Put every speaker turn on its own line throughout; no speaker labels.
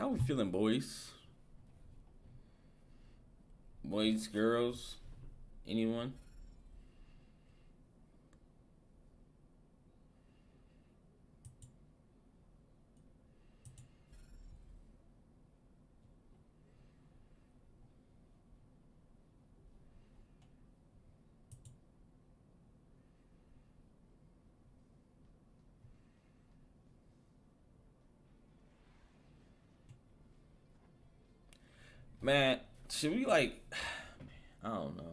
How we feeling, boys? Boys, girls, anyone? Man, should we like? I don't know.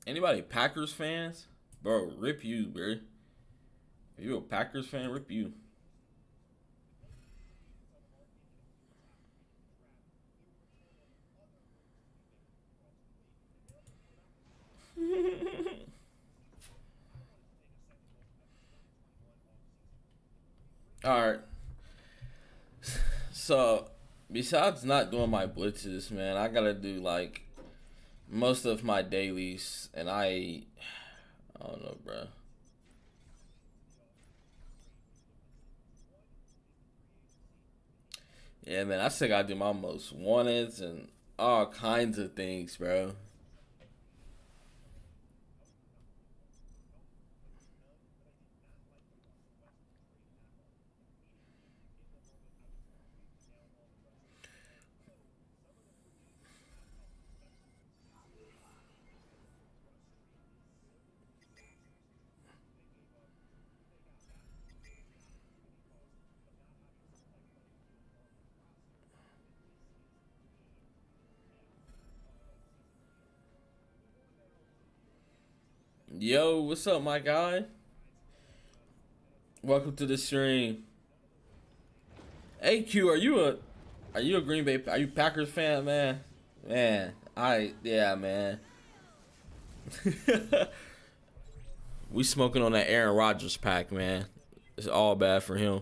Anybody Packers fans? Bro, rip you, bro. If you a Packers fan, rip you. All right. So, besides not doing my blitzes, man, I gotta do like most of my dailies, and I don't know, bro. Yeah, man, I still gotta do my most wanteds and all kinds of things, bro. Yo, what's up, my guy? Welcome to the stream. Hey, Q, are you a Green Bay? Are you Packers fan, man? Man, yeah, man. We smoking on that Aaron Rodgers pack, man. It's all bad for him.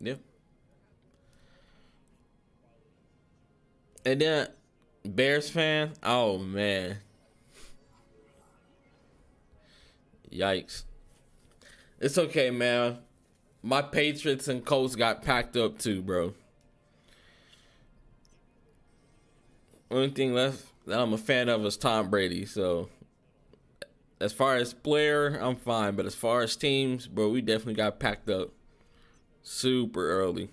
Yep. And then Bears fan. Oh man, yikes. It's okay, man. My Patriots and Colts got packed up too, bro. Only thing left that I'm a fan of is Tom Brady. So as far as player, I'm fine. But as far as teams, bro, we definitely got packed up super early.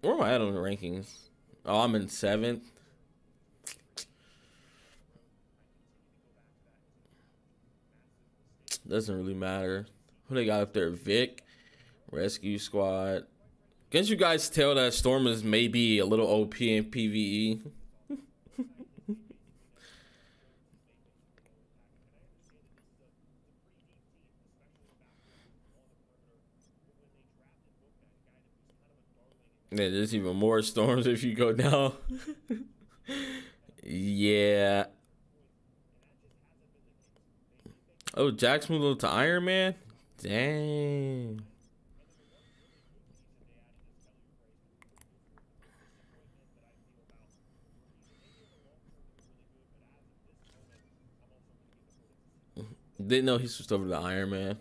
Where am I at on the rankings? Oh, I'm in seventh. Doesn't really matter. Who they got up there? Vic, Rescue Squad. Can't you guys tell that Storm is maybe a little OP in PVE? Yeah, there's even more storms if you go down. Yeah. Oh, Jack's moved up to Iron Man? Dang. Didn't know he switched over to Iron Man.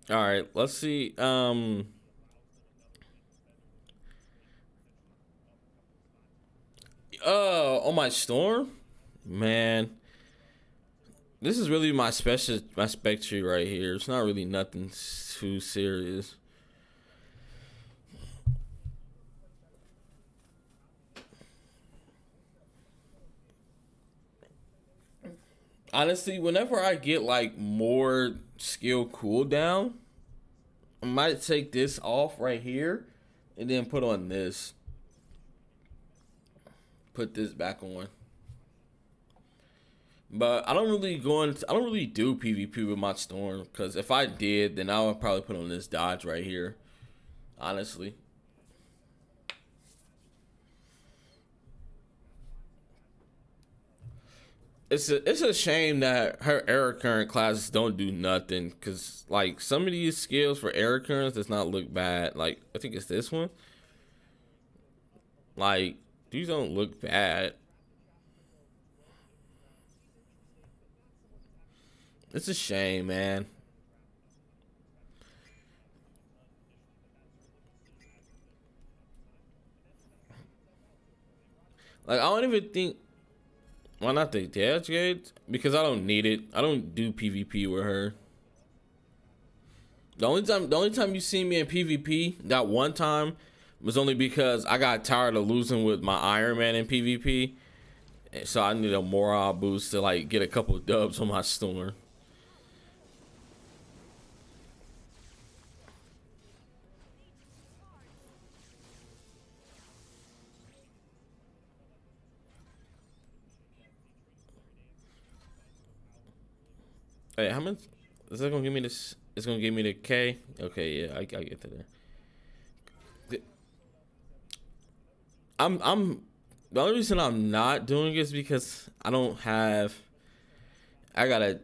All right, let's see. On my storm, man, this is really my spec tree right here. It's not really nothing too serious. Honestly, whenever I get like more skill cooldown, I might take this off right here and then put on this. Put this back on. But I don't really do PvP with my storm because if I did, then I would probably put on this dodge right here. Honestly, it's a shame that her error current classes don't do nothing because like some of these skills for error currents does not look bad. Like I think it's this one. Like these don't look bad. It's a shame, man. Like I don't even think why not the dash gauge because I don't need it. I don't do PvP with her. The only time you see me in PvP that one time was only because I got tired of losing with my Iron Man in PvP, so I need a morale boost to like get a couple of dubs on my storm. Hey, how much is that gonna give me? This it's gonna give me the K. Okay, yeah, I get to there. I'm the only reason I'm not doing it is because I got a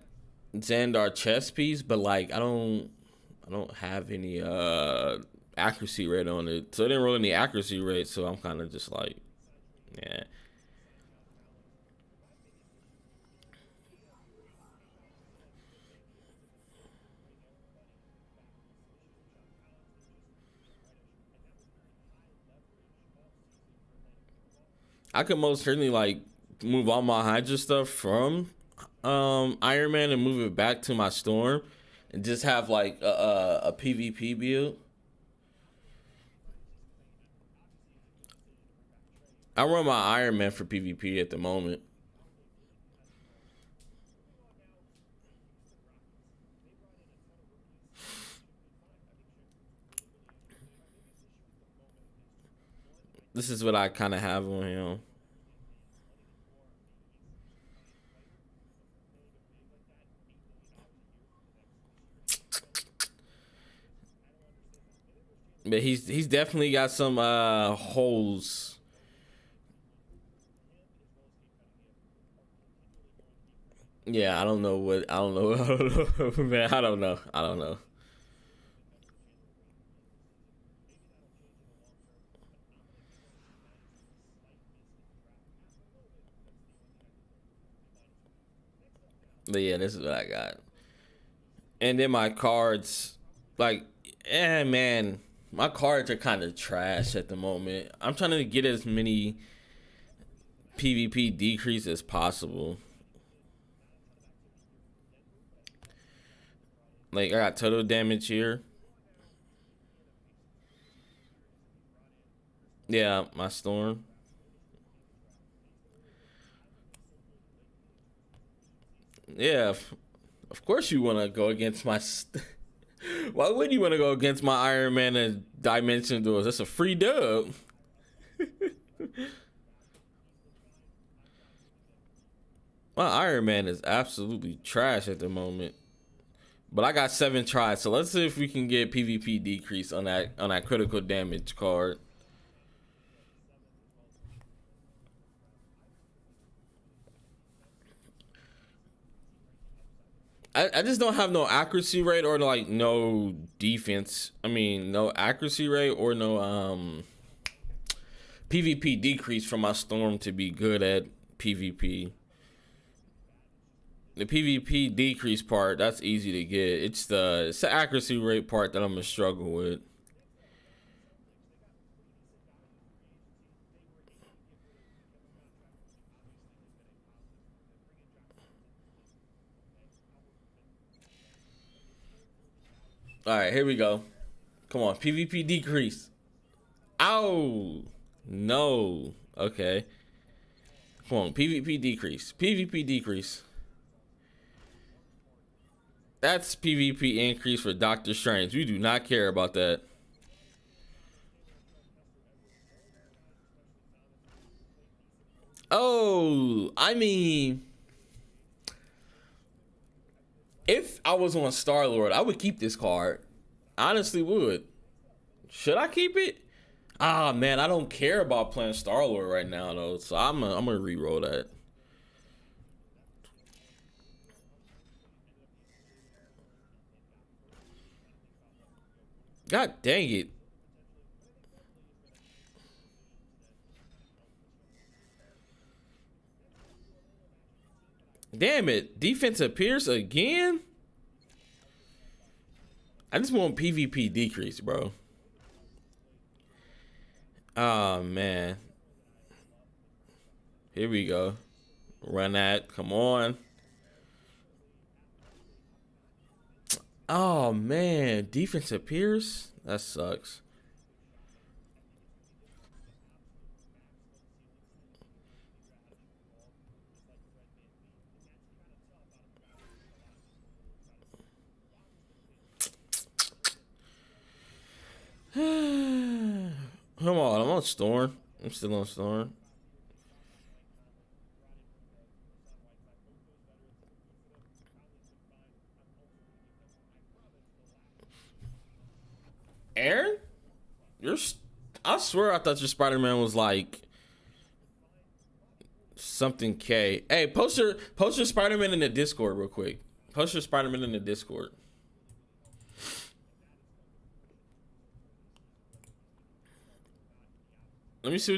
Xandar chess piece, but like I don't have any accuracy rate on it. So it didn't roll any accuracy rate, so I'm kinda just like yeah. I could most certainly like move all my Hydra stuff from Iron Man and move it back to my Storm and just have like a PvP build. I run my Iron Man for PvP at the moment. This is what I kind of have on him. But he's definitely got some holes. Yeah, I don't know what I don't know. I don't know, man. I don't know. I don't know. But yeah, this is what I got. And then my cards, like, man, my cards are kind of trash at the moment. I'm trying to get as many PvP decrease as possible. Like, I got total damage here. Yeah, my storm. Yeah, of course you want to go against my. Why would you want to go against my Iron Man and Dimension Doors? That's a free dub. My Iron Man is absolutely trash at the moment. But I got 7 tries, so let's see if we can get PvP decrease on that critical damage card. I just don't have no accuracy rate or like no defense. I mean, no accuracy rate or no PvP decrease from my storm to be good at PvP. The PvP decrease part, that's easy to get. It's the accuracy rate part that I'm gonna struggle with. All right, here we go. Come on, PvP decrease. Ow! No. Okay. Come on, PvP decrease. PvP decrease. That's PvP increase for Doctor Strange. We do not care about that. Oh, I mean, if I was on Star Lord, I would keep this card. Honestly, would. Should I keep it? Ah, man, I don't care about playing Star Lord right now though, so I'm gonna re-roll that. God dang it. Damn it. Defense appears again? I just want PvP decrease, bro. Oh, man. Here we go. Run that. Come on. Oh, man. Defense appears? That sucks. Come on, I'm on Storm. I'm still on Storm. Aaron? I swear I thought your Spider-Man was like something K. Hey, post your Spider-Man in the Discord real quick. Post your Spider-Man in the Discord. Let me see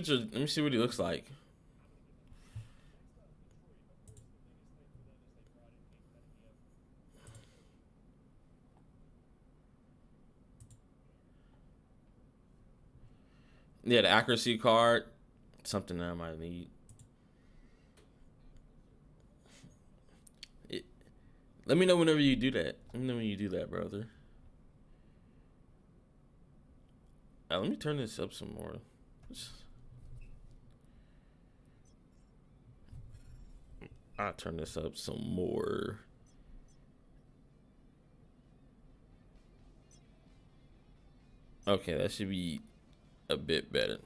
what he looks like. Yeah, the accuracy card. Something that I might need. Let me know whenever you do that. Let me know when you do that, brother. Let me turn this up some more. I'll turn this up some more. Okay, that should be a bit better.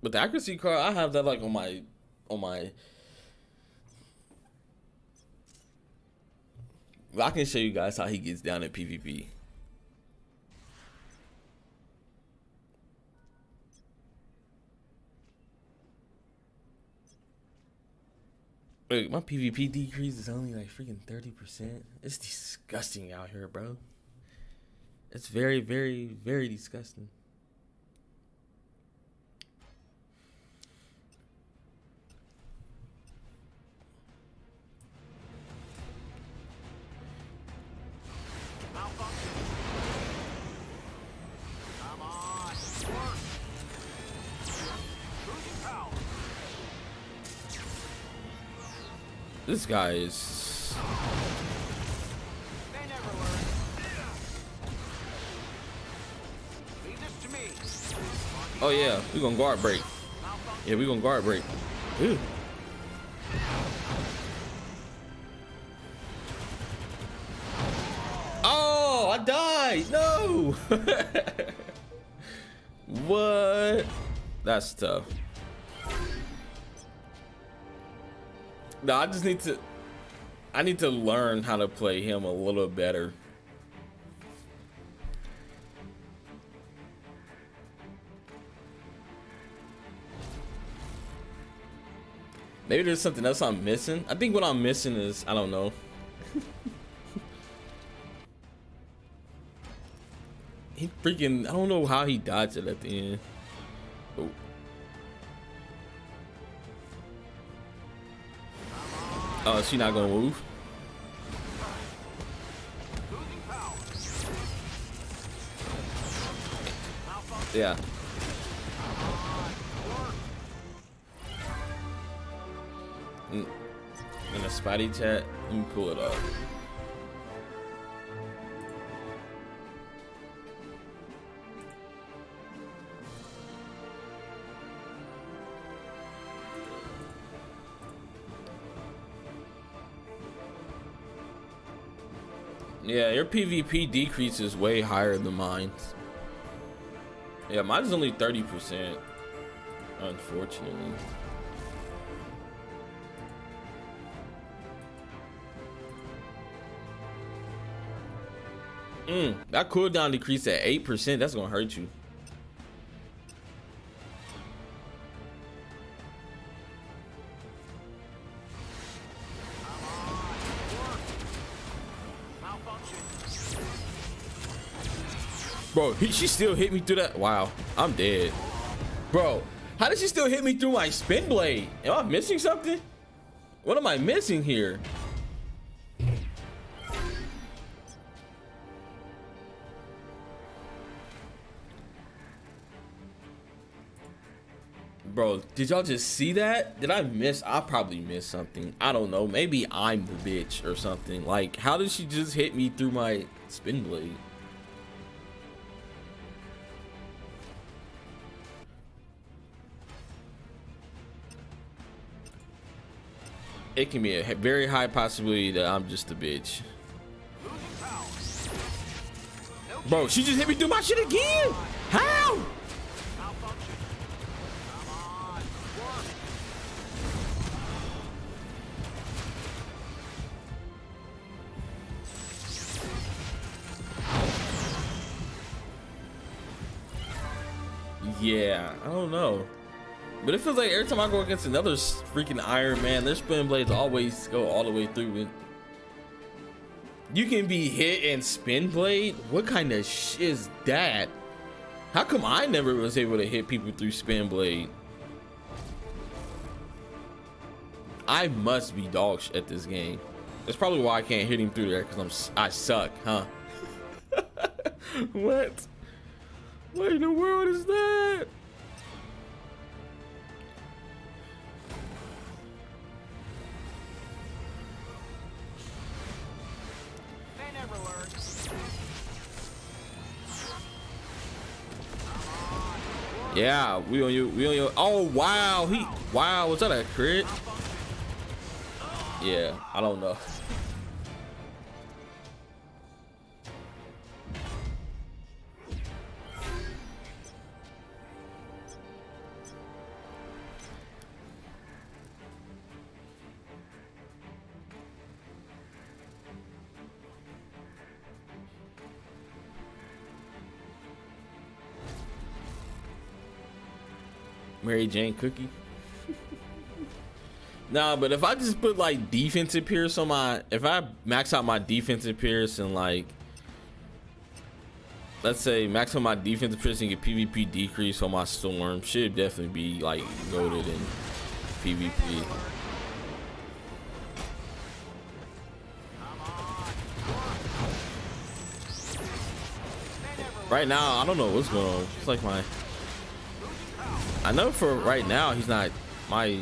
But the accuracy card, I have that like on my I can show you guys how he gets down in PvP. Wait, my PvP decrease is only like freaking 30%. It's disgusting out here, bro. It's very, very, very disgusting. This guy is. Oh yeah, we gonna guard break. Yeah, we gonna guard break. Ew. Oh, I died. No. What? That's tough. No, I need to learn how to play him a little better. Maybe there's something else I'm missing. I think what I'm missing is, I don't know. He freaking, I don't know how he dodged it at the end. Oh. Oh, she not gonna move. Yeah. In a Spidey chat, let me pull it up. Yeah, your PvP decrease is way higher than mine. Yeah, mine is only 30%, unfortunately. That cooldown decreased at 8%. That's gonna hurt you. Bro, she still hit me through that. Wow, I'm dead. Bro, how did she still hit me through my spin blade? Am I missing something? What am I missing here? Bro, did y'all just see that? Did I miss? I probably missed something. I don't know. Maybe I'm the bitch or something. Like, how did she just hit me through my spin blade? It can be a very high possibility that I'm just a bitch. Bro, she just hit me through my shit again? How? Yeah, I don't know. But it feels like every time I go against another freaking Iron Man, their spin blades always go all the way through it. You can be hit and spin blade? What kind of shit is that? How come I never was able to hit people through spin blade? I must be dog shit at this game. That's probably why I can't hit him through there, because I suck, huh? What? What in the world is that? Yeah, we on you. Oh wow, wow, was that a crit? Yeah, I don't know. Mary Jane Cookie. Nah, but if I just put like defensive pierce on my, if I max out my defensive pierce and like, let's say max out my defensive pierce and get PvP decrease on my storm, should definitely be like goated in PvP. Right now, I don't know what's going on. It's like I know for right now, he's not, my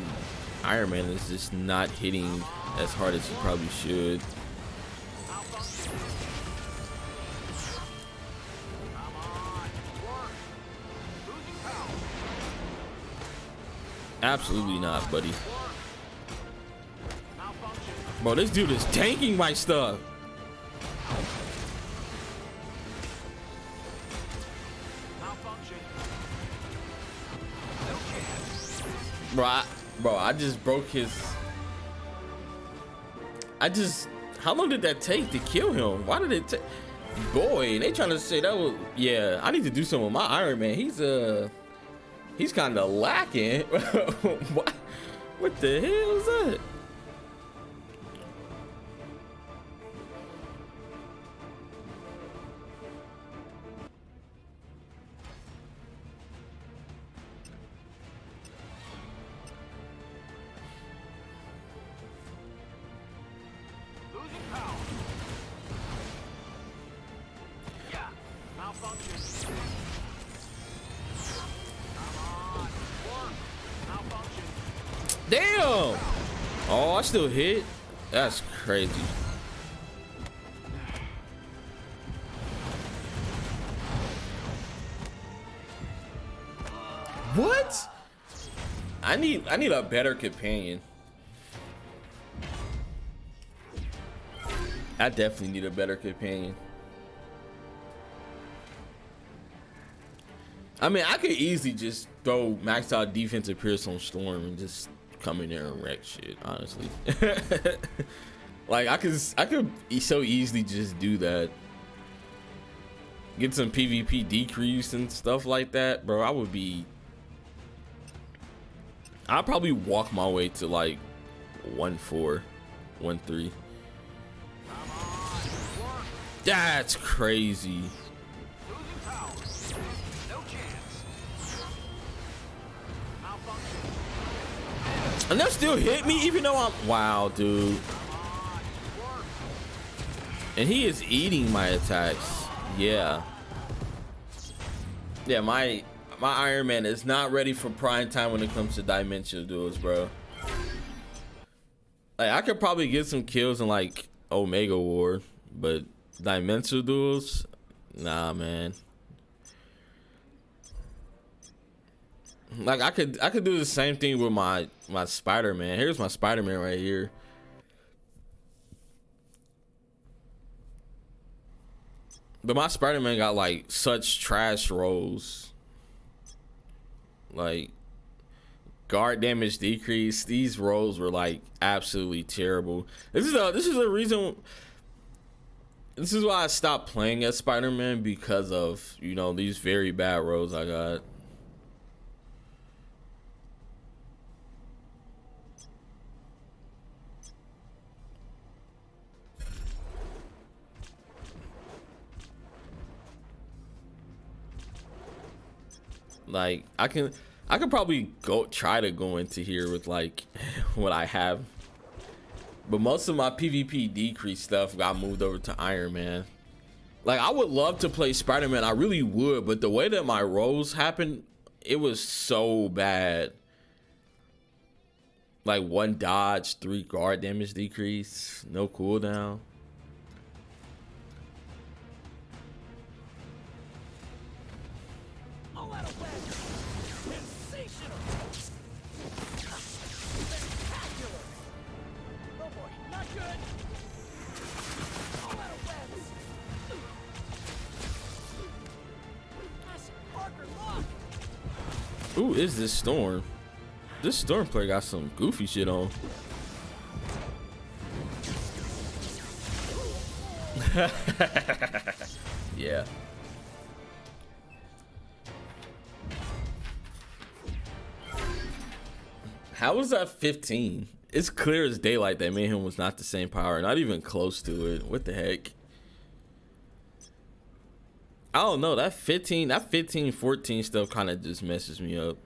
Iron Man is just not hitting as hard as he probably should. Absolutely not, buddy. Bro, this dude is tanking my stuff. Bro, I just broke his. How long did that take to kill him? Why did it take? Boy, they trying to say that was. Yeah, I need to do something with my Iron Man. He's kind of lacking. What the hell is that? Oh, I still hit. That's crazy. What? I need a better companion. I definitely need a better companion. I mean, I could easily just throw maxed out defensive Pierce on Storm and just come in there and wreck shit, honestly. Like I could so easily just do that. Get some PvP decrease and stuff like that, bro. I'll probably walk my way to like 1-4, 1-3. That's crazy. And that still hit me even though I'm wow, dude. And he is eating my attacks. Yeah. Yeah, my Iron Man is not ready for prime time when it comes to dimensional duels, bro. Like I could probably get some kills in like Omega War, but dimensional duels, nah, man. Like I could do the same thing with my Spider-Man. Here's my Spider-Man right here. But my Spider-Man got like such trash rolls. Like guard damage decrease. These rolls were like absolutely terrible. This is a reason. This is why I stopped playing as Spider-Man, because of, you know, these very bad rolls I got. Like I could probably try to go into here with like what I have, but most of my PvP decrease stuff got moved over to Iron Man. Like I would love to play Spider-Man, I really would, but the way that my rolls happened, it was so bad. Like 1 dodge, 3 guard damage decrease, no cooldown. Who is this Storm? This Storm player got some goofy shit on. Yeah. How was that 15? It's clear as daylight that me and him was not the same power, not even close to it. What the heck? I don't know, that 15, 14 stuff kind of just messes me up.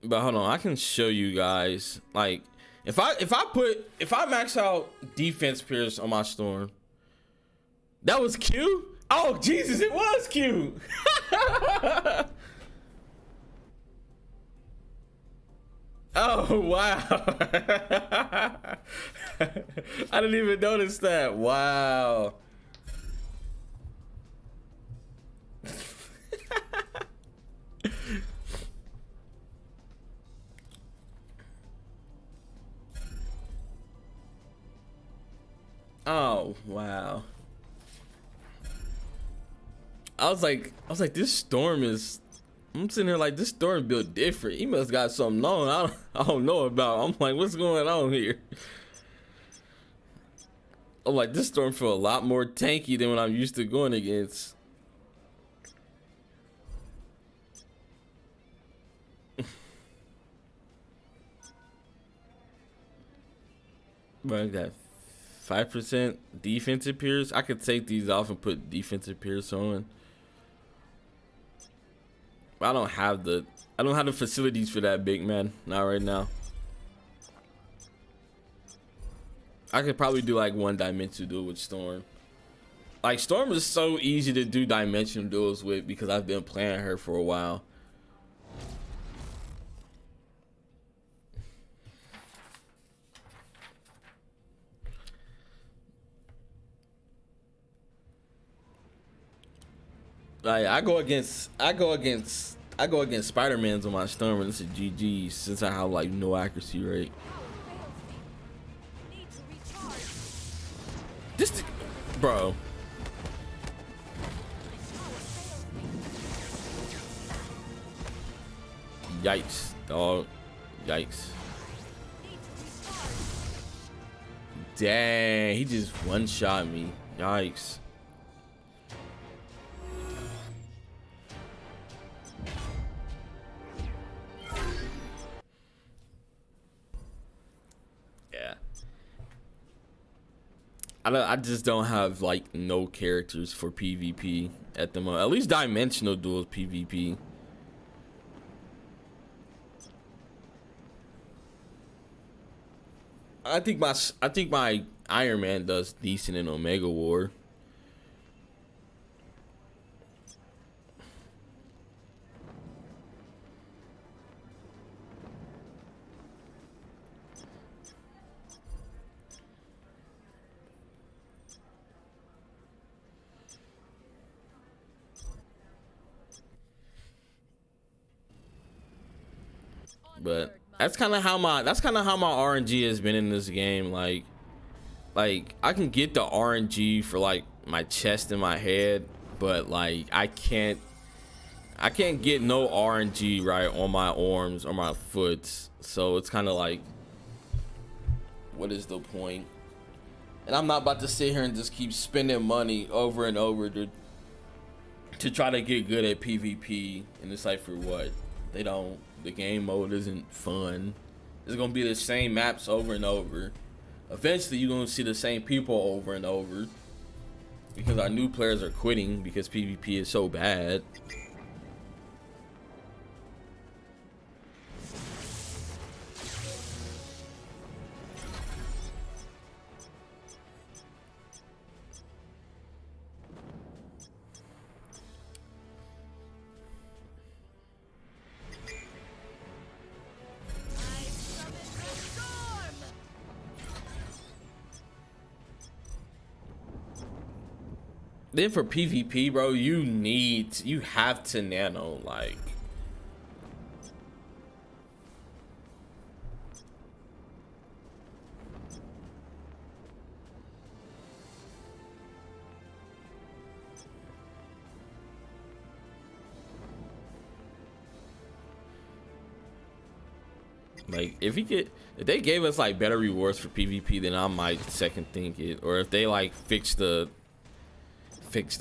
But hold on, I can show you guys. Like, if I max out defense Pierce on my Storm, that was Q? Oh Jesus, it was Q. Oh wow. I didn't even notice that. Wow. Oh wow. I was like, this Storm is, I'm sitting here like, this Storm built different. He must got something on I don't know about. I'm like, what's going on here? I'm like, this Storm feel a lot more tanky than what I'm used to going against. But I got 5% defensive Pierce. I could take these off and put defensive Pierce on. I don't have the facilities for that, big man. Not right now. I could probably do like one dimensional duel with Storm. Like Storm is so easy to do dimensional duels with because I've been playing her for a while. Like I go against Spider-Man's on my Storm and it's a GG since I have like no accuracy rate. This, bro. Yikes, dog. Yikes. Dang, he just one-shot me. Yikes. Yeah. I just don't have like no characters for PvP at the moment. At least dimensional duels PvP. I think my Iron Man does decent in Omega War. But that's kind of how my RNG has been in this game. Like I can get the RNG for like my chest and my head, but like I can't get no RNG right on my arms or my foots. So it's kind of like, what is the point? And I'm not about to sit here and just keep spending money over and over to try to get good at PvP. And it's like, for what? The game mode isn't fun. It's gonna be the same maps over and over. Eventually you're gonna see the same people over and over because our new players are quitting because PvP is so bad. Then for PvP, bro, you have to nano, if they gave us like better rewards for PvP, then I might second think it. Or if they like fix the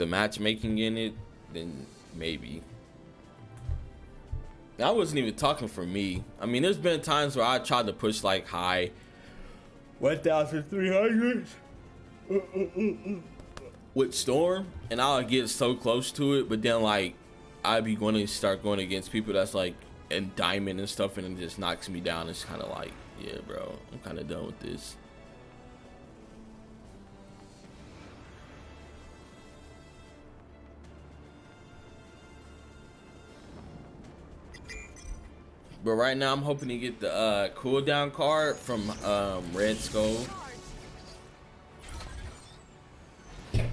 matchmaking in it, then maybe. I wasn't even talking for me. I mean, there's been times where I tried to push like high 1,300 with Storm, and I'll get so close to it, but then like I'd be going to start going against people that's like in diamond and stuff, and it just knocks me down. It's kind of like, yeah, bro, I'm kind of done with this. But right now I'm hoping to get the cooldown card from Red Skull.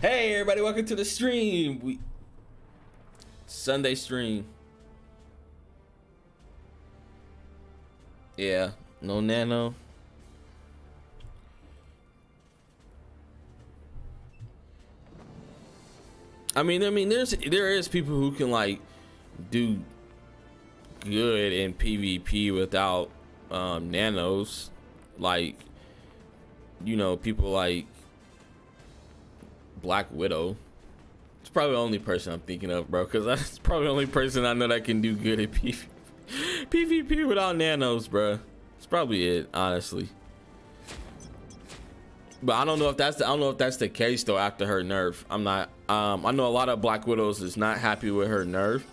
Hey everybody, welcome to the stream. Sunday stream. Yeah, no nano. I mean there is people who can like do good in PvP without nanos, like, you know, people like Black Widow. It's probably the only person I'm thinking of, bro, because that's probably the only person I know that can do good at PvP without nanos, bro. It's probably it, honestly. But I don't know if that's the case though after her nerf. I'm not I know a lot of Black Widows is not happy with her nerf.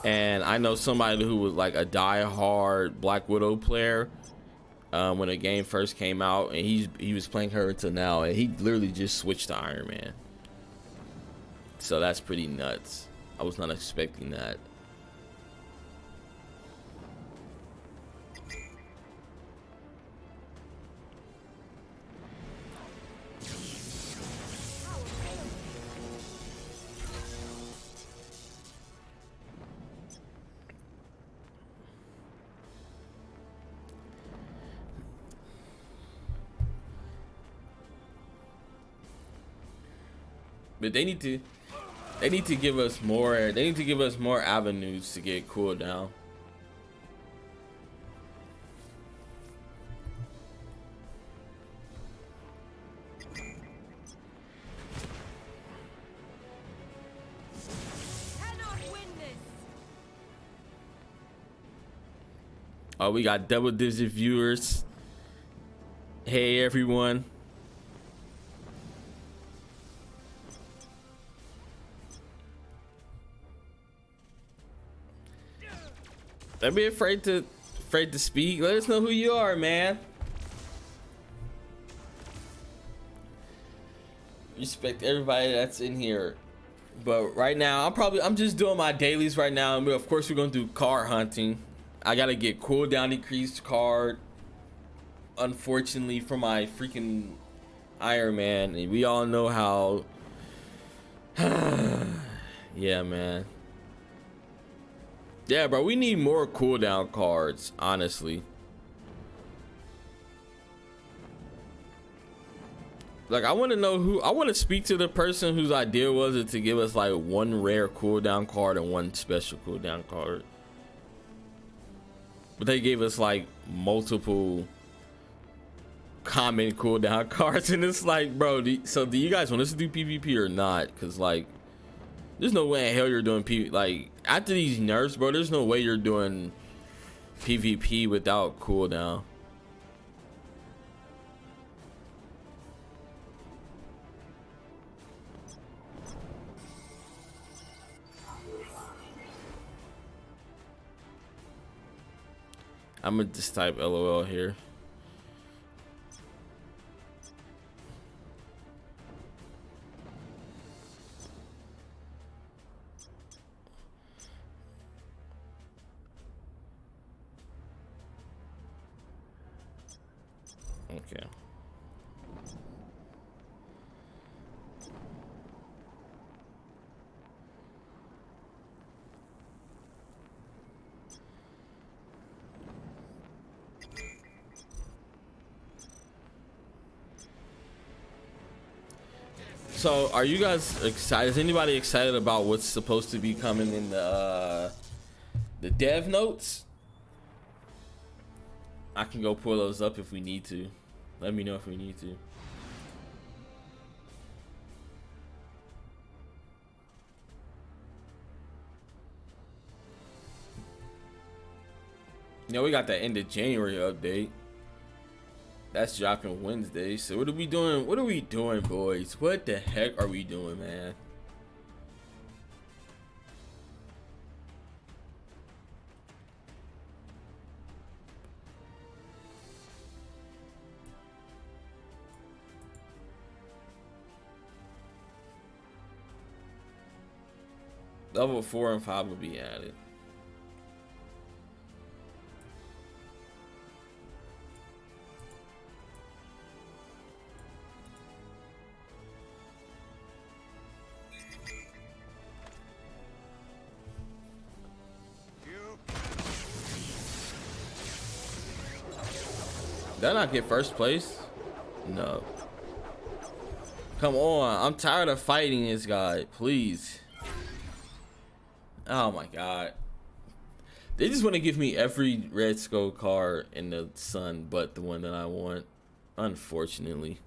And I know somebody who was like a die-hard Black Widow player when the game first came out, and he was playing her until now, and he literally just switched to Iron Man. So that's pretty nuts. I was not expecting that. But they need to give us more. They need to give us more avenues to get cooldown. Oh, we got double-digit viewers. Hey, everyone. Don't be afraid to speak. Let us know who you are, man. Respect everybody that's in here. But right now, I'm just doing my dailies right now. And of course, we're gonna do card hunting. I gotta get cooldown decreased card. Unfortunately, for my freaking Iron Man, and we all know how. Yeah, man. Yeah, bro, we need more cooldown cards, honestly. Like, I want to know who. I want to speak to the person whose idea was it to give us like one rare cooldown card and one special cooldown card. But they gave us like multiple common cooldown cards, and it's like, bro, so do you guys want us to do PvP or not? Because like, there's no way in hell you're doing PvP. Like, after these nerfs, bro, there's no way you're doing PvP without cooldown. I'm gonna just type LOL here. Okay. So, are you guys excited? Is anybody excited about what's supposed to be coming in the dev notes? I can go pull those up if we need to. Let me know if we need to. You know, we got that end of January update. That's dropping Wednesday. So what are we doing? What are we doing, boys? What the heck are we doing, man? Level 4 and 5 will be added. Did I not get first place? No. Come on. I'm tired of fighting this guy. Please. Oh my god. They just want to give me every red skull card in the sun but the one that I want. Unfortunately.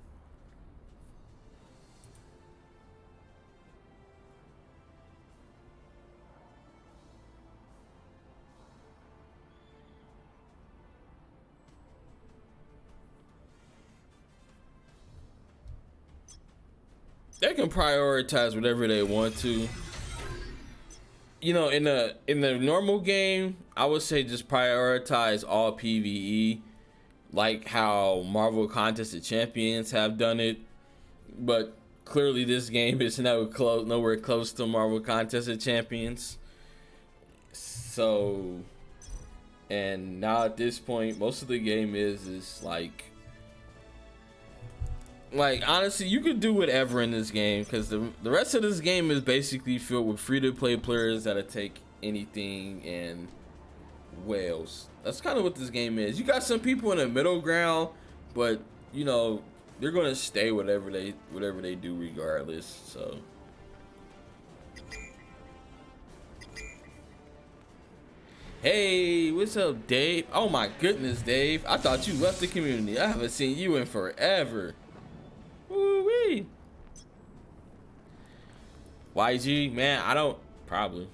They can prioritize whatever they want to. You know, in the normal game, I would say just prioritize all PvE, like how Marvel Contest of Champions have done it. But clearly this game is nowhere close to Marvel Contest of Champions. So, and now at this point, most of the game is like honestly, you could do whatever in this game, because the rest of this game is basically filled with free-to-play players that'll take anything and whales. That's kind of what this game is. You got some people in the middle ground, but you know they're gonna stay whatever they do regardless. So hey, what's up, Dave? Oh my goodness, Dave, I thought you left the community. I haven't seen you in forever. Woo-wee. YG, man, I don't probably.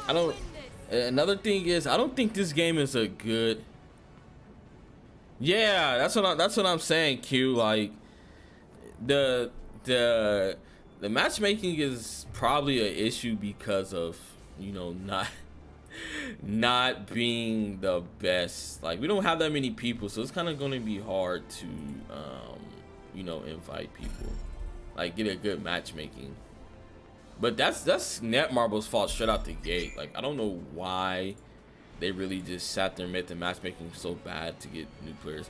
I don't. Another thing is, I don't think this game is a good. Yeah, that's what I'm saying. Q, like the matchmaking is probably an issue because of, you know, not being the best. Like, we don't have that many people, so it's kind of going to be hard to you know, invite people, like get a good matchmaking. But that's Netmarble's fault straight out the gate. Like, I don't know why they really just sat there and made the matchmaking so bad to get new players.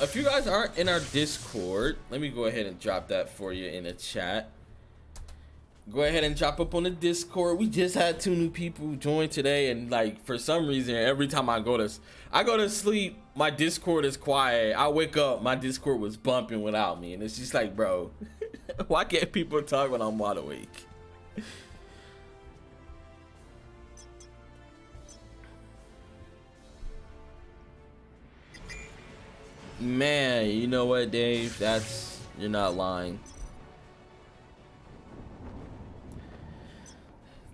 If you guys aren't in our Discord, let me go ahead and drop that for you in the chat. Go ahead and drop up on the Discord. We just had 2 new people join today, and like for some reason, every time I go to sleep, my Discord is quiet. I wake up, my Discord was bumping without me, and it's just like, bro, why can't people talk when I'm wide awake? Man, you know what, Dave? You're not lying.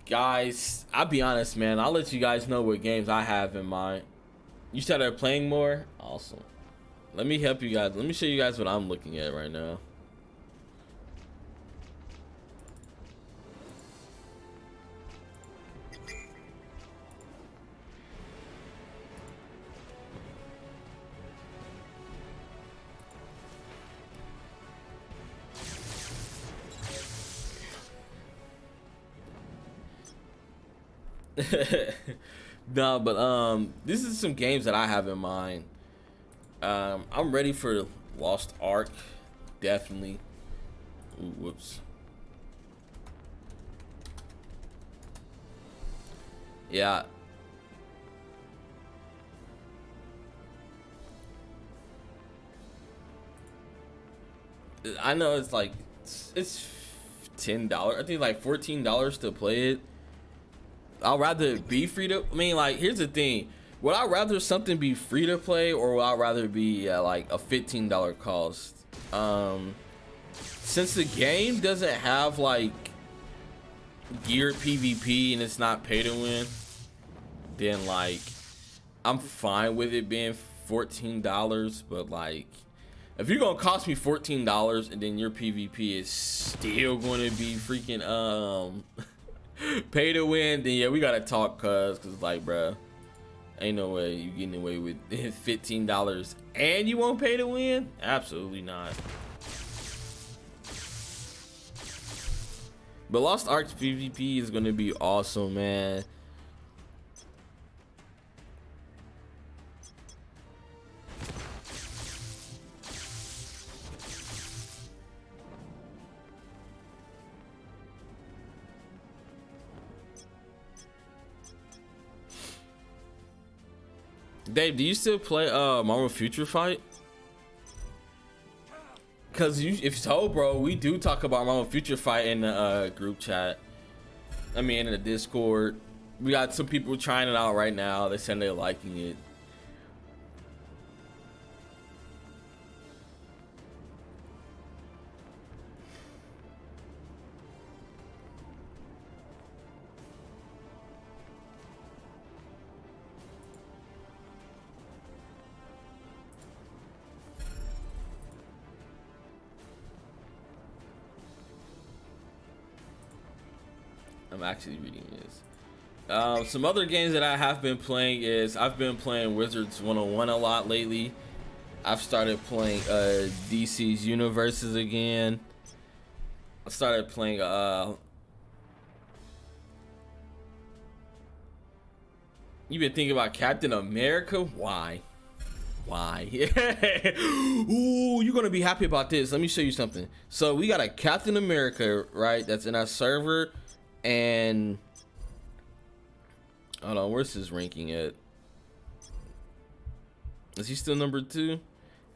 Guys, I'll be honest, man. I'll let you guys know what games I have in mind. You started playing more? Awesome. Let me help you guys. Let me show you guys what I'm looking at right now. No, but this is some games that I have in mind. I'm ready for Lost Ark, definitely. Ooh, whoops. Yeah. I know it's like it's $10. I think like $14 to play it. I'd rather it be free to. I mean, like, here's the thing: would I rather something be free to play, or would I rather be like a $15 cost? Since the game doesn't have like geared PvP and it's not pay to win, then like I'm fine with it being $14. But like, if you're gonna cost me $14 and then your PvP is still going to be freaking pay to win, then yeah, we gotta talk, cause like, bruh, ain't no way you getting away with $15 and you won't pay to win. Absolutely not. But Lost Ark's PvP is gonna be awesome, man. Dave, do you still play Marvel Future Fight? Cause if so, bro, we do talk about Marvel Future Fight in the group chat. I mean, in the Discord. We got some people trying it out right now. They said they're liking it. I'm actually reading this. Some other games that I have been playing is I've been playing Wizards 101 a lot lately. I've started playing DC's Universes again. I started playing you've been thinking about Captain America? Why? Ooh, you're gonna be happy about this. Let me show you something. So we got a Captain America, right? That's in our server, and hold on, where's his ranking at? Is he still number 2?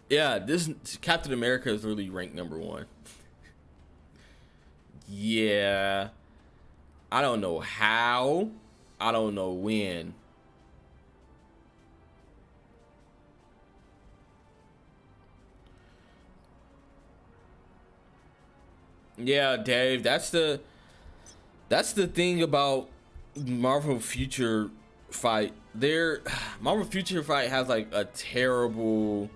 Yeah, this Captain America is really ranked number 1. Yeah, I don't know how, I don't know when. Yeah, Dave, that's the thing about Marvel Future Fight. Marvel Future Fight has like a terrible,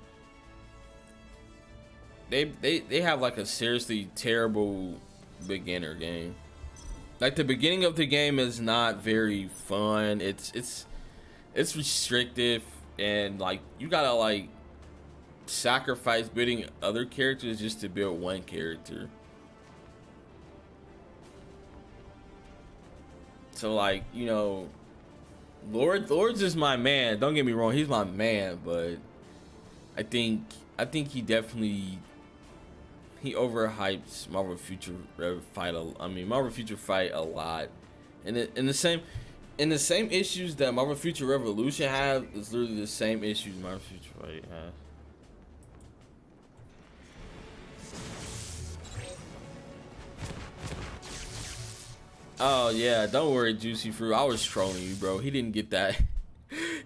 they have like a seriously terrible beginner game. Like the beginning of the game is not very fun. It's restrictive, and like you gotta like sacrifice building other characters just to build one character. So like, you know, Lord's is my man. Don't get me wrong, he's my man, but I think he definitely overhypes Marvel Future Fight. Marvel Future Fight a lot, and in the same issues that Marvel Future Revolution have is literally the same issues Marvel Future Fight has. Oh yeah, don't worry, Juicy Fruit. I was trolling you, bro. He didn't get that.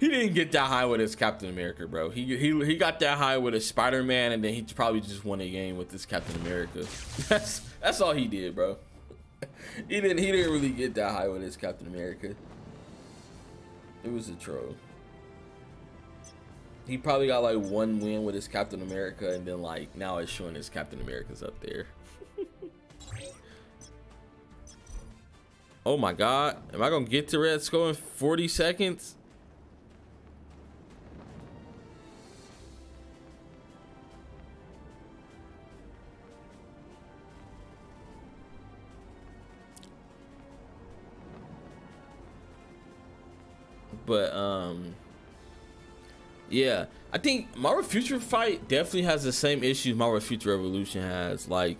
He didn't get that high with his Captain America, bro. He got that high with his Spider-Man, and then he probably just won a game with this Captain America. That's all he did, bro. He didn't really get that high with his Captain America. It was a troll. He probably got like one win with his Captain America, and then like now it's showing his Captain America's up there. Oh my God, am I gonna get to Red Skull in 40 seconds? But yeah, I think Marvel Future Fight definitely has the same issues Marvel Future Revolution has. Like,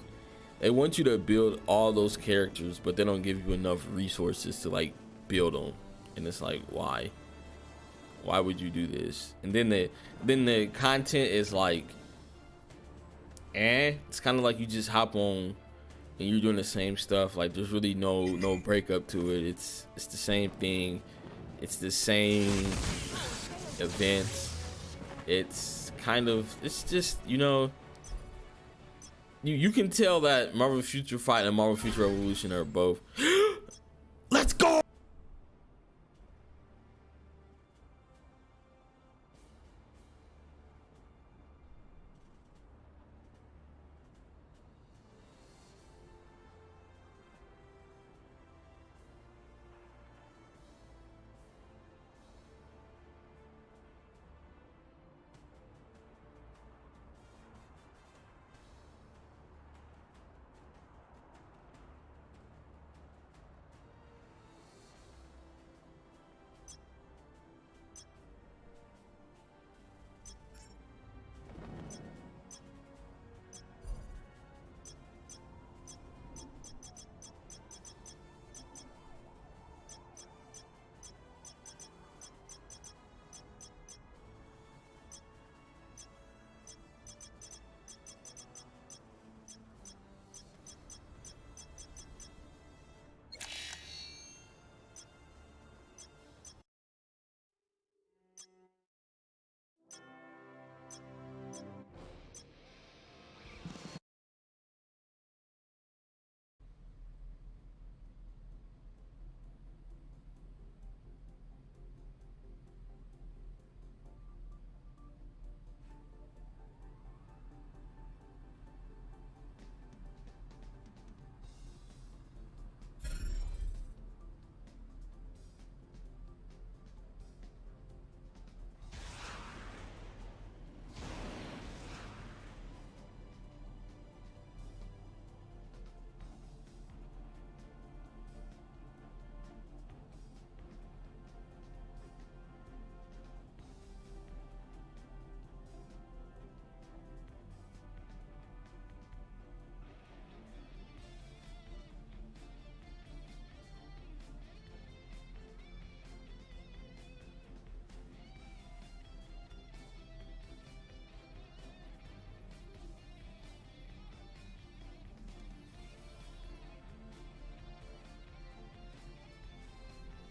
they want you to build all those characters, but they don't give you enough resources to like build them, and it's like, why would you do this? And then the content is like, it's kind of like you just hop on and you're doing the same stuff. Like, there's really no breakup to it. It's the same thing, it's the same events. It's just, you know, you can tell that Marvel Future Fight and Marvel Future Revolution are both let's go.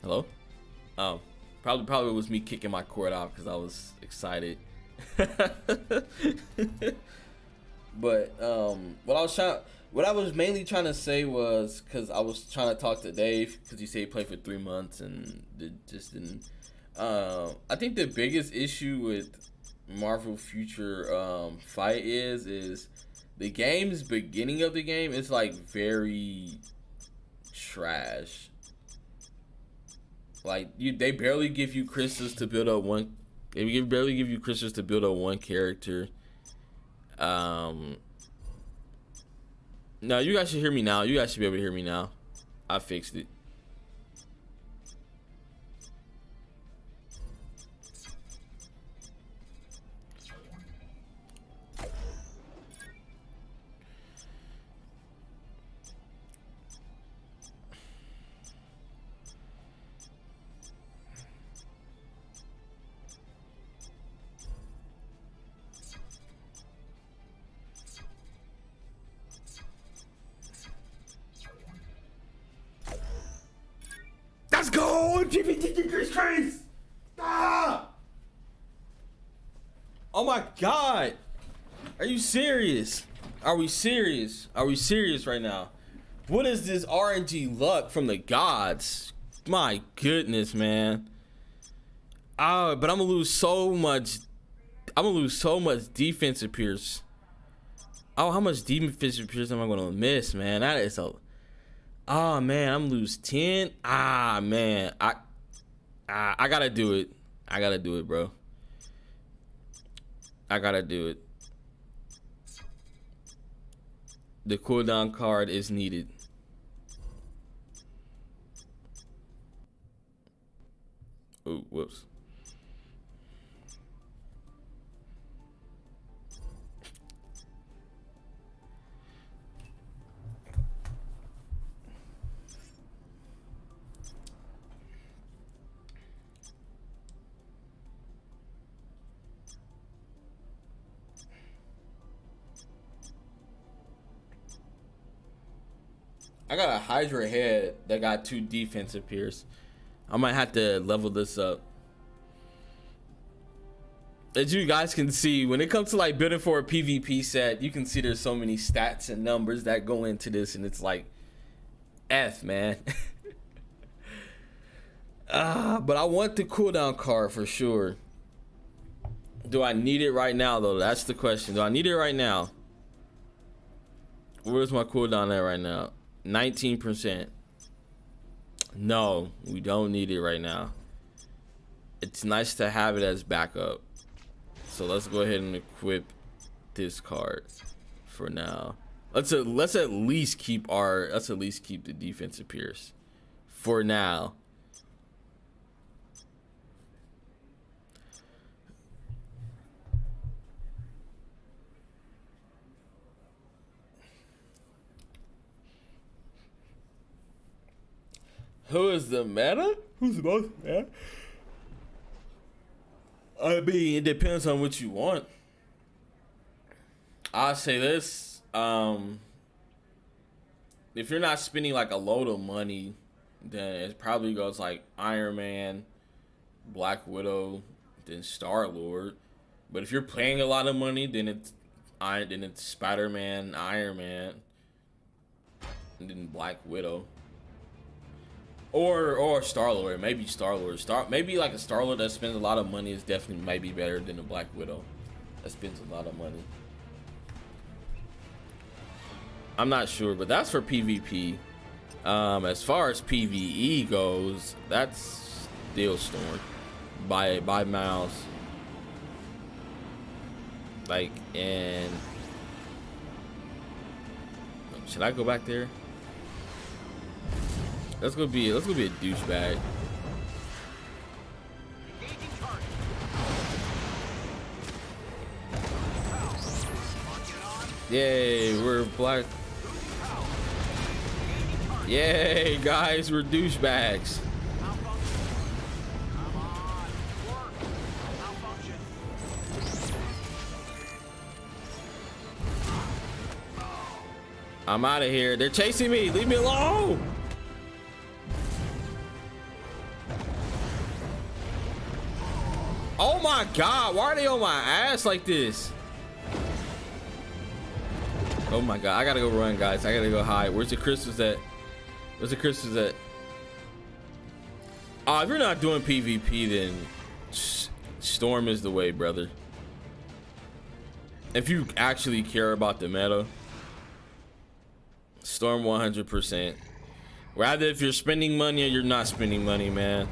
Hello? Oh, probably was me kicking my cord off because I was excited. But what I was mainly trying to say was because I was trying to talk to Dave because he said he played for 3 months and just didn't. I think the biggest issue with Marvel Future Fight is the game's beginning of the game is like very trash. Like they barely give you crystals to build up one. They barely give you crystals to build up one character. No, you guys should hear me now. You guys should be able to hear me now. I fixed it. Let's go! GPT Chris! Ah! Oh my god! Are you serious? Are we serious? Are we serious right now? What is this RNG luck from the gods? My goodness, man. But I'm gonna lose so much. I'm gonna lose so much defensive Pierce. Oh, how much defensive Pierce am I gonna miss, man? That is a. Oh man, I'm lose 10. Ah man, I gotta do it. I gotta do it, bro. I gotta do it. The cooldown card is needed. Oh, whoops. I got a Hydra head that got 2 defensive Pierce. I might have to level this up. As you guys can see, when it comes to like building for a PvP set, you can see there's so many stats and numbers that go into this, and it's like F, man. But I want the cooldown card for sure. Do I need it right now though? That's the question. Do I need it right now? Where's my cooldown at right now? 19%. No, we don't need it right now. It's nice to have it as backup. So let's go ahead and equip this card for now. Let's at least keep the defensive Pierce for now. Who is the meta? Who's the most meta? I mean, it depends on what you want. I'll say this. If you're not spending like a load of money, then it probably goes like Iron Man, Black Widow, then Star-Lord. But if you're paying a lot of money, then it's Spider-Man, Iron Man, and then Black Widow. Or Star-Lord, maybe Star-Lord. Maybe like a Star-Lord that spends a lot of money is definitely might be better than a Black Widow that spends a lot of money. I'm not sure, but that's for PvP. As far as PvE goes, that's Steelstorm by miles. Like, and should I go back there? Let's go be a douchebag. Yay, we're black. Yay, guys, we're douchebags. I'm out of here. They're chasing me. Leave me alone. my god, why are they on my ass like this? Oh my god, I gotta go run, guys. I gotta go hide. Where's the crystals at? Where's the crystals at? Oh, if you're not doing PvP, then Storm is the way, brother. If you actually care about the meta, Storm 100%. Rather if you're spending money or you're not spending money, man.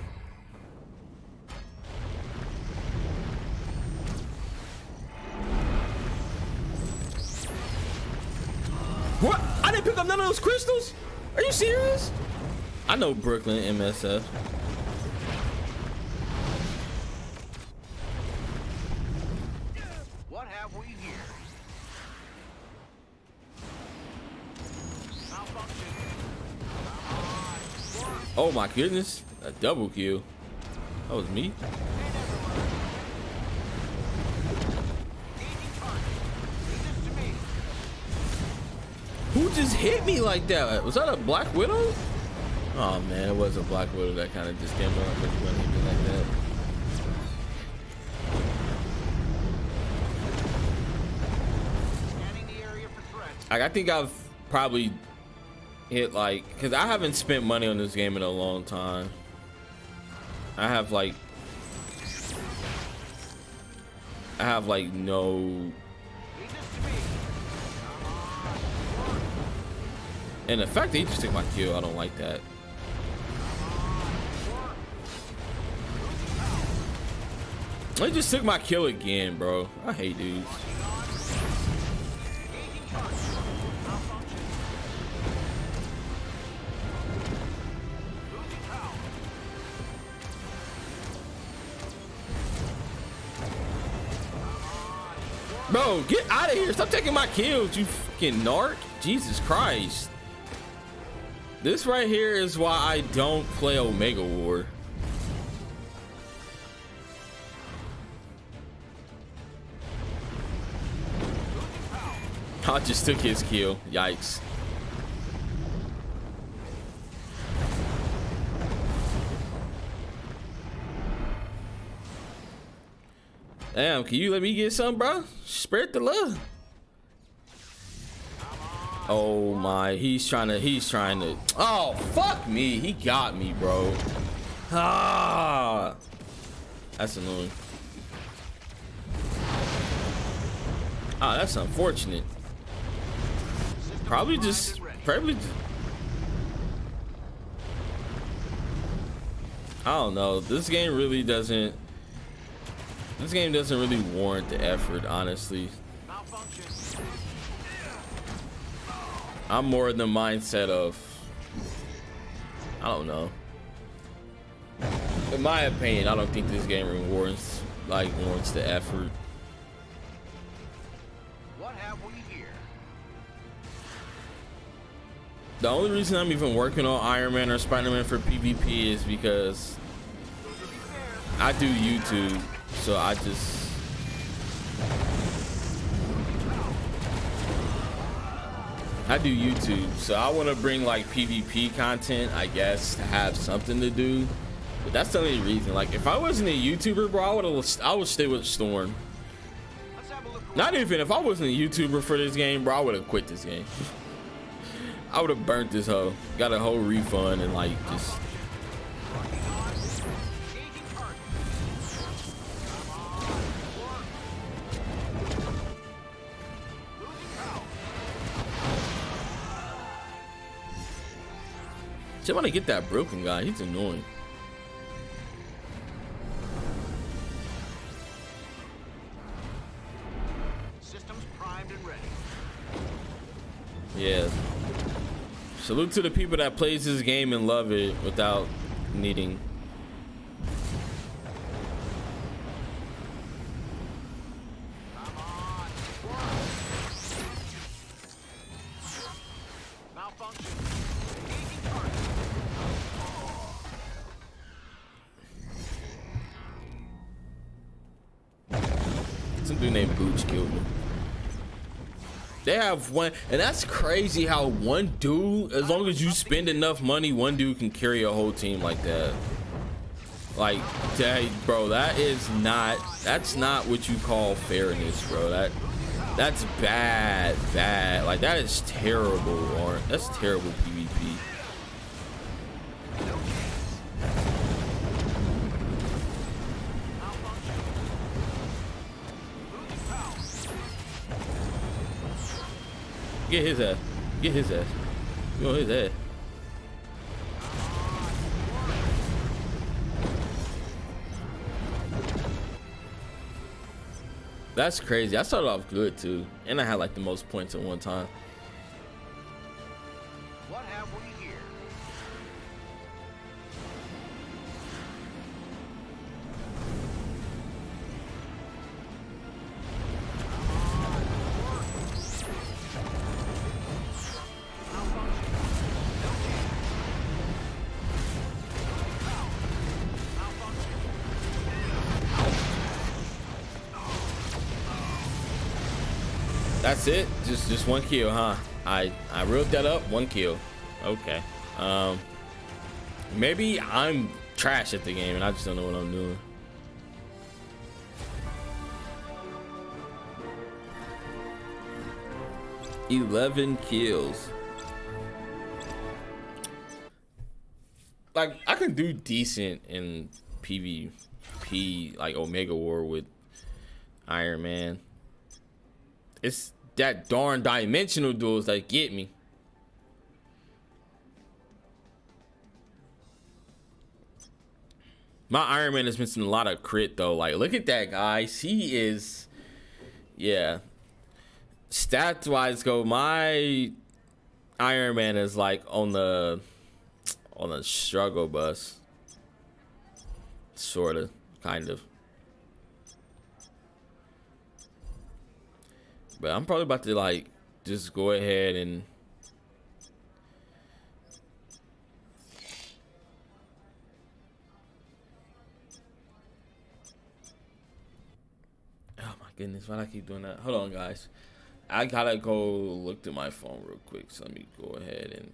What? I didn't pick up none of those crystals? Are you serious? I know Brooklyn MSF.
What have we here?
Oh my goodness, a double kill. That was me. Who just hit me like that? Was that a Black Widow? Oh man, it was a Black Widow that kind of just came up and hit me like that. I think I've probably hit like, because I haven't spent money on this game in a long time. I have like no. And the fact that he just took my kill, I don't like that. He just took my kill again, bro. I hate dudes. Bro, get out of here. Stop taking my kills, you fucking narc. Jesus Christ. This right here is why I don't play Omega War. I just took his kill. Yikes. Damn, can you let me get some, bro? Spread the love. Oh my, he's trying to. Oh, fuck me. He got me, bro. Ah, that's annoying. Ah, that's unfortunate. Probably just. I don't know. This game really doesn't. This game doesn't really warrant the effort, honestly. I'm more in the mindset of, I don't know. In my opinion, I don't think this game warrants the effort.
What have we here?
The only reason I'm even working on Iron Man or Spider-Man for PvP is because I do YouTube, so I do YouTube, so I want to bring like PvP content, I guess, to have something to do. But that's the only reason. Like, if I wasn't a YouTuber, bro, I would stay with Storm. Not even if I wasn't a YouTuber for this game, bro, I would have quit this game. I would have burnt this hoe, got a whole refund, and like just. I want to get that broken guy. He's annoying.
Systems primed and ready.
Yeah. Salute to the people that plays this game and love it without needing. Some dude named Booch killed me. They have one, and that's crazy how one dude, as long as you spend enough money, one dude can carry a whole team like that. Like, bro, that's not what you call fairness, bro. That's bad. Like, that is terrible, or that's terrible PvP. Get his ass. Get his ass. You know his ass. That's crazy. I started off good too, and I had like the most points at one time.
What have we here?
That's it. Just one kill, huh? I reeled that up. One kill. Okay. Maybe I'm trash at the game and I just don't know what I'm doing. $11 kills. Like, I can do decent in PvP, like Omega War with Iron Man. It's that darn dimensional duels that get me. My Iron Man is missing a lot of crit though. Like, look at that, guys. He is, yeah. Stats wise go, my Iron Man is like on the struggle bus. Sorta, kind of. But I'm probably about to like just go ahead and oh my goodness, why do I keep doing that? Hold on, guys. I gotta go look through my phone real quick. So let me go ahead and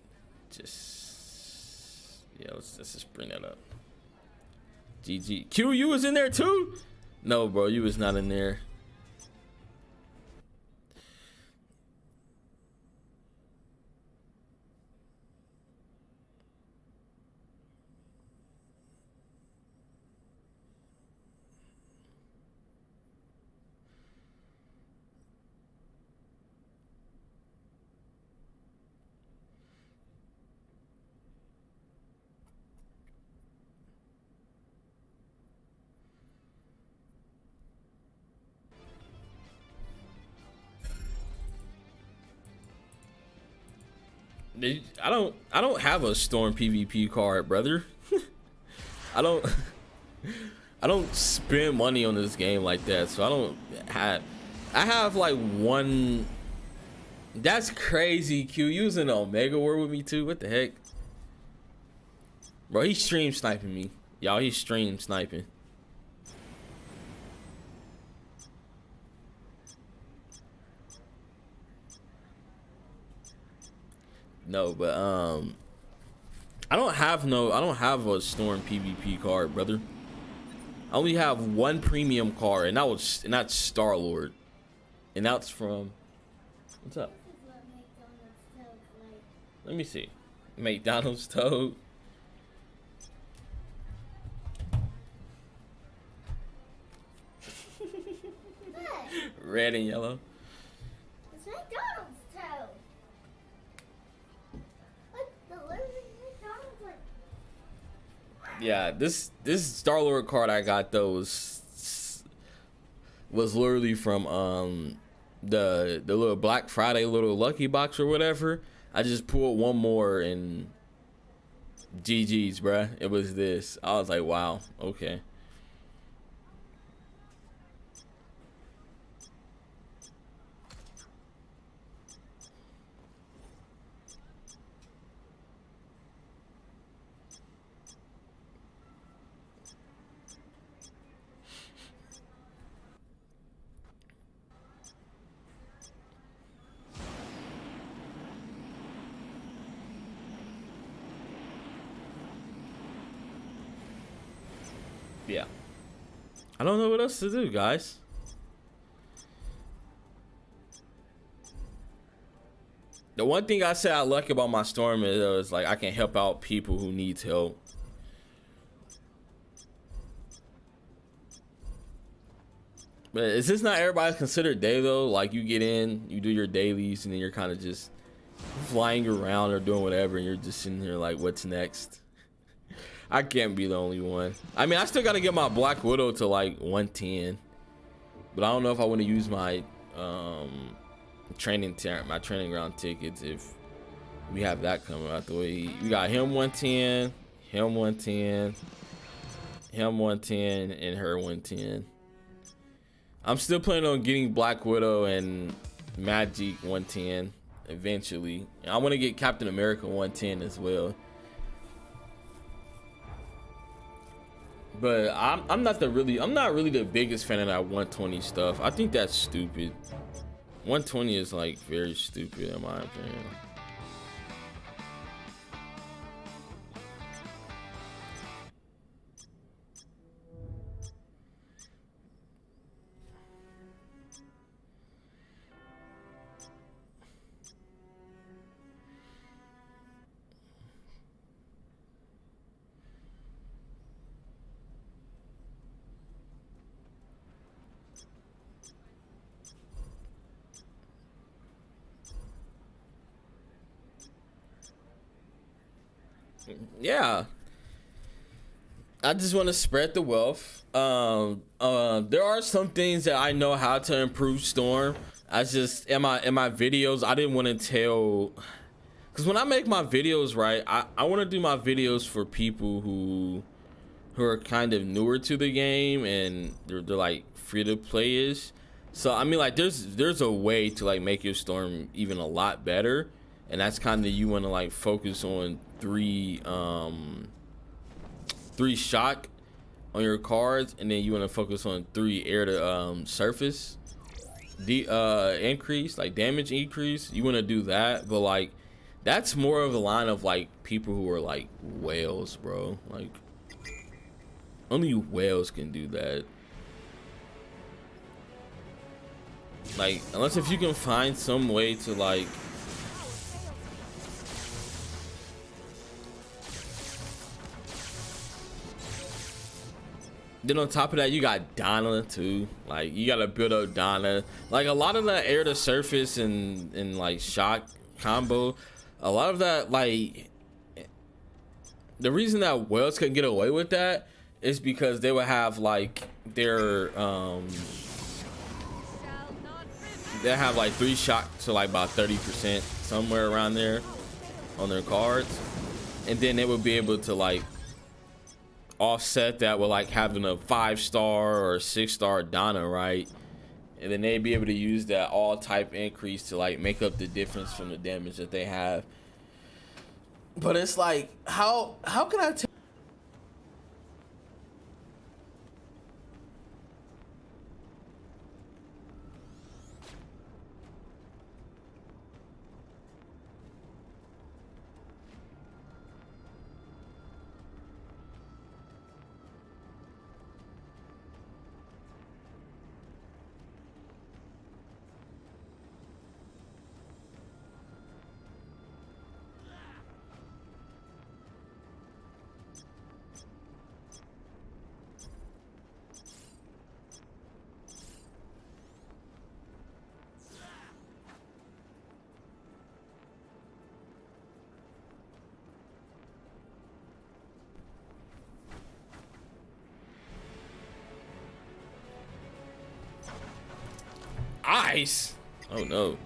just let's just bring that up. GG. Q, you was in there too? No, bro, you was not in there. I don't have a Storm PvP card, brother. I don't spend money on this game like that, so I have like one. That's crazy. Q using Omega War with me too. What the heck, bro? He stream sniping me, y'all. He stream sniping. No, but I don't have a Storm PvP card, brother. I only have one premium card, and that's Star-Lord. And that's from, what's up? Let me see. McDonald's Toad. Red and yellow.
It's McDonald's Toad.
Yeah, this Star-Lord card I got though was literally from the little Black Friday little lucky box or whatever. I just pulled one more and GG's, bruh. It was this. I was like, wow, okay. I don't know what else to do, guys. The one thing I say I like about my storm is like I can help out people who need help. But is this not everybody's considered day though? Like you get in, you do your dailies, and then you're kind of just flying around or doing whatever, and you're just sitting here like, what's next? I can't be the only one. I mean, I still gotta get my Black Widow to like 110, but I don't know if I want to use my training ground tickets if we have that coming out the way. We got him 110, him 110, him 110, and her 110. I'm still planning on getting Black Widow and Magic 110 eventually. I want to get Captain America 110 as well. But I'm not really the biggest fan of that 120 stuff. I think that's stupid. 120 is like very stupid in my opinion. Yeah, I just want to spread the wealth. There are some things that I know how to improve Storm. I just in my videos I didn't want to tell, because when I make my videos, right, I want to do my videos for people who are kind of newer to the game and they're like free to play ish. So I mean, like there's a way to like make your Storm even a lot better, and that's kind of, you want to like focus on three shock on your cards, and then you want to focus on 3 air to surface increase, like damage increase. You want to do that, but like that's more of the line of like people who are like whales, bro. Like only whales can do that. Like unless if you can find some way to like, then on top of that, you got Donna too. Like you gotta build up Donna. Like a lot of that air to surface and like shock combo, a lot of that, like the reason that whales couldn't get away with that is because they would have like their they have like 3 shock to like about 30%, somewhere around there on their cards, and then they would be able to like offset that with like having a 5-star or 6-star Donna, right? And then they'd be able to use that all type increase to like make up the difference from the damage that they have. But it's like, how can I tell? Ice? Oh no.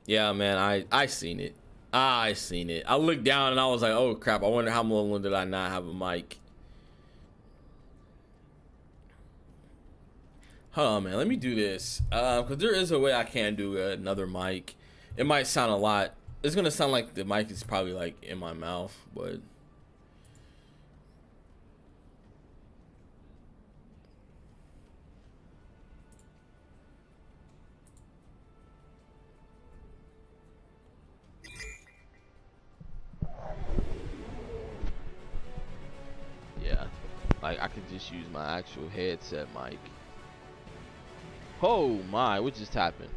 Yeah, man, I seen it. Ah, I seen it. I looked down and I was like, oh crap, I wonder how long did I not have a mic. Hold on, man. Let me do this. Because there is a way I can do another mic. It might sound a lot. It's going to sound like the mic is probably like in my mouth, but. Yeah. Like, I could just use my actual headset mic. Oh my, what just happened?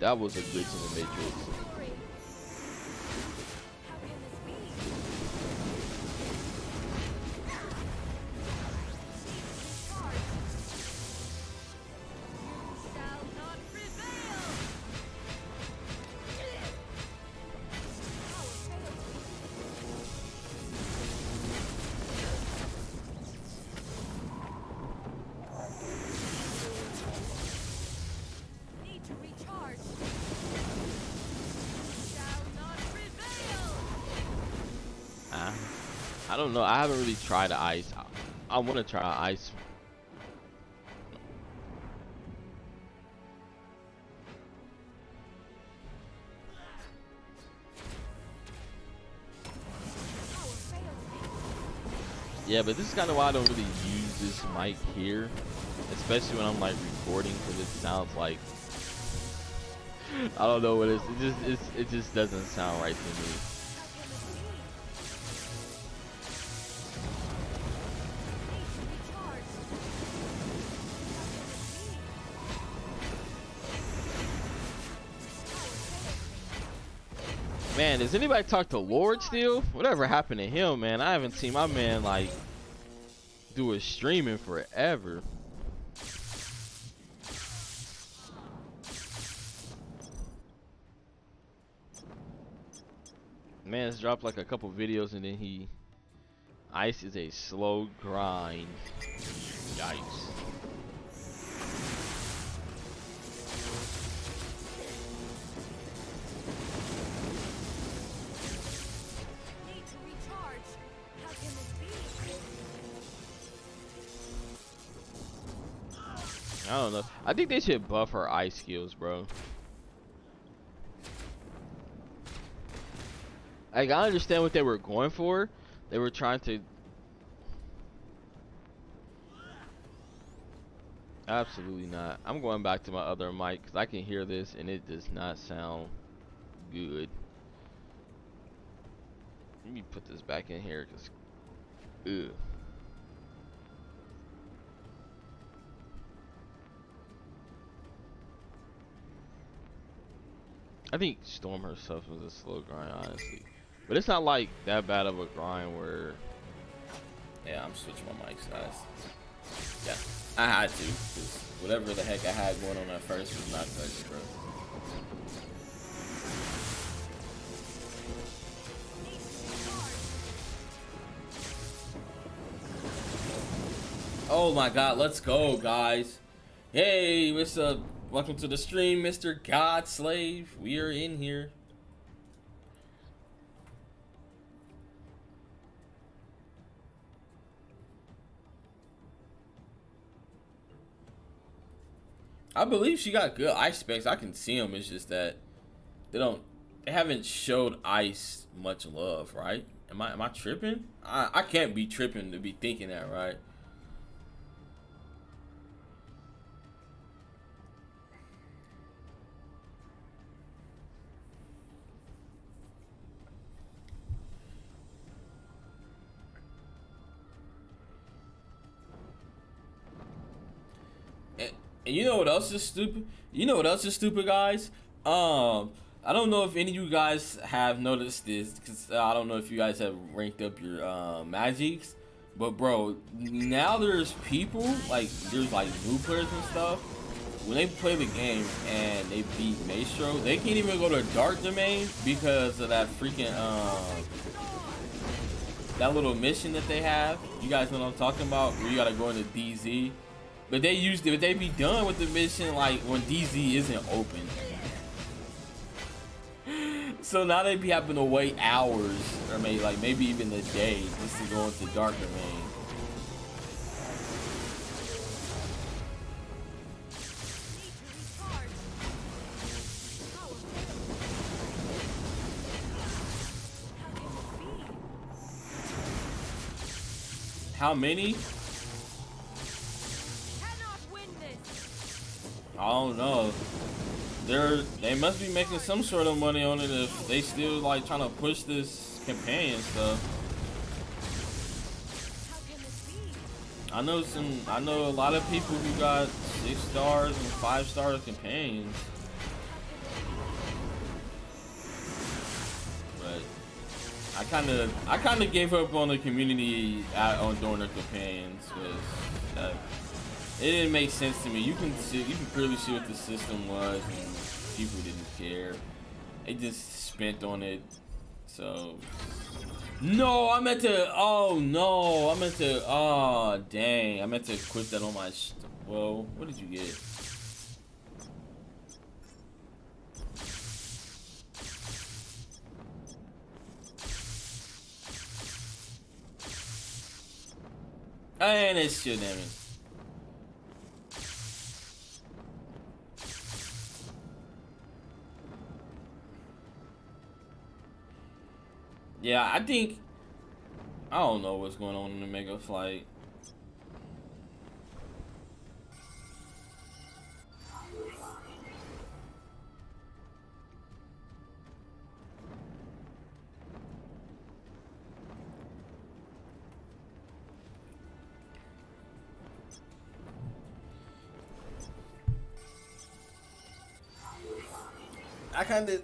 That was a glitch in the Matrix. I don't know. I haven't really tried ice. I want to try ice. Yeah, but this is kind of why I don't really use this mic here, especially when I'm like recording, because it sounds like I don't know what it is. It just doesn't sound right to me. Man, does anybody talk to Lord still? Whatever happened to him, man? I haven't seen my man like do a streaming forever. Man's dropped like a couple videos and then he ice is a slow grind. Yikes. I don't know. I think they should buff her ice skills, bro. Like, I understand what they were going for. They were trying to... Absolutely not. I'm going back to my other mic because I can hear this and it does not sound good. Let me put this back in here because... Ugh. I think Storm herself was a slow grind, honestly. But it's not like that bad of a grind where... Yeah, I'm switching my mics, guys. Yeah, I had to. Cause whatever the heck I had going on at first was not touching, bro. Oh my god, let's go, guys. Hey, what's up? Welcome to the stream, Mr. God Slave. We are in here. I believe she got good ice specs. I can see them. It's just that they haven't showed ice much love, right? Am I tripping? I can't be tripping to be thinking that, right? And you know what else is stupid? You know what else is stupid, guys? I don't know if any of you guys have noticed this, because I don't know if you guys have ranked up your magics, but bro, now there's people there's like new players and stuff. When they play the game and they beat Maestro, they can't even go to Dark Domain because of that freaking that little mission that they have. You guys know what I'm talking about? Where you gotta go into DZ. But they be done with the mission like when DZ isn't open. So now they be having to wait hours, or maybe even a day, just to go into dark domain. How many? I don't know. They must be making some sort of money on it if they still like trying to push this companion stuff. I know a lot of people who got 6 stars and 5-star companions. But I kind of gave up on the community on doing the companions because it didn't make sense to me. You can clearly see what the system was, and people didn't care. They just spent on it. So no, I meant to. Oh no, I meant to. Oh dang, I meant to equip that on my. Well, what did you get? And it's still damage. Yeah, I don't know what's going on in the Mega Flight. I'm kind of.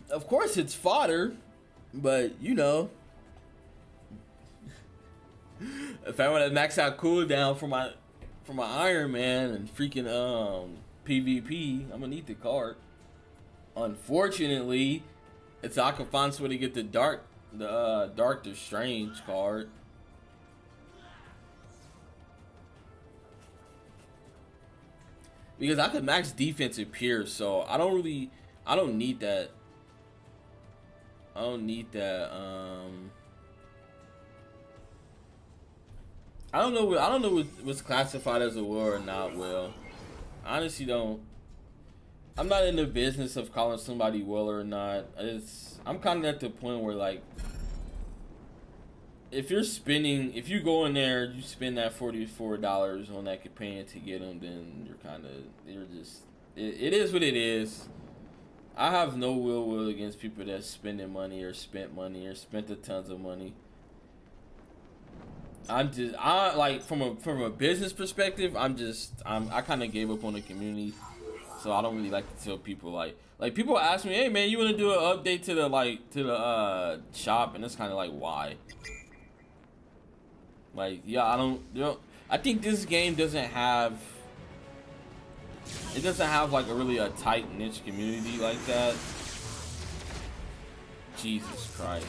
Of course, it's fodder, but you know, if I want to max out cooldown for my Iron Man and freaking PvP, I'm gonna need the card. Unfortunately, it's I can find some way to get the Doctor Strange card. Because I could max defense and Pierce, so I don't need that. I don't need that. I don't know what's classified as a will or not will. I honestly don't. I'm not in the business of calling somebody will or not. I'm kind of at the point where like, if you go in there, you spend that $44 on that companion to get them, then it is what it is. I have no will against people that's spending money or spent a tons of money. I like from a business perspective, I kind of gave up on the community, so I don't really like to tell people like people ask me, hey man, you want to do an update to the shop, and it's kind of like why. Like, yeah, I think this game doesn't have like a tight niche community like that. Jesus Christ.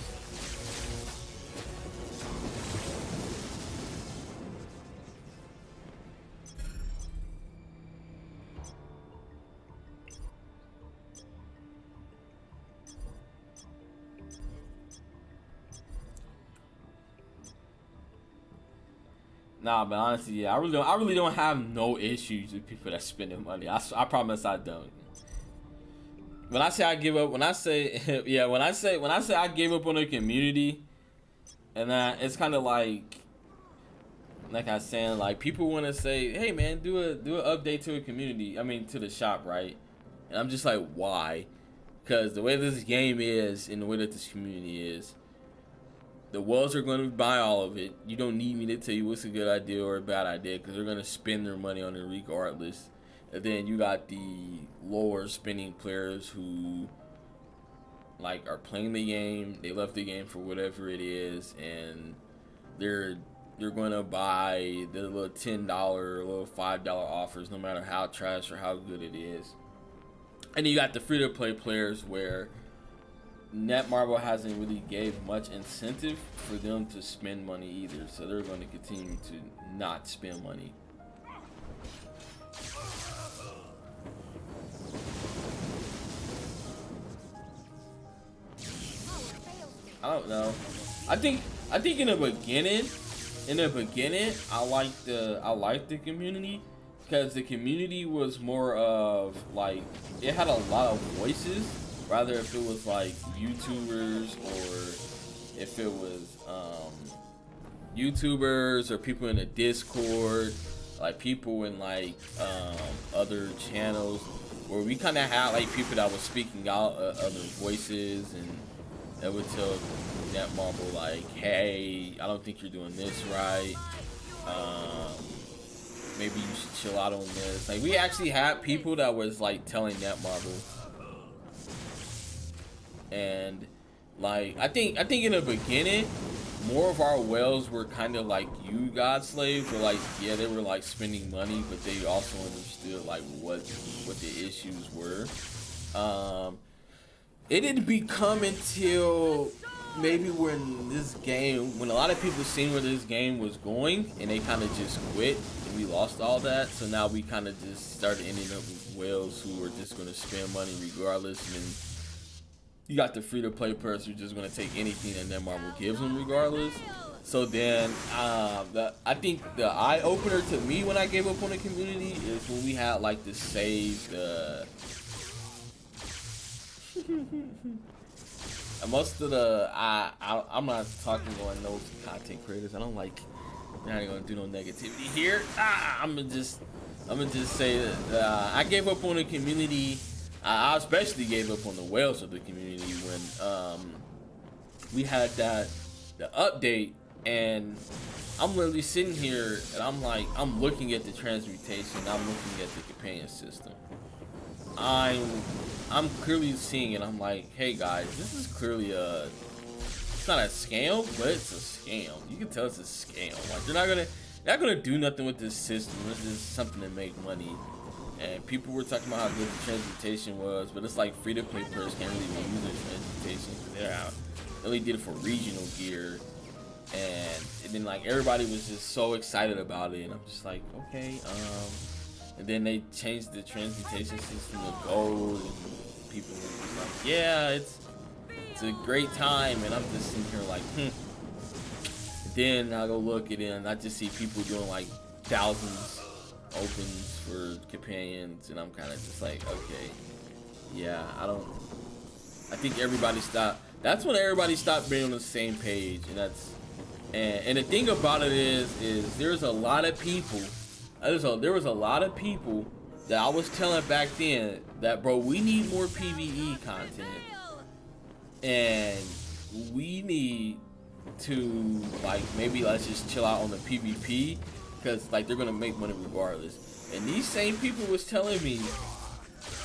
Nah, but honestly, yeah, I really don't have no issues with people that spending money. I promise I don't. When I say I give up, when I say I gave up on the community, and it's kind of like I was saying, like people want to say, hey man, do an update to a community. I mean to the shop, right? And I'm just like, why? Because the way this game is and the way that this community is. The Wells are going to buy all of it. You don't need me to tell you what's a good idea or a bad idea because they're going to spend their money on it regardless. And then you got the lower spending players who like are playing the game. They left the game for whatever it is, and they're going to buy the little $10 or little $5 offers no matter how trash or how good it is. And you got the free-to-play players where Netmarble hasn't really gave much incentive for them to spend money either, so they're going to continue to not spend money. I don't know. I think in the beginning, I liked the community because the community was more of like it had a lot of voices, rather if it was like YouTubers or if it was YouTubers or people in the Discord, like people in like other channels where we kind of had like people that were speaking out other voices and that would tell Netmarble like, hey, I don't think you're doing this right. Maybe you should chill out on this. Like we actually had people that was like telling Netmarble, and like I think in the beginning, more of our whales were kind of like you god slaves, or like yeah they were like spending money, but they also understood like what the issues were. It didn't become until maybe when a lot of people seen where this game was going and they kind of just quit and we lost all that. So now we kind of just started ending up with whales who are just going to spend money regardless. And then you got the free-to-play person who's just going to take anything that Netmarble gives them regardless. So then I think the eye-opener to me when I gave up on the community is when we had like the saved most of the I'm not talking on those content creators. I don't like. I'm not gonna do no negativity here. I'm gonna just say that I gave up on the community. I especially gave up on the whales of the community when we had the update, and I'm literally sitting here and I'm looking at the transmutation. I'm looking at the companion system. I'm clearly seeing it. I'm like, hey guys, this is clearly it's not a scam, but it's a scam. You can tell it's a scam. Like they're not gonna do nothing with this system. This is something to make money. And people were talking about how good the transmutation was, but it's like free-to-play players can't really use the transmutation because they're out. They only did it for regional gear, and then like everybody was just so excited about it, and I'm just like, okay, and then they changed the transmutation system to gold, and people were just like, yeah, it's a great time, and I'm just sitting here like, Then I go look at it, and I just see people doing like thousands opens for companions, and I'm kind of just like, okay, yeah, I think everybody stopped. That's when everybody stopped being on the same page, and the thing about it is there's a lot of people. There was a lot of people that I was telling back then that, bro, we need more PvE content, and we need to like maybe let's just chill out on the PvP because like they're gonna make money regardless. And these same people was telling me,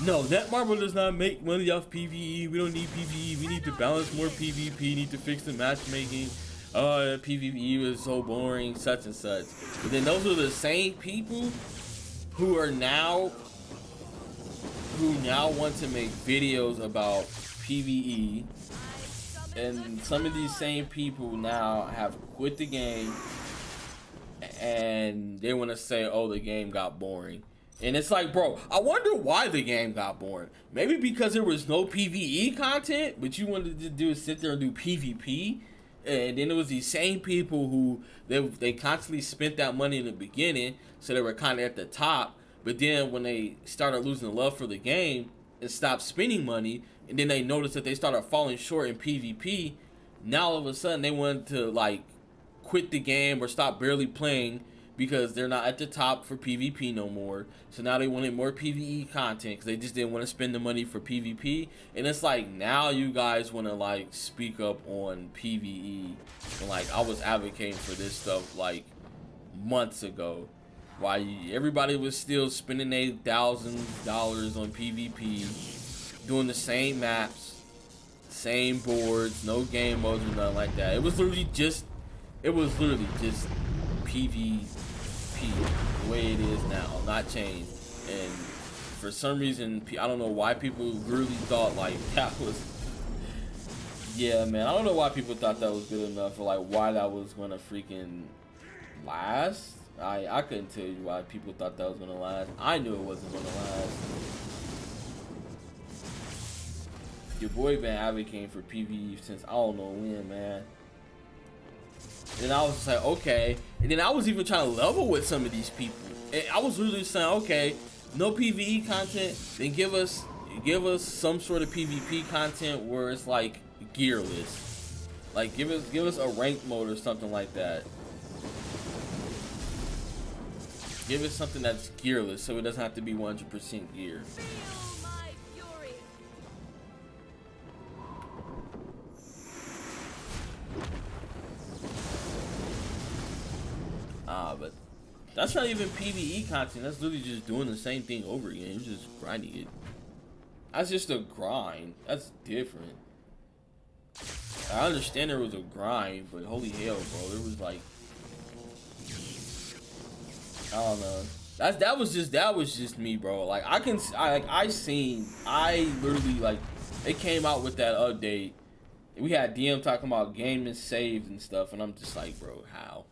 no, Netmarble does not make money off PvE. We don't need PvE. We need to balance more PvP. Need to fix the matchmaking. PvE is so boring, such and such. But then those are the same people who now want to make videos about PvE, and some of these same people now have quit the game and they want to say, oh, the game got boring. And it's like, bro, I wonder why the game got boring. Maybe because there was no PvE content, but you wanted to do is sit there and do PvP. And then it was these same people who they constantly spent that money in the beginning, so they were kind of at the top. But then when they started losing the love for the game and stopped spending money, and then they noticed that they started falling short in PvP, now all of a sudden they wanted to like quit the game or stop barely playing because they're not at the top for PvP no more. So now they wanted more PvE content because they just didn't want to spend the money for PvP. And it's like now you guys want to like speak up on PvE, and like I was advocating for this stuff like months ago. Why everybody was still spending $8,000 on PvP, doing the same maps, same boards, no game modes or nothing like that. It was literally just PvP the way it is now, not changed. And for some reason, I don't know why people really thought like that was, yeah, man, I don't know why people thought that was good enough, or like why that was gonna freaking last. I couldn't tell you why people thought that was gonna last. I knew it wasn't gonna last. your boy been advocating for PvE since I don't know when, man. And I was just like, okay. And then I was even trying to level with some of these people. And I was really saying, okay, no PvE content, then give us some sort of PvP content where it's like gearless. Like give us a rank mode or something like that. Give us something that's gearless so it doesn't have to be 100% gear.
Feel my fury.
But that's not even PvE content. That's literally just doing the same thing over again. You're just grinding it. That's just a grind. That's different. I understand there was a grind, but holy hell, bro, there was like, I don't know. That was just me, bro. Like I literally like, they came out with that update. We had DM talking about gaming saves and stuff, and I'm just like, bro, how?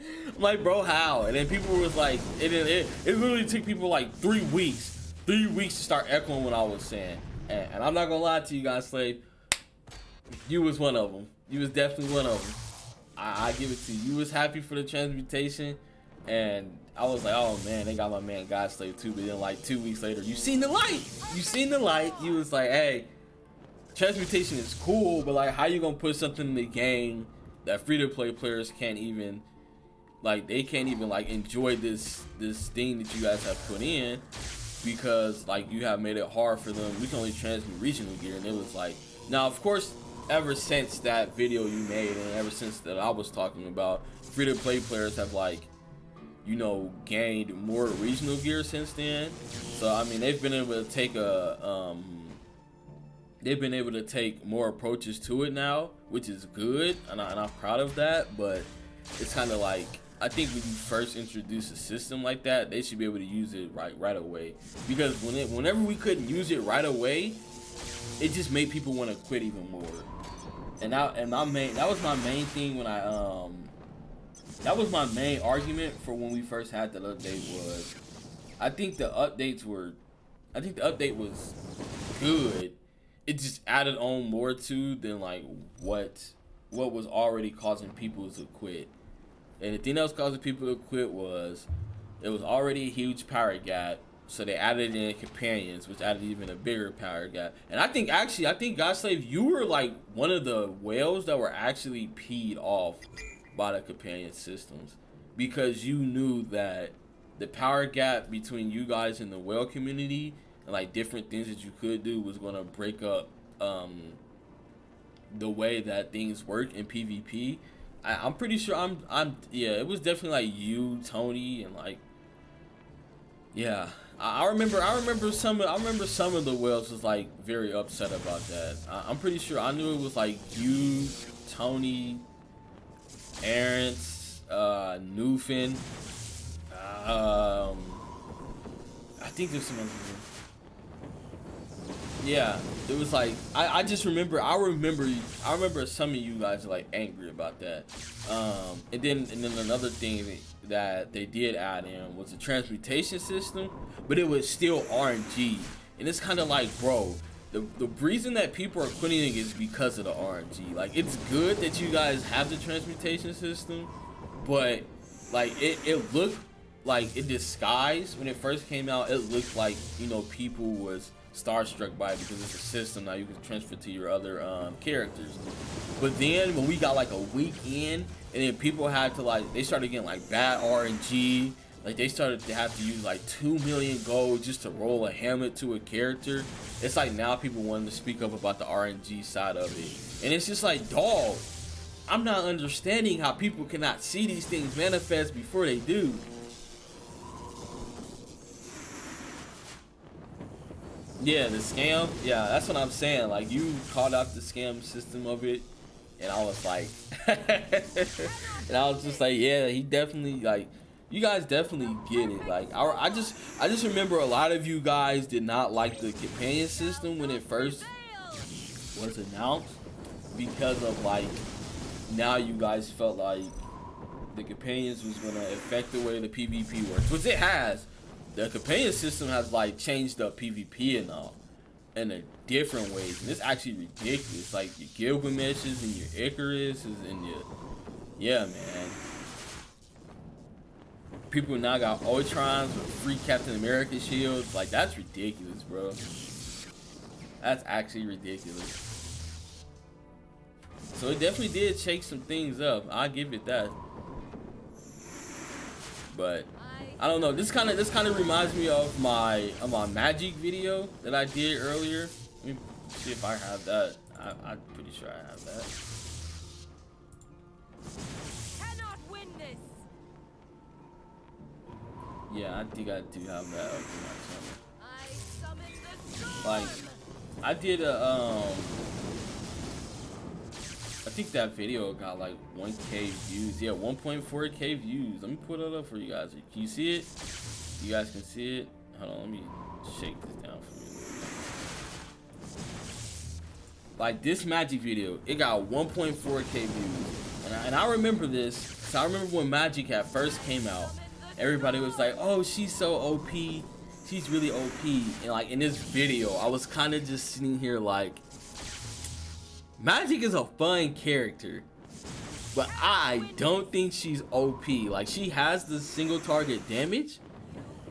I'm like, bro, how? And then people was like, it literally took people like 3 weeks to start echoing what I was saying. And I'm not gonna lie to you guys, Slave. You was one of them. You was definitely one of them. I give it to you. You was happy for the transmutation, and I was like, oh man, they got my man God Slave too. But then like 2 weeks later, you seen the light. You seen the light. You was like, hey, transmutation is cool, but like, how you gonna put something in the game that free-to-play players can't even, like, they can't even like enjoy this thing that you guys have put in, because like you have made it hard for them. We can only transmute regional gear. And it was like, now of course, ever since that video you made, and ever since that I was talking about, free-to-play players have, like, you know, gained more regional gear since then. So I mean, they've been able to take more approaches to it now, which is good, and I'm proud of that. But it's kind of like, I think when you first introduce a system like that, they should be able to use it right away. Because whenever we couldn't use it right away, it just made people want to quit even more. And that was my main thing when that was my main argument for when we first had that update. Was I think the update was good. It just added on more to than like what was already causing people to quit. And the thing that was causing people to quit was, it was already a huge power gap, so they added in companions, which added even a bigger power gap. And I think Godslave, you were like one of the whales that were actually peed off by the companion systems, because you knew that the power gap between you guys and the whale community, and like different things that you could do, was going to break up the way that things work in PvP. I'm pretty sure yeah, it was definitely like you, Tony, and like, yeah, I remember some of the whales was like very upset about that. I'm pretty sure I knew it was like you, Tony, Aaron's, Newfin, I think there's some other people. Yeah, it was like, I remember some of you guys are like angry about that. And then another thing that they did add in was a transmutation system, but it was still RNG. And it's kind of like, bro, the reason that people are quitting is because of the RNG. Like, it's good that you guys have the transmutation system, but like it looked like, in disguise when it first came out, it looked like, you know, people was starstruck by it because it's a system now you can transfer to your other characters. But then when we got like a week in, and then people had to like, they started getting like bad RNG, like they started to have to use like 2 million gold just to roll a helmet to a character. It's like now people wanting to speak up about the RNG side of it, and it's just like, dog, I'm not understanding how people cannot see these things manifest before they do. Yeah, the scam. Yeah, that's what I'm saying. Like, you called out the scam system of it, and I was like, and I was just like, yeah, he definitely, like, you guys definitely get it. Like, I just remember a lot of you guys did not like the companion system when it first was announced, because of like, now you guys felt like the companions was gonna affect the way the PvP works, which it has. The companion system has like changed up PvP and all, in a different ways, and it's actually ridiculous. Like your Gilgamesh's and your Icarus and your, yeah, man. People now got Ultrons with free Captain America shields. Like, that's ridiculous, bro. That's actually ridiculous. So it definitely did shake some things up. I'll give it that. But I don't know. This kind of reminds me of my Magic video that I did earlier. Let me see if I have that. I'm pretty sure I have that.
Cannot win this.
Yeah, I think I do have that up in my channel.
I summon the storm.
Like, I did a I think that video got like 1K views. Yeah, 1.4K views. Let me put it up for you guys. Can you see it? You guys can see it. Hold on, let me shake this down for you. Like this Magic video, it got 1.4K views, and I remember this. So I remember when Magic at first came out, everybody was like, "Oh, she's so OP. She's really OP." And like in this video, I was kind of just sitting here like, Magic is a fun character, but I don't think she's OP. Like, she has the single target damage,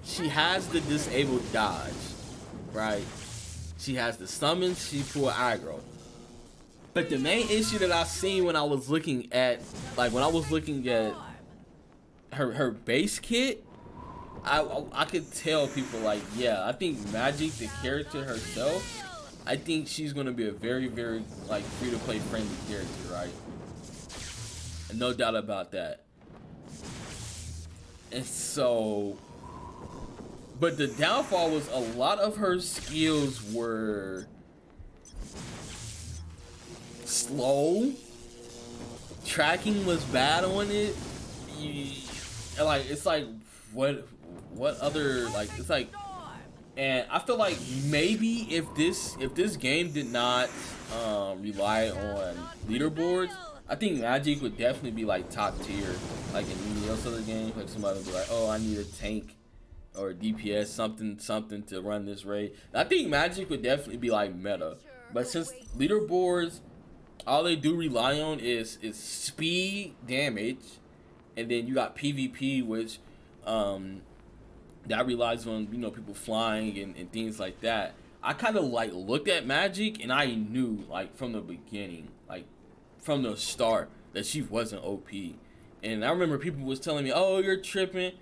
she has the disabled dodge, right? She has the summons, she pull aggro. But the main issue that I seen when I was looking at, her base kit, I could tell people like, yeah, I think Magic, the character herself, I think she's gonna be a very, very like free-to-play friendly character, right? And no doubt about that. And so, but the downfall was a lot of her skills were slow. Tracking was bad on it. Like, it's like what other, like, it's like. And I feel like maybe if this game did not rely on leaderboards, I think Magic would definitely be like top tier, like in any else other games. Like somebody would be like, "Oh, I need a tank or a DPS, something to run this raid." I think Magic would definitely be like meta. But since leaderboards, all they do rely on is speed, damage, and then you got PvP, which that relies on, you know, people flying and things like that. I kind of like looked at Magic and I knew like from the beginning, like from the start, that she wasn't OP. And I remember people was telling me, "Oh, you're tripping.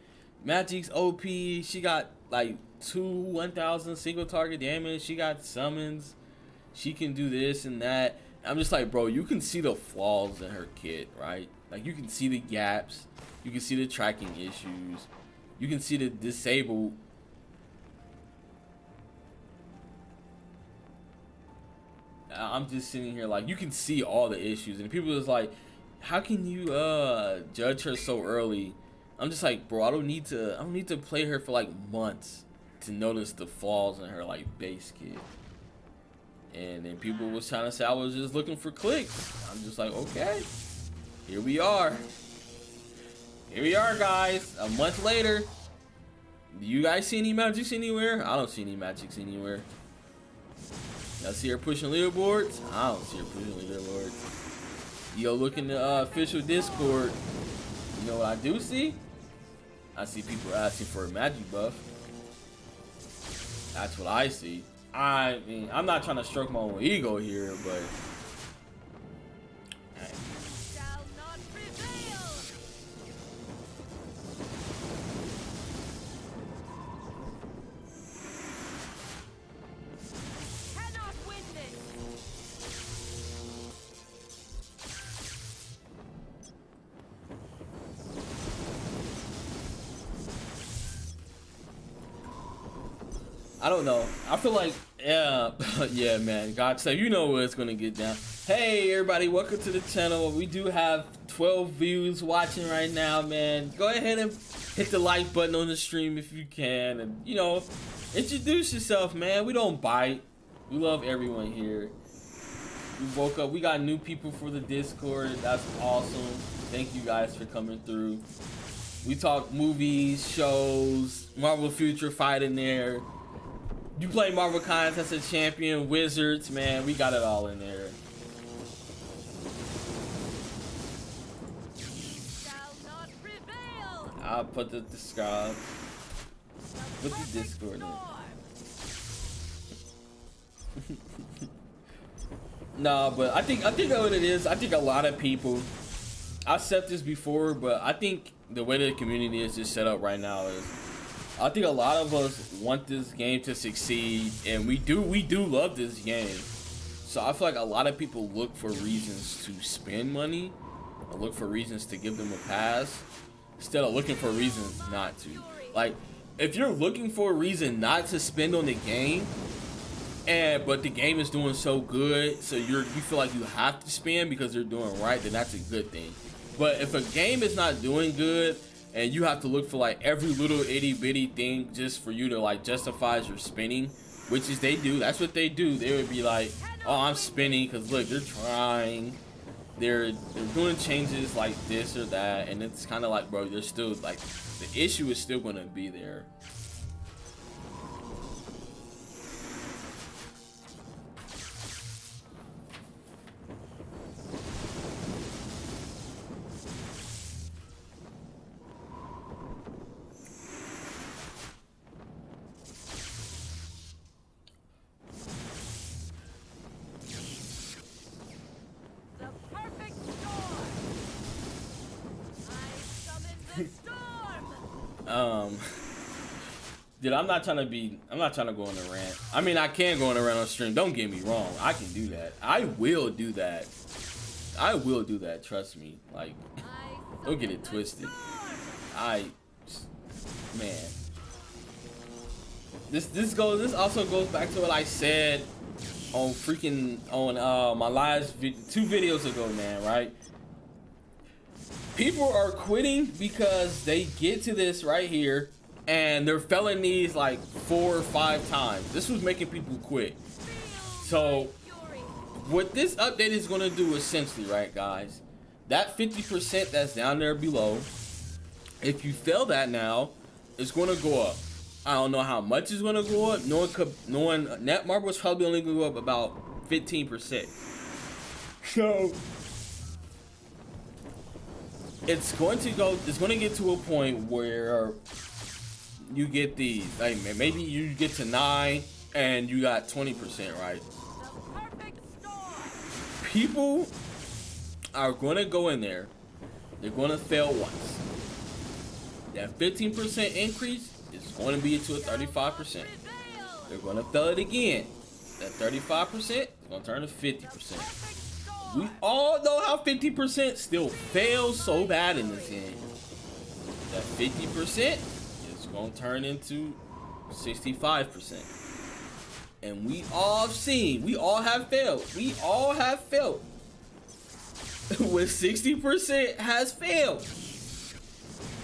Magic's OP. She got like 1,000 single target damage. She got summons. She can do this and that." I'm just like, bro, you can see the flaws in her kit, right? Like you can see the gaps. You can see the tracking issues. You can see the disabled. I'm just sitting here like, you can see all the issues, and people is like, how can you judge her so early? I'm just like, bro, I don't need to play her for like months to notice the flaws in her like base kit. And then people was trying to say I was just looking for clicks. I'm just like, okay, here we are. Here we are, guys. A month later. Do you guys see any Magics anywhere? I don't see any Magics anywhere. Y'all see her pushing leaderboards? I don't see her pushing leaderboards. You go look in the official Discord. You know what I do see? I see people asking for a Magic buff. That's what I see. I mean, I'm not trying to stroke my own ego here, but
Shall not prevail. Cannot win this.
I don't know. I feel like, yeah, yeah, man. God, so you know where it's gonna get down. Hey, everybody, welcome to the channel. We do have 12 views watching right now, man. Go ahead and hit the like button on the stream if you can, and you know, introduce yourself, man. We don't bite. We love everyone here. We woke up. We got new people for the Discord. That's awesome. Thank you guys for coming through. We talk movies, shows, Marvel Future Fight in there. You play Marvel Contest as a champion, Wizards, man, we got it all in there.
Shall not prevail.
I'll put the Discord. Put the Discord in. Nah, but I think what it is. I think a lot of people. I said this before, but I think the way the community is just set up right now is, I think a lot of us want this game to succeed, and we do love this game. So I feel like a lot of people look for reasons to spend money, or look for reasons to give them a pass, instead of looking for reasons not to. Like, if you're looking for a reason not to spend on the game, but the game is doing so good, so you feel like you have to spend because they're doing right, then that's a good thing. But if a game is not doing good, and you have to look for like every little itty bitty thing just for you to like justify your spending, which is they do. That's what they do. They would be like, "Oh, I'm spending because look, they're trying, they're doing changes like this or that," and it's kind of like, bro, they're still like, the issue is still gonna be there.
The perfect storm. I summon the storm.
Dude, I'm not trying to go on a rant. I mean, I can go on a rant on stream. Don't get me wrong. I can do that. I will do that. I will do that. Trust me. Like, don't get it twisted. Man. This also goes back to what I said on my last 2 videos ago, man, right? People are quitting because they get to this right here and they're failing these like 4 or 5 times. This was making people quit. So what this update is going to do essentially, right, guys, that 50% that's down there below, if you fail that now, it's going to go up. I don't know how much it's going to go up. Knowing Netmarble is probably only going to go up about 15%. So it's going to get to a point where you get these, like maybe you get to 9 and you got 20%, right? People are going to go in there, they're going to fail once. That 15% increase is going to be to a 35%. They're going to fail it again. That 35% is going to turn to 50%. We all know how 50% still fails so bad in this game. That 50% is going to turn into 65%. And we all have failed. We all have failed. With 60% has failed.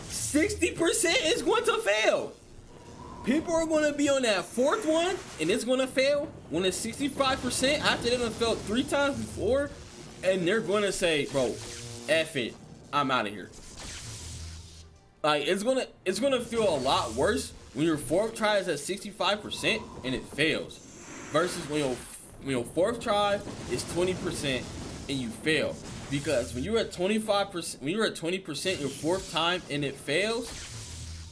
60% is going to fail. People are going to be on that 4th one and it's going to fail when it's 65% after they done failed 3 times before, and they're going to say, bro, F it, I'm out of here. Like, it's gonna feel a lot worse when your 4th try is at 65% and it fails, versus when your 4th try is 20% and you fail. Because when you're at 25%, when you're at 20% your 4th time and it fails,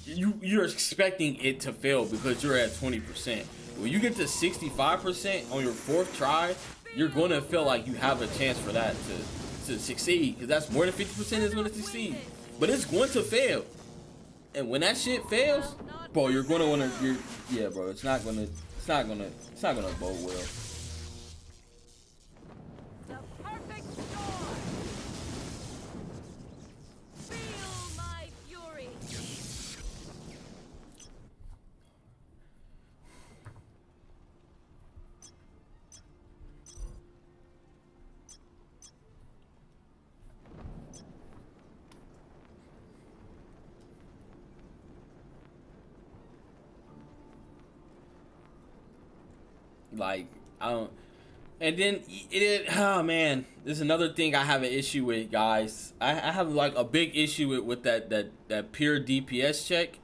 you're expecting it to fail because you're at 20%. When you get to 65% on your 4th try, you're gonna feel like you have a chance for that to succeed, because that's more than 50% is gonna succeed. But it's going to fail. And when that shit fails, bro, you're gonna wanna, yeah, bro, it's not gonna bode well.
The perfect storm. Feel my fury.
Like, I don't. And then oh man, there's another thing I have an issue with, guys. I have like a big issue with that pure DPS check.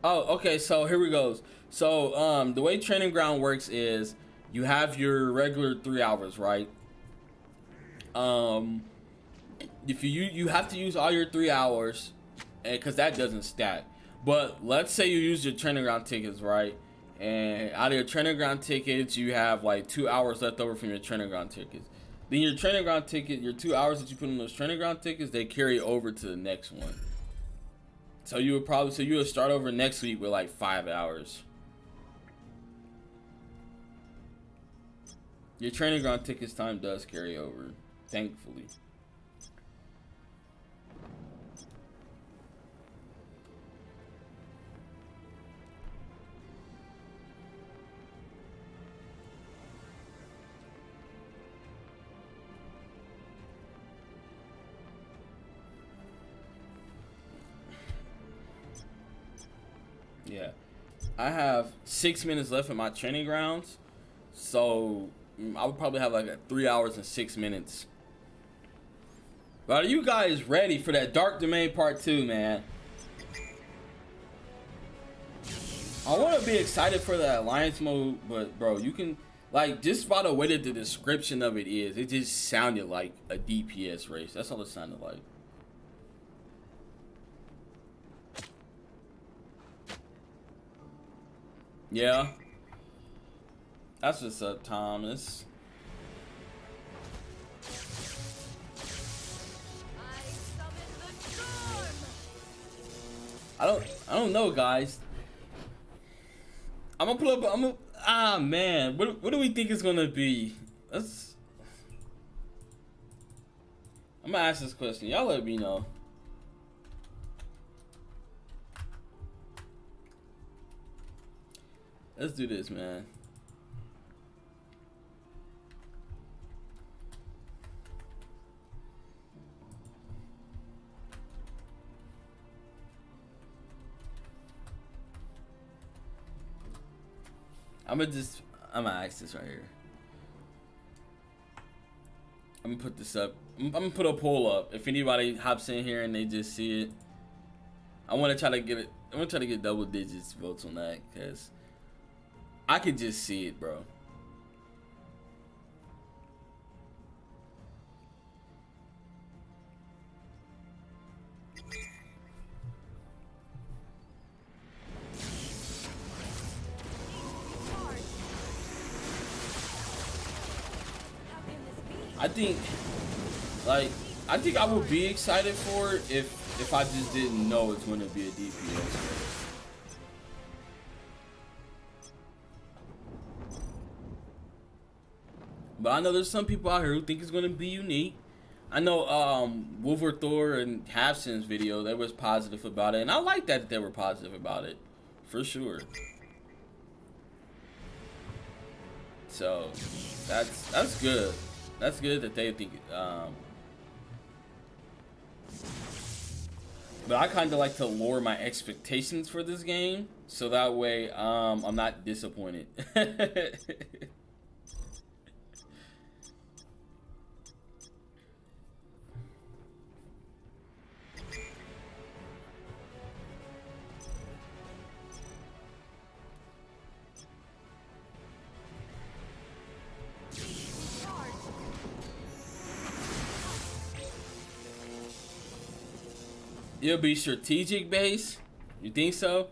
Oh, okay. So here we goes. So the way training ground works is you have your regular 3 hours, right? Um, if you have to use all your 3 hours, and because that doesn't stack. But let's say you use your training ground tickets, right? And out of your training ground tickets, you have like 2 hours left over from your training ground tickets. Then your training ground ticket, your 2 hours that you put in those training ground tickets, they carry over to the next one. So you would start over next week with like 5 hours. Your training ground tickets time does carry over, thankfully. Yeah, I have 6 minutes left in my training grounds, so I would probably have like 3 hours and 6 minutes. But are you guys ready for that Dark Domain Part 2, man? I want to be excited for the Alliance mode, but bro, you can, like, just by the way that the description of it is, it just sounded like a DPS race. That's all it sounded like. Yeah. That's what's up, Thomas.
I summon the storm.
I don't know, guys. I'm gonna pull up. Man. What do we think it's gonna be? I'm gonna ask this question. Y'all let me know. Let's do this, man. I'm gonna ask this right here. I'm gonna put this up. I'm gonna put a poll up. If anybody hops in here and they just see it, I want to try to get it. I want to try to get double digits votes on that, because I could just see it, bro. I think I would be excited for it if I just didn't know it's going to be a DPS. But I know there's some people out here who think it's going to be unique. I know Wolver Thor and Halfson's video, they was positive about it, and I like that they were positive about it, for sure. So that's good. That's good that they think. But I kind of like to lower my expectations for this game, so that way I'm not disappointed. It'll be strategic base? You think so?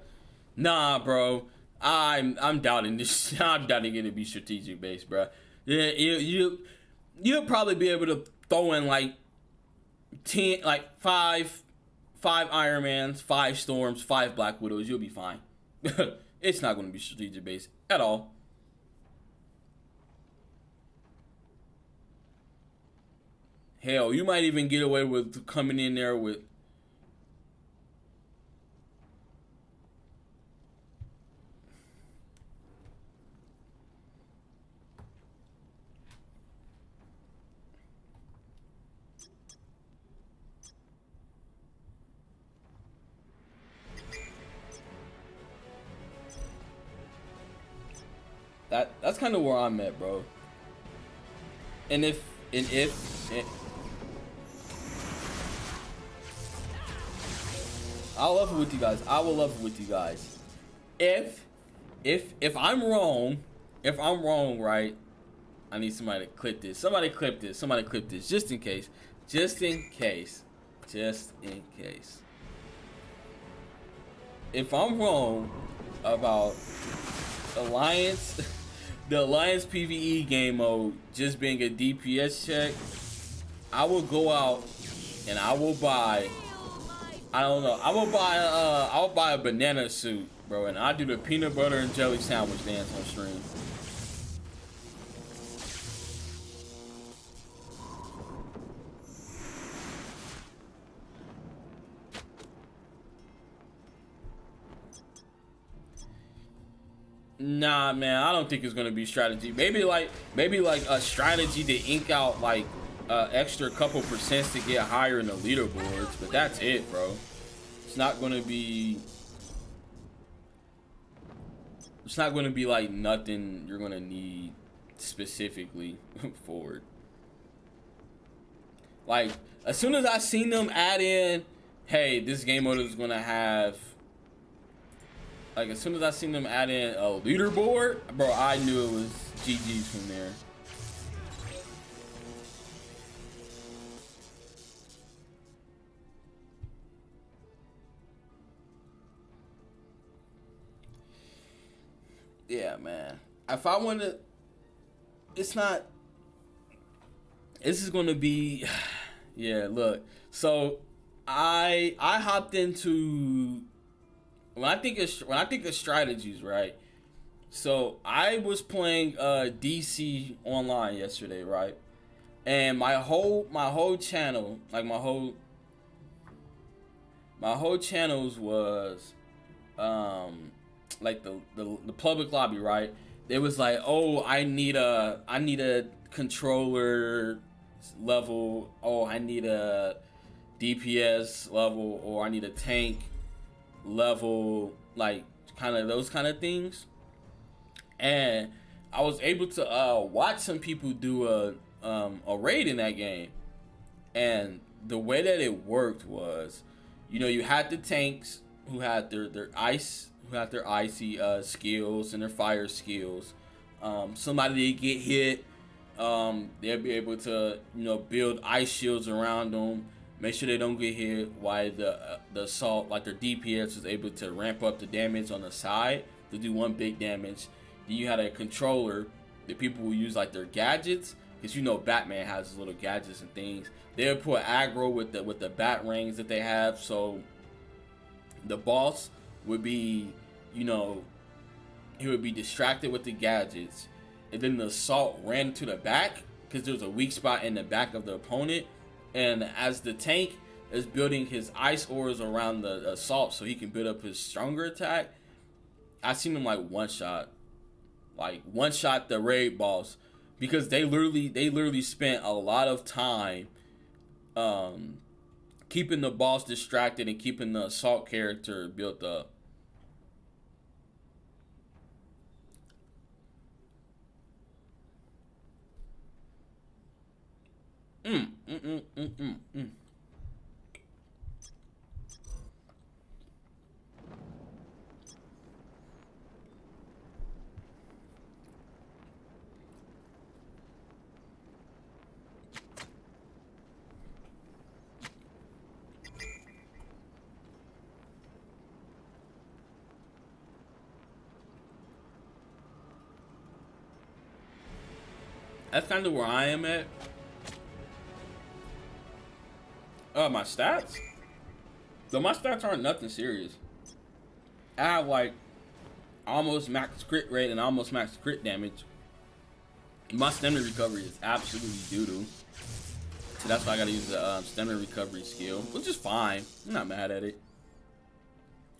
Nah, bro. I'm doubting this. I'm doubting it to be strategic base, bro. Yeah, you'll probably be able to throw in like 10, like five Iron Mans, 5 Storms, 5 Black Widows. You'll be fine. It's not going to be strategic base at all. Hell, you might even get away with coming in there with that's kind of where I'm at, bro. And if I'll love it with you guys. I will love it with you guys. if if I'm wrong, right? I need somebody to clip this. Somebody clip this. Somebody clip this. Just in case. Just in case. Just in case. If I'm wrong about Alliance, the Alliance PvE game mode just being a DPS check, I will go out and I will buy. I don't know. I'll buy a banana suit, bro, and I'll do the peanut butter and jelly sandwich dance on stream. Nah, man, I don't think it's gonna be strategy. Maybe like a strategy to ink out like extra couple percents to get higher in the leaderboards, but that's it, bro. It's not gonna be. It's not gonna be like nothing you're gonna need specifically for it. Like as soon as I seen them add in, hey, this game mode is gonna have. Like, as soon as I seen them add in a leaderboard, bro, I knew it was GG's from there. Yeah, man. If I want to... It's not... This is going to be... Yeah, look. So, I hopped into... When I think of strategies, right? So I was playing DC online yesterday, right? And my whole channel, like my whole channels was like the public lobby, right? It was like, oh, I need a controller level, oh, I need a DPS level, or I need a tank level, like kind of those kind of things. And I was able to watch some people do a raid in that game, and the way that it worked was, you know, you had the tanks who had their icy skills and their fire skills. Somebody get hit, they'll be able to, you know, build ice shields around them, make sure they don't get hit, while the assault, like their DPS, was able to ramp up the damage on the side to do one big damage. Then you had a controller that people will use like their gadgets, because you know Batman has his little gadgets and things. They'll put aggro with the bat rings that they have, so the boss would be, you know, he would be distracted with the gadgets, and then the assault ran to the back because there's a weak spot in the back of the opponent. And as the tank is building his ice ores around the assault so he can build up his stronger attack, I seen him like one shot the raid boss, because they literally spent a lot of time keeping the boss distracted and keeping the assault character built up. That's kind of where I am at. My stats? Though my stats aren't nothing serious. I have like almost max crit rate and almost max crit damage. My stamina recovery is absolutely doo-doo. So that's why I gotta use the stamina recovery skill, which is fine. I'm not mad at it.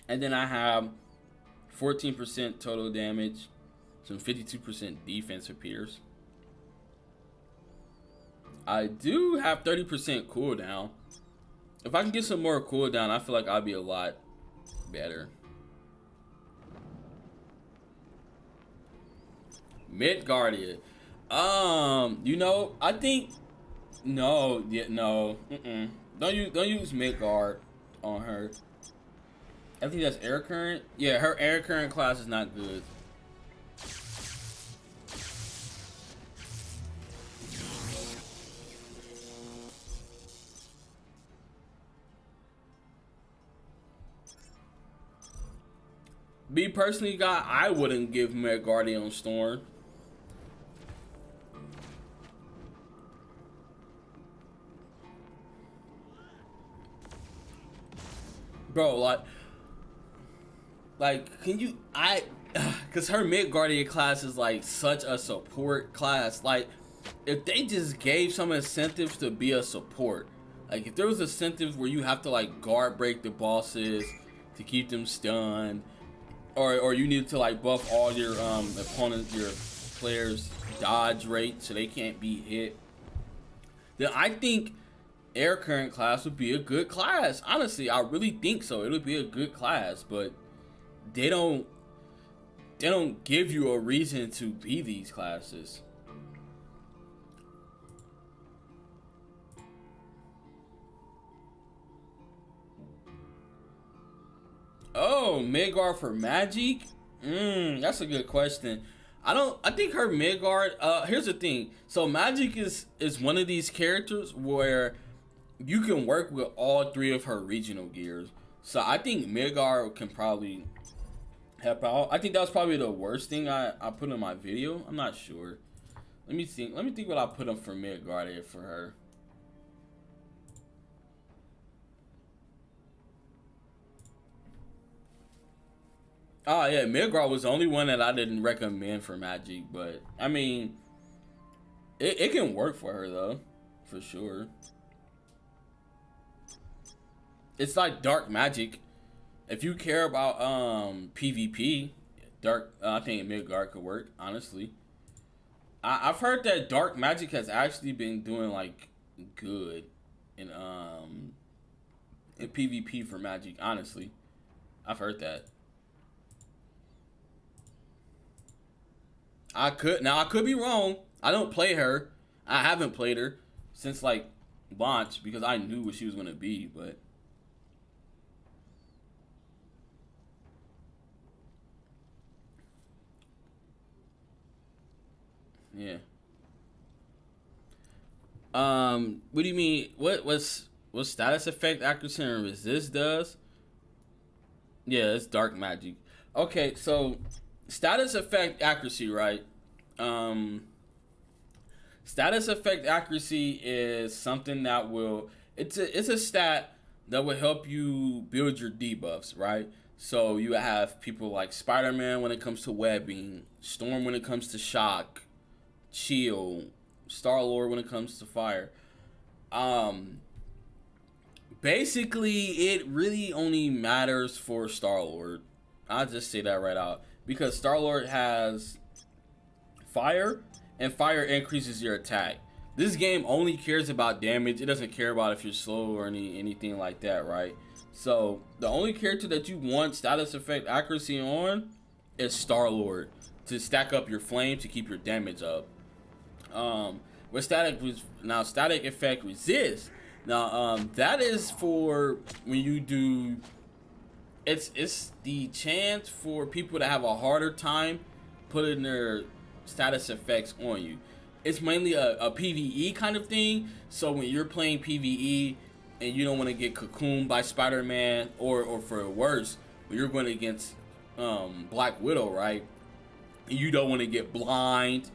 And then I have 14% total damage, some 52% defense appears. I do have 30% cooldown. If I can get some more cooldown, I feel like I'll be a lot better. Mid Guardian. You know, I think no. Don't use Midgard on her.
I think that's air current. Yeah, her air current class is not good. Me personally, guy, I wouldn't give Med Guardian Storm. Bro, can you, cause her Mid Guardian class is like such a support class. Like, if they just gave some incentives to be a support, like if there was incentives where you have to like guard break the bosses to keep them stunned, or you need to like buff all your your players' dodge rate so they can't be hit, then I think air current class would be a good class. Honestly, I really think so. It would be a good class, but they don't give you a reason to be these classes. Oh, Midgard for Magic? That's a good question. I think her Midgard, here's the thing. So Magic is one of these characters where you can work with all three of her regional gears. So I think Midgard can probably help out. I think that was probably the worst thing I put in my video. I'm not sure. Let me think what I put up for Midgard for her. Oh yeah, Midgard was the only one that I didn't recommend for Magic, but I mean, it can work for her though, for sure. It's like dark magic. If you care about PvP, I think Midgard could work. Honestly, I've heard that dark magic has actually been doing like good in PvP for Magic. Honestly, I've heard that. I could be wrong. I don't play her. I haven't played her since like launch because I knew what she was gonna be, but yeah. What do you mean? What status effect accuracy and resist does? Yeah, it's dark magic. Okay, so status effect accuracy, right? Status effect accuracy is something that will it's a stat that will help you build your debuffs, right? So you have people like Spider-Man when it comes to webbing, Storm when it comes to shock, Chill, Star-Lord when it comes to fire. Basically it really only matters for Star-Lord. I'll just say that right out. Because Star-Lord has fire, and fire increases your attack. This game only cares about damage. It doesn't care about if you're slow or anything like that, right? So the only character that you want status effect accuracy on is Star-Lord to stack up your flame to keep your damage up. With static effect resist. Now that is for when you do. It's the chance for people to have a harder time putting their status effects on you. It's mainly a PvE kind of thing. So when you're playing PvE and you don't want to get cocooned by Spider-Man, or for worse, when you're going against Black Widow, right? You don't want to get blind.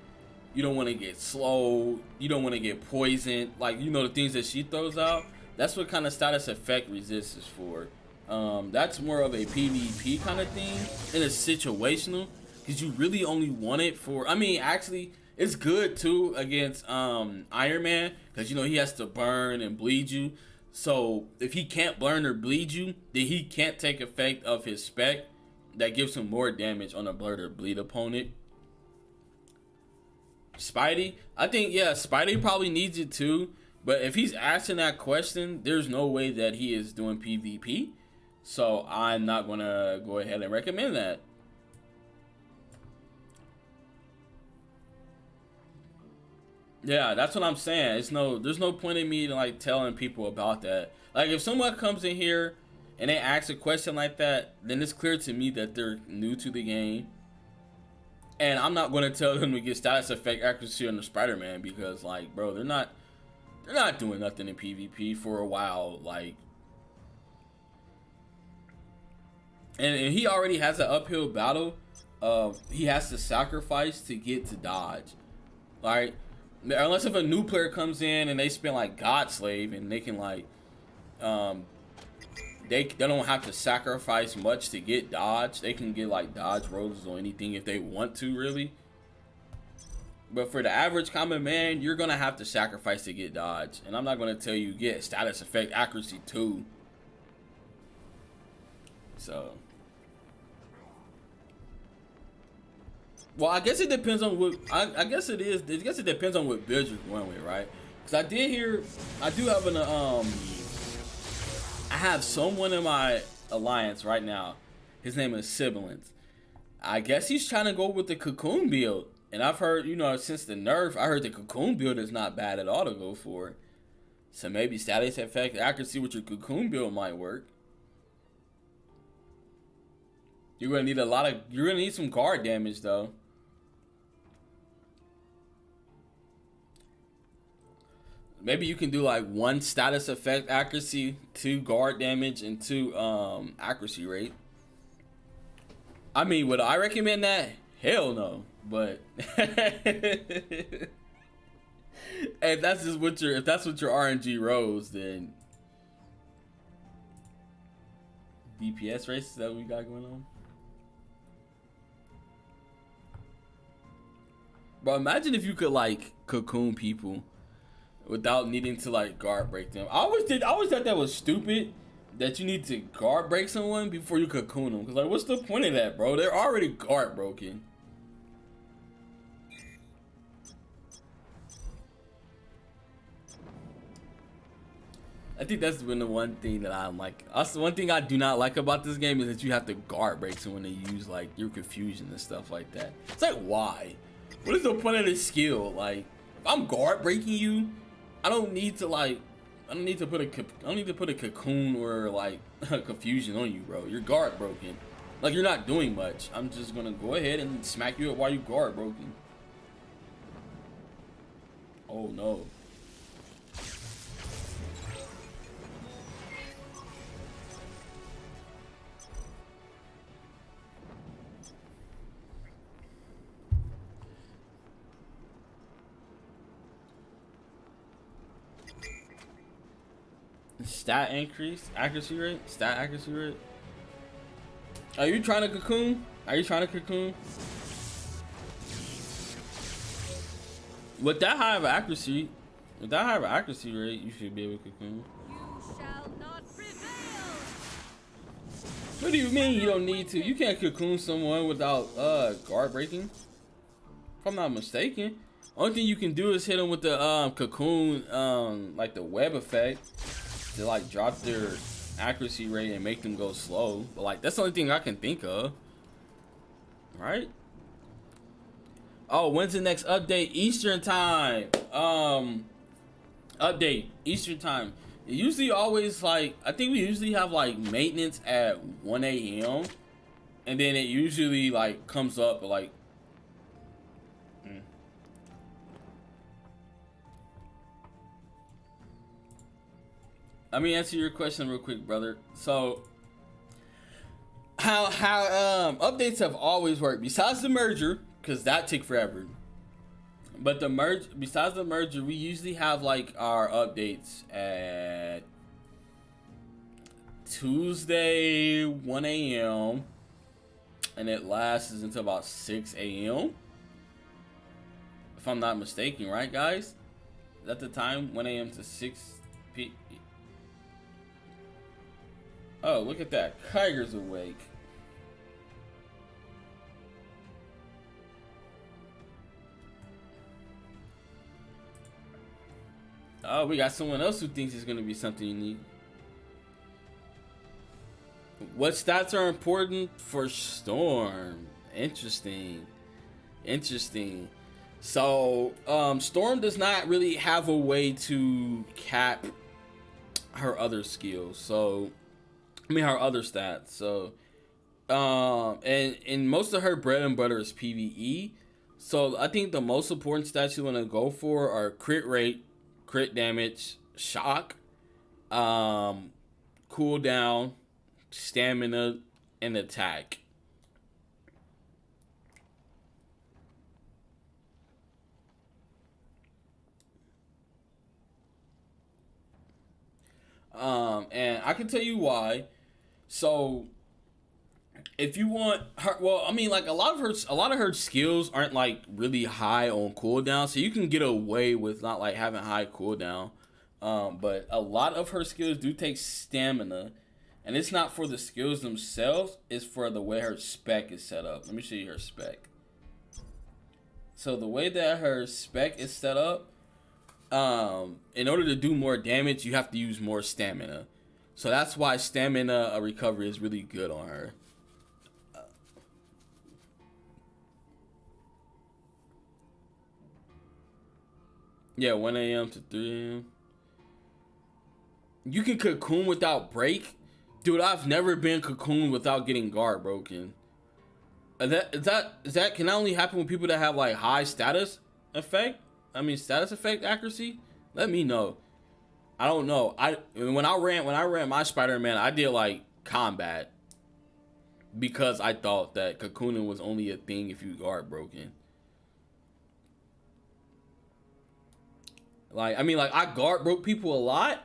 You don't want to get slow. You don't want to get poisoned. Like, you know, the things that she throws out. That's what kind of status effect resist is for. That's more of a PvP kind of thing, and it's situational because you really only want it for. I mean, actually, it's good too against Iron Man because you know he has to burn and bleed you. So if he can't burn or bleed you, then he can't take effect of his spec that gives him more damage on a blur or bleed opponent. Spidey, I think Spidey probably needs it too. But if he's asking that question, there's no way that he is doing PvP. So I'm not gonna go ahead and recommend that. Yeah, that's what I'm saying. There's no point in me to like telling people about that. Like if someone comes in here and they ask a question like that, then it's clear to me that they're new to the game. And I'm not going to tell them to get status effect accuracy on the Spider-Man because, like, bro, they're not doing nothing in PvP for a while. Like, and he already has an uphill battle. He has to sacrifice to get to dodge. Like, unless if a new player comes in and they spend like God Slave and they can like, they don't have to sacrifice much to get dodge. They can get like dodge rolls or anything if they want to, really. But for the average common man, you're gonna have to sacrifice to get dodge. And I'm not gonna tell you get status effect accuracy too. So, well, I guess it depends on what I guess it depends on what build you're going with, right? Because I do have an I have someone in my alliance right now. His name is Sibilance. I guess he's trying to go with the Cocoon build. And I've heard, you know, since the nerf, I heard the Cocoon build is not bad at all to go for. So maybe status effect accuracy with your Cocoon build might work. You're gonna need some guard damage though. Maybe you can do like 1 status effect accuracy, 2 guard damage, and 2 accuracy rate. I mean, would I recommend that? Hell no. But if that's what your RNG rolls, then DPS race, is that what we got going on? Bro, imagine if you could like cocoon people without needing to like guard break them. I always thought that was stupid that you need to guard break someone before you cocoon them. Cause like, what's the point of that, bro? They're already guard broken. I think that's been the one thing that I'm like. That's the one thing I do not like about this game is that you have to guard break someone and use like your confusion and stuff like that. It's like, why? What is the point of this skill? Like, if I'm guard breaking you, I don't need to put a cocoon or like a confusion on you, bro. You're guard broken. Like, you're not doing much. I'm just gonna go ahead and smack you up while you guard broken. Oh no. Stat increase, accuracy rate, stat accuracy rate. Are you trying to cocoon? Are you trying to cocoon? With that high of accuracy, rate, you should be able to cocoon.
You shall not prevail.
What do you mean you don't need to? You can't cocoon someone without guard breaking. If I'm not mistaken. Only thing you can do is hit them with the cocoon, like the web effect. To like drop their accuracy rate and make them go slow, but like that's the only thing I can think of, right? Oh, when's the next update? Eastern time. Update Eastern time. It usually always like, I think we usually have like maintenance at 1 a.m. and then it usually like comes up like. Let me answer your question real quick, brother. So, how updates have always worked, besides the merger, because that took forever. But besides the merger, we usually have like our updates at Tuesday 1 a.m. and it lasts until about 6 a.m. If I'm not mistaken, right, guys? Is that the time? 1 a.m. to 6 p.m. Oh, look at that. Tiger's awake. Oh, we got someone else who thinks it's going to be something unique. What stats are important for Storm? Interesting. So, Storm does not really have a way to cap her other skills. So, I mean her other stats. So and most of her bread and butter is PvE. So I think the most important stats you want to go for are crit rate, crit damage, shock, cooldown, stamina, and attack. And I can tell you why. So if you want her, well, I mean, like a lot of her skills aren't like really high on cooldown, so you can get away with not like having high cooldown. But a lot of her skills do take stamina, and it's not for the skills themselves; it's for the way her spec is set up. Let me show you her spec. So the way that her spec is set up, in order to do more damage, you have to use more stamina. So that's why stamina recovery is really good on her. Yeah, 1 a.m. to 3 a.m. You can cocoon without break. Dude, I've never been cocooned without getting guard broken. Is that can only happen with people that have like high status effect? I mean status effect accuracy? Let me know. I don't know. When I ran my Spider-Man, I did like combat. Because I thought that cocooning was only a thing if you guard broken. Like, I mean, like, I guard broke people a lot,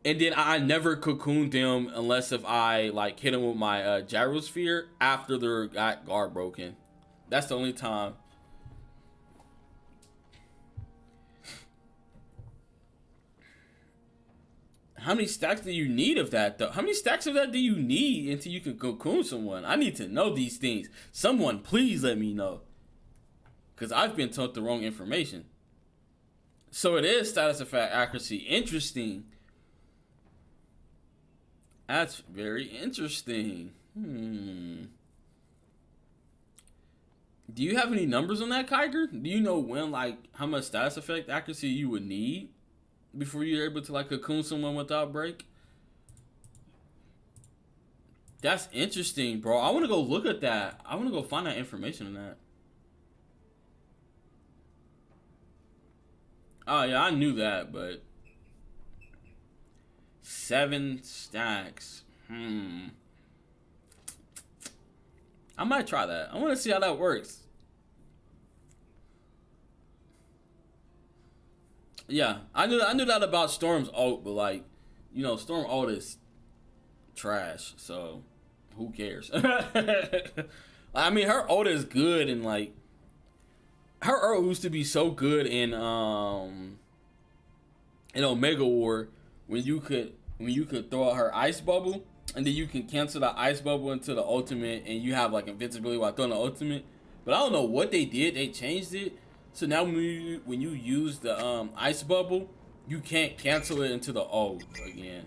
and then I never cocooned them unless if I, like, hit them with my gyrosphere after they got guard broken. That's the only time. How many stacks do you need of that, though? How many stacks of that do you need until you can cocoon someone? I need to know these things. Someone, please let me know. Because I've been told the wrong information. So it is status effect accuracy. Interesting. That's very interesting. Do you have any numbers on that, Kiger? Do you know when, like, how much status effect accuracy you would need before you're able to, like, cocoon someone without break? That's interesting, bro. I want to go look at that. I want to go find that information on that. Oh, yeah, I knew that, but 7 stacks. I might try that. I want to see how that works. Yeah, I knew that about Storm's ult, but like, you know, Storm ult is trash, so who cares? I mean, her ult is good, and like, her ult used to be so good in Omega War when you could throw out her ice bubble, and then you can cancel the ice bubble into the ultimate, and you have like invincibility while throwing the ultimate. But I don't know what they did. They changed it, so now when you use the ice bubble, you can't cancel it into the ult again.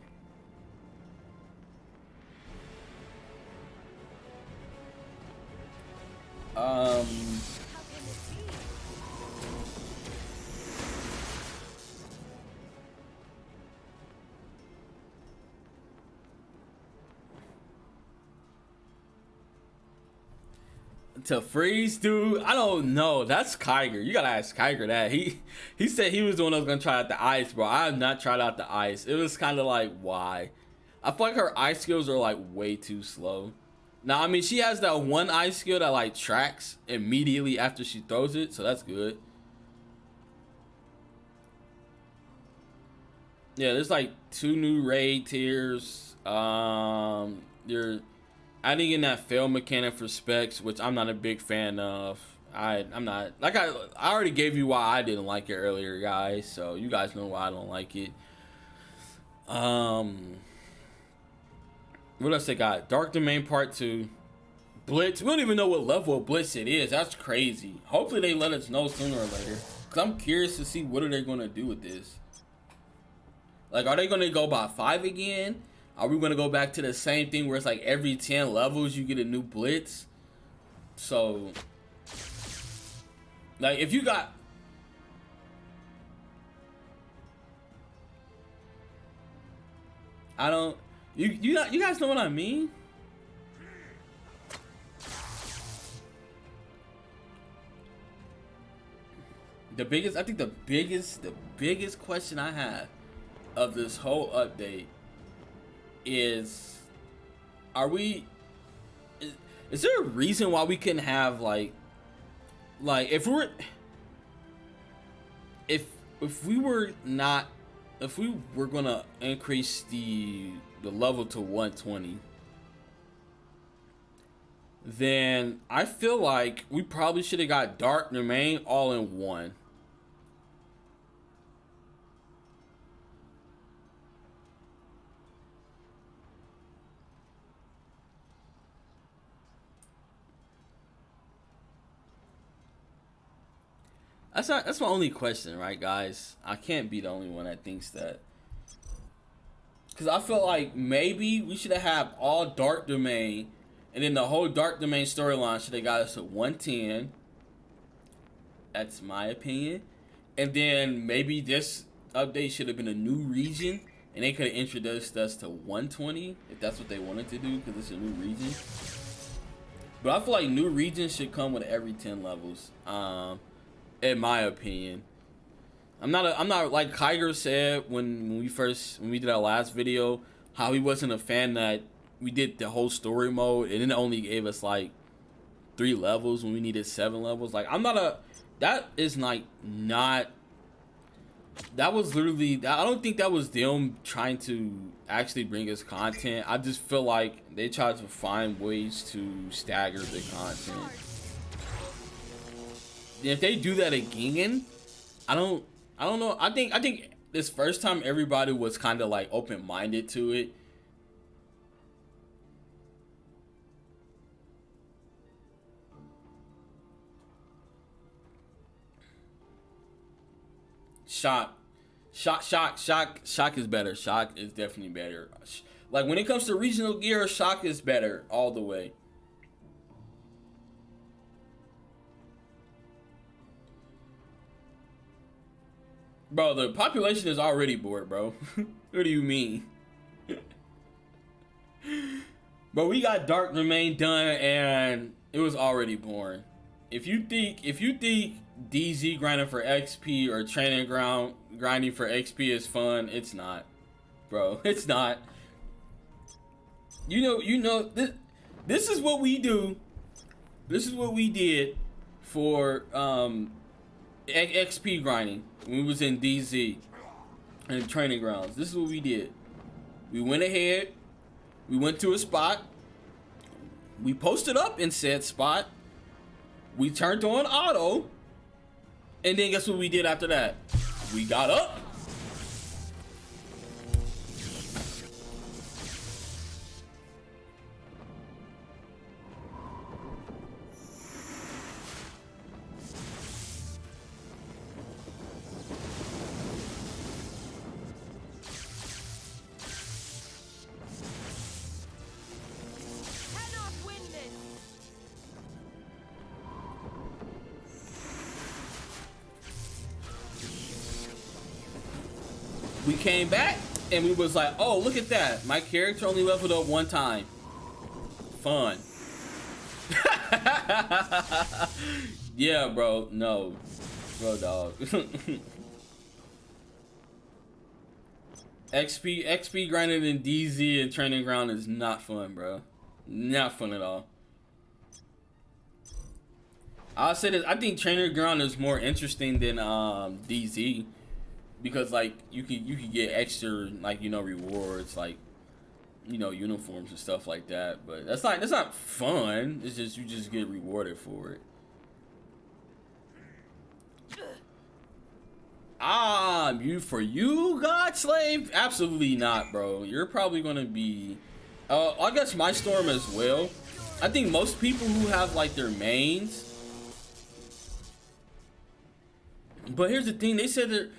To freeze, dude, I don't know. That's Kiger. You gotta ask Kiger that. He said he was the one that was gonna try out the ice, bro. I have not tried out the ice. It was kind of like, why? I feel like her ice skills are like way too slow. Now, I mean, she has that one ice skill that like tracks immediately after she throws it, so that's good. Yeah, there's like 2 new raid tiers. You're adding in that fail mechanic for specs, which I'm not a big fan of. I'm not, like, I already gave you why I didn't like it earlier, guys, so you guys know why I don't like it. What else they got? Dark Domain Part 2. Blitz. We don't even know what level of Blitz it is. That's crazy. Hopefully they let us know sooner or later, because I'm curious to see what are they going to do with this. Like, are they going to go by 5 again? Are we going to go back to the same thing where it's like every 10 levels you get a new Blitz? So, like, if you got... I don't You guys know what I mean? The biggest question I have of this whole update is, is there a reason why we couldn't have like if we were gonna increase the level to 120, then I feel like we probably should have got Dark Domain all in one. That's my only question, right, guys? I can't be the only one that thinks that. Because I feel like maybe we should have had all Dark Domain, and then the whole Dark Domain storyline should have got us to 110. That's my opinion. And then maybe this update should have been a new region, and they could have introduced us to 120 if that's what they wanted to do, because it's a new region. But I feel like new regions should come with every 10 levels. In my opinion, I'm not like Kiger said when we did our last video, how he wasn't a fan that we did the whole story mode and it only gave us like 3 levels when we needed 7 levels. Like that was literally, I don't think that was them trying to actually bring us content. I just feel like they tried to find ways to stagger the content. If they do that again, I don't know. I think this first time everybody was kind of like open-minded to it. Shock is better. Shock is definitely better. Like when it comes to regional gear, Shock is better all the way. Bro, the population is already bored, bro. What do you mean? Bro, we got Dark Domain done and it was already boring. If you think DZ grinding for XP or training ground grinding for XP is fun, it's not. Bro, it's not. You know this is what we do. This is what we did for XP grinding when we was in DZ and training grounds. This is what we did. We went ahead, we went to a spot, we posted up in said spot, we turned on auto, and then guess what we did after that? We got up. We came back and we was like, oh, look at that. My character only leveled up 1 time. Fun. Yeah, bro. No. Bro, dog. XP grinding in DZ and training ground is not fun, bro. Not fun at all. I'll say this. I think training ground is more interesting than DZ. Because like you can get extra like rewards like uniforms and stuff like that, but that's not fun. It's just you just get rewarded for it. You God Slave? Absolutely not, bro. You're probably gonna be I guess My Storm as well. I think most people who have like their mains. But here's the thing, they said they're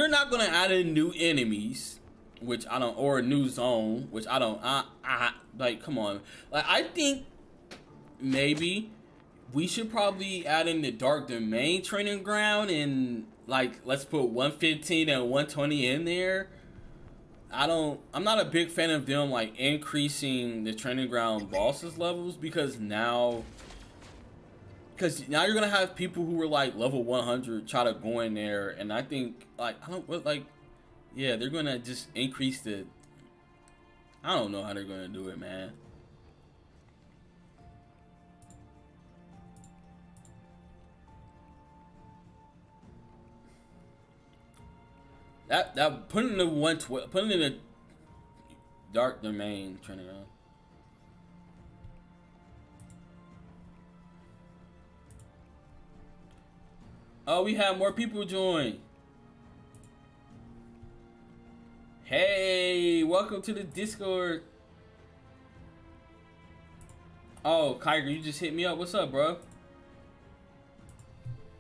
not gonna add in new enemies, which I don't, or a new zone, which I don't. Like, come on. Like, I think maybe we should probably add in the Dark Domain training ground and like let's put 115 and 120 in there. I'm not a big fan of them like increasing the training ground bosses levels because now you're gonna have people who were like level 100 try to go in there, and I think like yeah, they're gonna just increase the. I don't know how they're gonna do it, man. That putting the 112, putting in a dark domain training ground. Oh, we have more people join. Hey, welcome to the Discord. Oh, Kyger, you just hit me up. What's up, bro?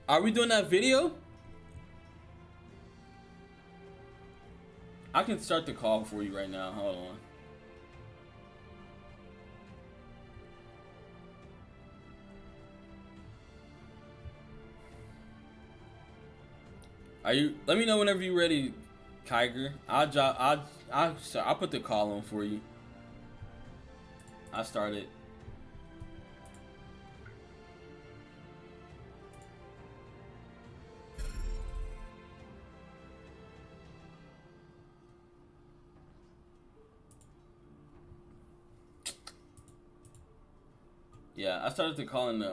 Are we doing that video? I can start the call for you right now. Hold on. Are you? Let me know whenever you're ready, Kyger. I'll put the call on for you. I started. Yeah, I started to call in the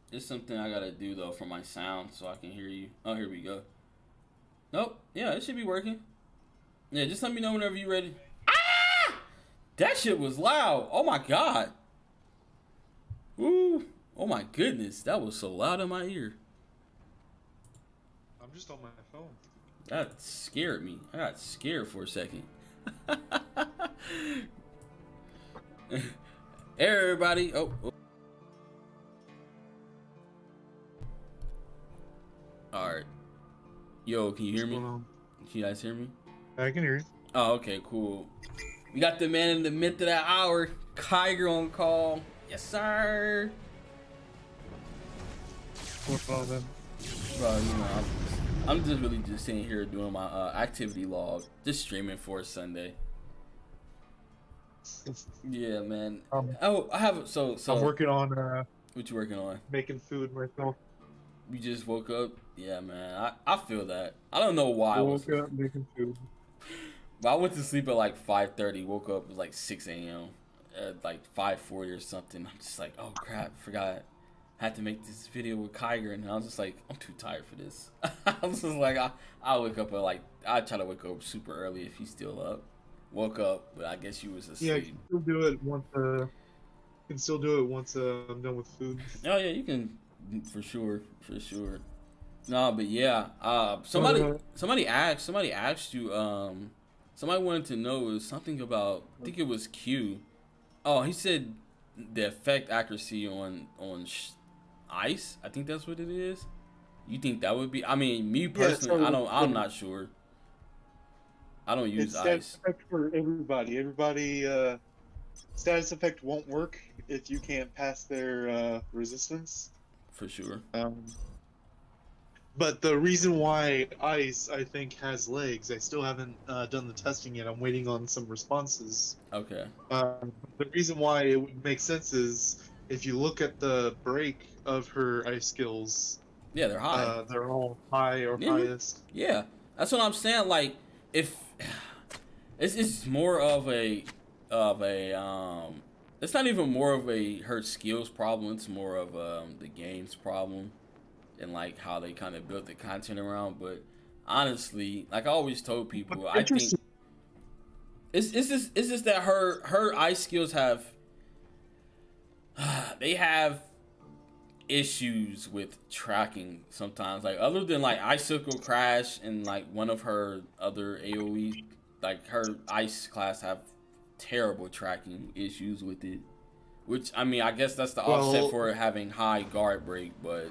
It's something I gotta do though for my sound so I can hear you. Oh, here we go. Nope. Yeah, it should be working. Yeah, just let me know whenever you're ready. Ah! That shit was loud. Oh my god. Woo. Oh my goodness. That was so loud in my ear.
I'm just on my phone.
That scared me. I got scared for a second. Everybody. Oh. Alright. Yo, can you hear me? Can you guys hear me?
I can hear you.
Oh, okay, cool. We got the man in the mid of that hour, Kyger on call. Yes, sir.
What's all then?
Bro, you know, I'm just really just sitting here doing my activity log, just streaming for a Sunday. Yeah, man. Oh, I have so.
I'm working on.
What you working on?
Making food myself.
You just woke up? Yeah, man. I feel that. I don't know why. I
woke up making food.
But I went to sleep at like 5:30. Woke up at like 6 a.m. At like 5:40 or something. I'm just like, oh crap, forgot. I had to make this video with Kyger, and I was just like, I'm too tired for this. I was just like, I wake up at like, I try to wake up super early if he's still up. Woke up, but I guess you was asleep.
Yeah, you can still do it once. I'm done with food.
Oh yeah, you can for sure. No, but yeah. Somebody asked you. Somebody wanted to know something about. I think it was Q. Oh, he said the effect accuracy on ice. I think that's what it is. You think that would be? I mean, me personally, I'm not sure. I don't use ice.
Status effect for everybody. Status effect won't work if you can't pass their resistance.
For sure.
But the reason why ice, I think, has legs, I still haven't done the testing yet. I'm waiting on some responses.
Okay.
The reason why it would make sense is if you look at the break of her ice skills.
Yeah, they're high.
They're all high or highest.
Yeah, that's what I'm saying. Like, if it's more of a it's not even more of a her skills problem. It's more of the game's problem. And like how they kind of built the content around, but honestly, like I always told people, I think it's just that her ice skills have they have issues with tracking sometimes. Like other than like Icicle Crash and like one of her other AOE, like her ice class have terrible tracking issues with it. Which I mean, I guess that's the offset for having high guard break, but.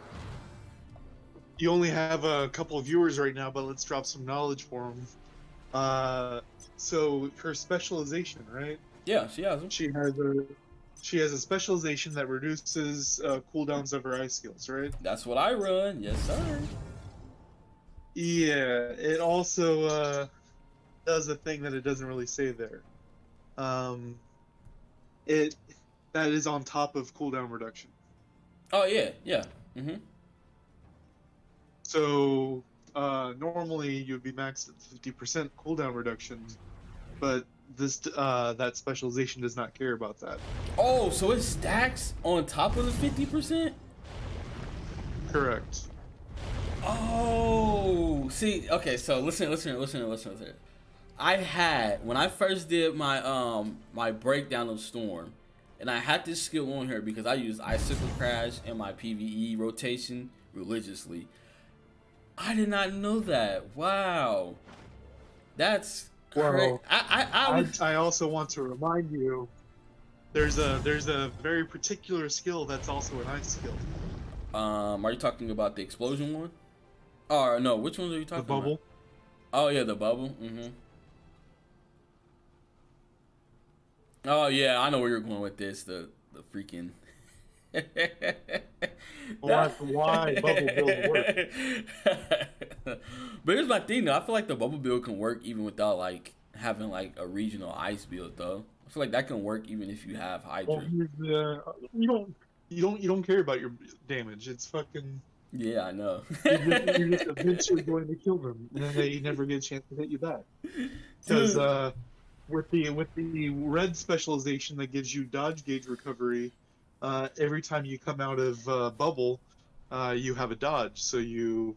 you only have a couple of viewers right now, but let's drop some knowledge for them. So her specialization, right?
Yeah, she has them.
She has a specialization that reduces cooldowns of her ice skills, right?
That's what I run. Yes, sir.
Yeah, it also does a thing that it doesn't really say there. It that is on top of cooldown reduction.
Oh yeah, yeah. Mhm.
So normally you'd be maxed at 50% cooldown reduction, but this that specialization does not care about that.
Oh, so it stacks on top of the 50%?
Correct.
Oh, see, okay, so listen. I had, when I first did my my breakdown of Storm, and I had this skill on her because I used Icicle Crash in my PvE rotation religiously. I did not know that. Wow. That's
Well,
crazy.
I also want to remind you, there's a very particular skill that's also an ice skill.
Are you talking about the explosion one? Or no, which ones are you
The
talking
bubble.
about? Oh yeah, the bubble. Mhm. Oh yeah, I know where you're going with this. The freaking.
Well, that's why bubble builds work.
But here's my thing though. I feel like the bubble build can work even without like having like a regional ice build though. I feel like that can work even if you have Hydra.
Well, you don't care about your damage. It's fucking.
Yeah, I know.
You're just eventually going to kill them, and then they never get a chance to hit you back. Because with the red specialization that gives you dodge gauge recovery, every time you come out of bubble, you have a dodge. So you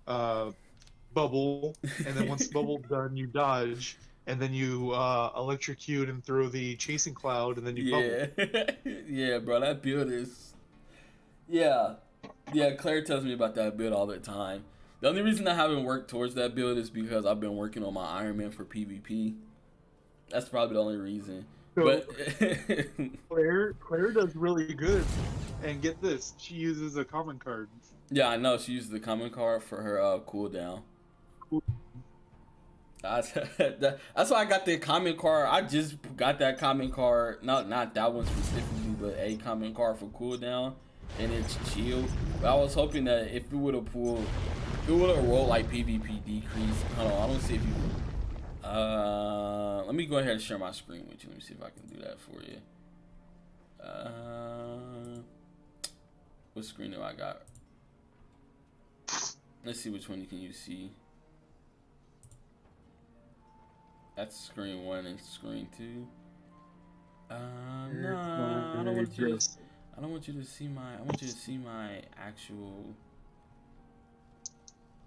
bubble, and then once bubble's done, you dodge, and then you electrocute and throw the chasing cloud, and then you bubble.
Yeah, bro, that build is. Yeah. Yeah, Claire tells me about that build all the time. The only reason I haven't worked towards that build is because I've been working on my Iron Man for PvP. That's probably the only reason.
So,
But
Claire does really good, and get this, she uses a common card.
yeah, I know she uses the common card for her cooldown. That's why I got the common card. I just got that common card, not that one specifically, but a common card for cooldown, and it's chill. But I was hoping that if it would have pulled, if it would have rolled like PvP decrease. Hold on, I don't see if you. Let me go ahead and share my screen with you. Let me see if I can do that for you. What screen do I got? Let's see which one can you see. That's screen 1 and screen 2. No, I don't want you. I don't want you to see my. I want you to see my actual.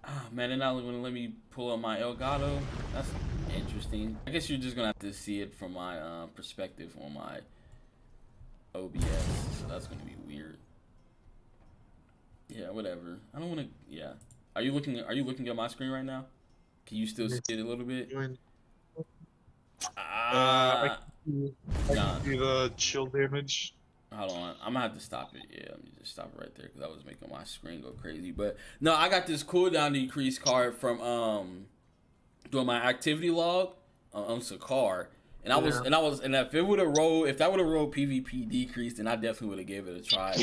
Ah man, they're not gonna let me pull up my Elgato. That's interesting. I guess you're just gonna have to see it from my perspective on my OBS. So that's gonna be weird. Yeah, whatever. I don't want to. Yeah. Are you looking at my screen right now? Can you still see it a little bit?
I can see the chill damage.
Hold on, I'm gonna have to stop it. Yeah, let me just stop it right there because I was making my screen go crazy. But no, I got this cooldown decrease card from doing my activity log on Sakar, and if it would have rolled, if that would have rolled PvP decrease, then I definitely would have gave it a try.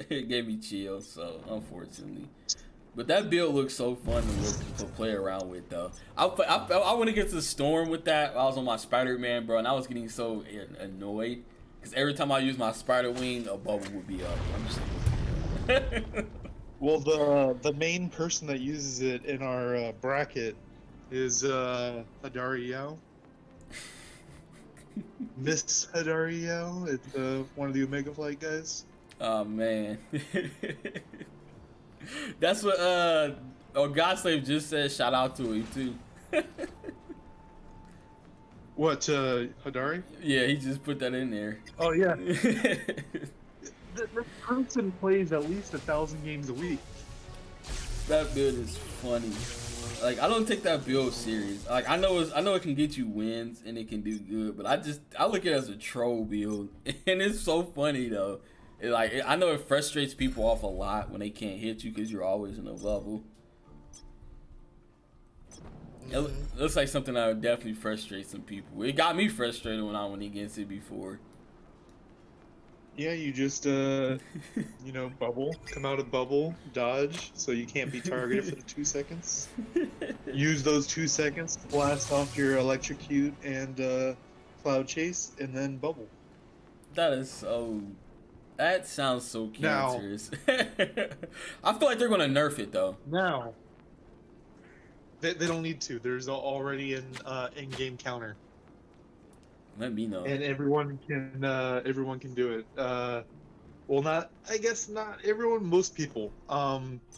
It gave me chills, so unfortunately. But that build looks so fun to play around with, though. I went against the Storm with that. I was on my Spider-Man, bro, and I was getting so annoyed because every time I use my Spider Wing, a bubble would be up. I'm just like,
Well, the main person that uses it in our bracket is Hadari Yao. Miss Hadari Yao. It's one of the Omega Flight guys.
oh man. That's what Godslave just said. Shout out to him too.
What, Hadari?
Yeah, he just put that in there.
Oh yeah. This person plays at least 1,000 games a week.
That build is funny. Like I don't take that build serious. Like I know it can get you wins and it can do good, but I look at it as a troll build, and it's so funny though. I know it frustrates people off a lot when they can't hit you because you're always in a bubble. It looks like something that would definitely frustrate some people. It got me frustrated when I went against it before.
Yeah, you just you know, bubble, come out of bubble, dodge, so you can't be targeted for the 2 seconds. Use those 2 seconds to blast off your electrocute and cloud chase, and then bubble.
That is so. That sounds so
Now-
cancerous. I feel like they're gonna nerf it though.
Now, they don't need to. There's already an in-game counter,
Let me know.
and everyone can do it. Well, I guess not everyone, most people.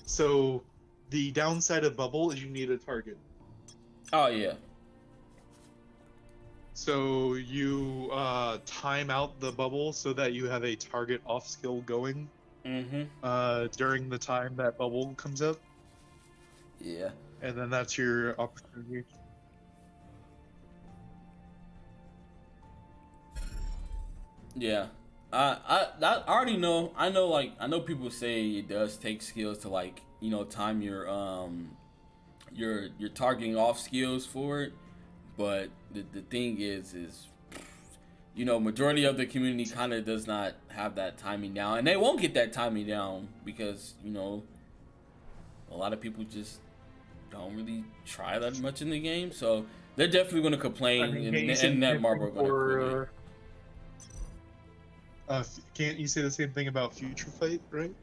So the downside of bubble is you need a target.
Oh yeah.
So you time out the bubble so that you have a target off skill going during the time that bubble comes up,
Yeah.
and then that's your opportunity.
Yeah. I already know. I know people say it does take skills to like, you know, time your targeting off skills for it. But the thing is, you know, majority of the community kind of does not have that timing down, and they won't get that timing down because, you know, a lot of people just don't really try that much in the game. So they're definitely going to complain, and that Marvel are going to
Can't you say the same thing about Future Fight, right?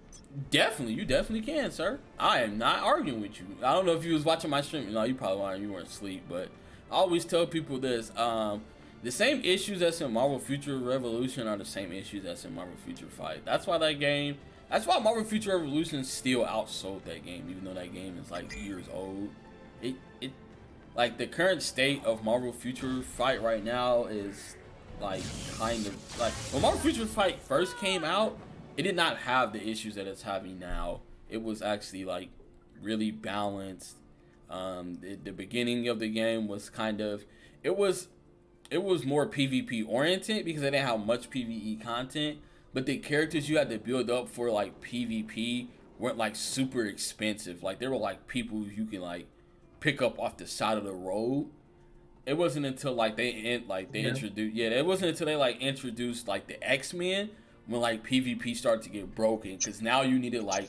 Definitely, you definitely can, sir. I am not arguing with you. I don't know if you was watching my stream. No, you probably weren't. You weren't asleep, but I always tell people this. The same issues that's in Marvel Future Revolution are the same issues that's in Marvel Future Fight. That's why Marvel Future Revolution still outsold that game, even though that game is like years old. It like the current state of Marvel Future Fight right now is like kind of like when Marvel Future Fight first came out, it did not have the issues that it's having now. It was actually like really balanced. The beginning of the game was kind of it was more PvP oriented because they didn't have much PvE content, but the characters you had to build up for like PvP weren't like super expensive. Like they were like people you can like pick up off the side of the road. It wasn't until like it wasn't until they like introduced like the X-Men when like PvP started to get broken, because now you needed like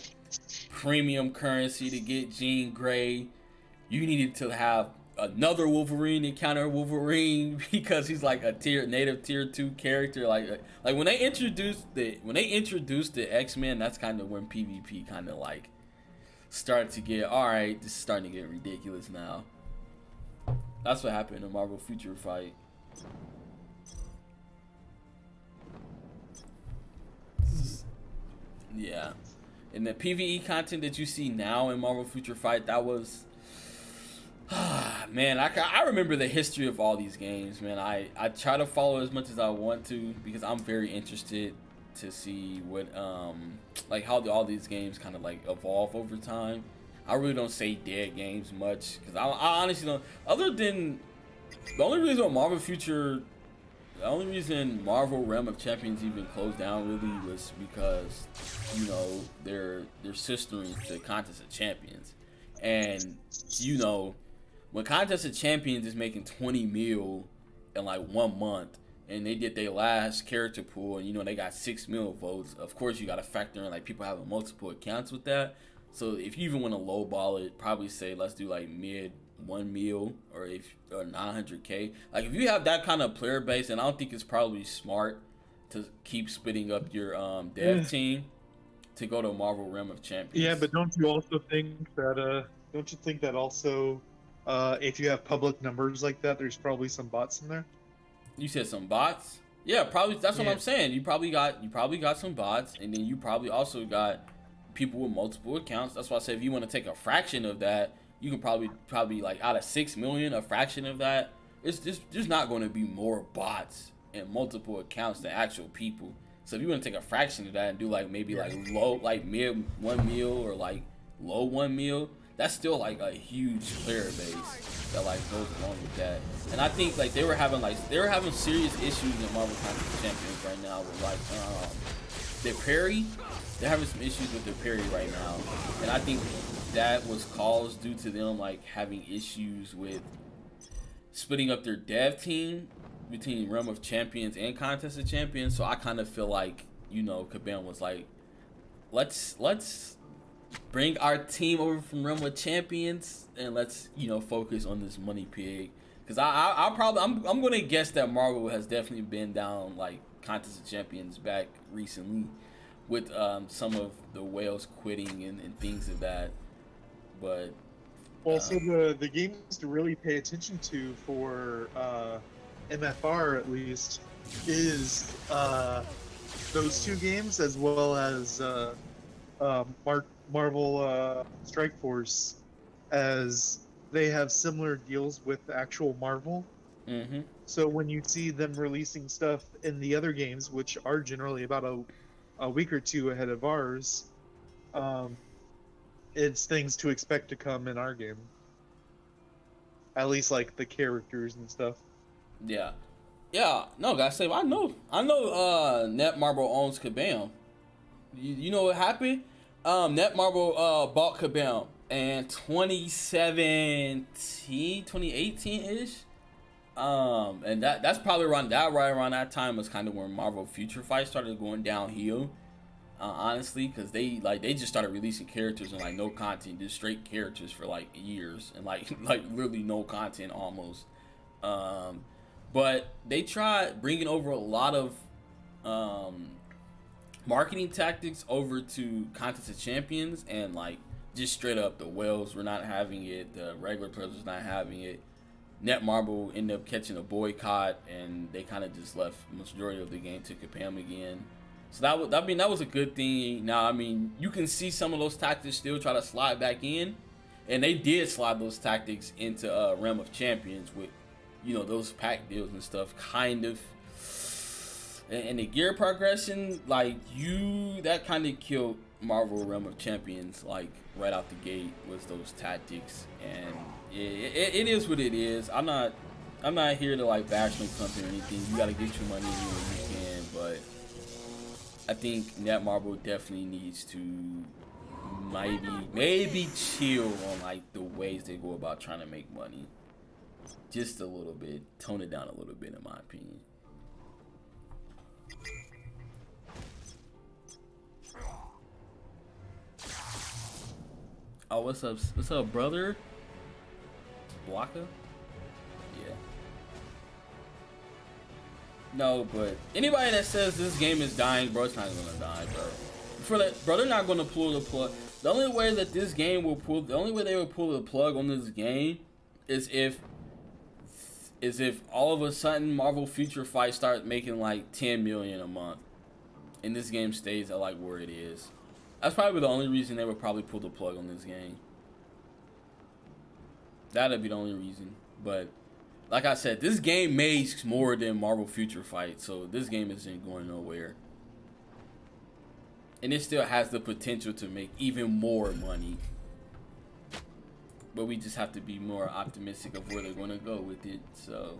premium currency to get Jean Grey. You needed to have another Wolverine encounter Wolverine because he's like a native tier 2 character. Like when they introduced the X-Men, that's kind of when PvP kind of like started to get alright. This is starting to get ridiculous now. That's what happened in Marvel Future Fight. Yeah. And the PvE content that you see now in Marvel Future Fight, that was... man, I remember the history of all these games, man. I try to follow as much as I want to because I'm very interested to see what, like how all these games kind of like evolve over time. I really don't say dead games much because I honestly don't. Other than the only reason Marvel Realm of Champions even closed down really was because, you know, they're sistering to Contest of Champions, and you know when Contest of Champions is making 20 mil in like 1 month, and they did their last character pool, and you know they got 6 mil votes. Of course, you got to factor in like people having multiple accounts with that. So if you even want to lowball it, probably say let's do like mid 1 mil or 900K. Like if you have that kind of player base, and I don't think it's probably smart to keep splitting up your dev team to go to Marvel Realm of Champions.
Yeah, but don't you also think that don't you think that also if you have public numbers like that, there's probably some bots in there?
You said some bots? Yeah, probably. That's what I'm saying. You probably got some bots, and then you probably also got people with multiple accounts. That's why I said if you want to take a fraction of that, you can probably like out of 6 million, a fraction of that. It's just there's not going to be more bots and multiple accounts than actual people. So if you want to take a fraction of that and do like maybe like low, like mid 1 mil or like low 1 mil, that's still like a huge player base that like goes along with that. And I think like they were having serious issues in Marvel Contest of Champions right now with like their parry. They're having some issues with their parry right now, and I think that was caused due to them like having issues with splitting up their dev team between Realm of Champions and Contest of Champions. So I kind of feel like, you know, Kabam was like, let's bring our team over from Realm of Champions and let's, you know, focus on this money pig. Because I'm gonna guess that Marvel has definitely been down like Contest of Champions back recently with some of the whales quitting and things of that. But
Also, the games to really pay attention to for MFR at least is those two games, as well as Marvel Strike Force, as they have similar deals with actual Marvel.
mm-hmm.
So when you see them releasing stuff in the other games, which are generally about a week or two ahead of ours, it's things to expect to come in our game. At least like the characters and stuff.
Yeah. No, guys, say I know. Netmarble owns Kabam. You know what happened? Netmarble bought Kabam in 2017, 2018 ish. And that's probably right around that time was kind of when Marvel Future Fight started going downhill. Honestly, because they just started releasing characters and like no content, just straight characters for like years and like literally no content almost. But they tried bringing over a lot of marketing tactics over to Contest of Champions, and like just straight up the whales were not having it, the regular players was not having it. Netmarble ended up catching a boycott, and they kind of just left the majority of the game to Kabam again. So that was a good thing. Now, I mean, you can see some of those tactics still try to slide back in, and they did slide those tactics into Realm of Champions with, you know, those pack deals and stuff, kind of. And the gear progression, like that kind of killed Marvel Realm of Champions, like right out the gate was those tactics, and it is what it is. I'm not here to like bash no company or anything. You gotta get your money when you can, but I think Netmarble definitely needs to maybe chill on like the ways they go about trying to make money. Just a little bit, tone it down a little bit, in my opinion. Oh, what's up? What's up, brother? Blocka? Yeah. No, but anybody that says this game is dying, bro, it's not gonna die, bro. For that, bro, they're not gonna pull the plug. The only way that this game will pull, the only way they will pull the plug on this game is if all of a sudden Marvel Future Fight starts making like 10 million a month, and this game stays at like where it is. That's probably the only reason they would probably pull the plug on this game. That'd be the only reason. But like I said, this game makes more than Marvel Future Fight, so this game isn't going nowhere. And it still has the potential to make even more money. But we just have to be more optimistic of where they're going to go with it, so.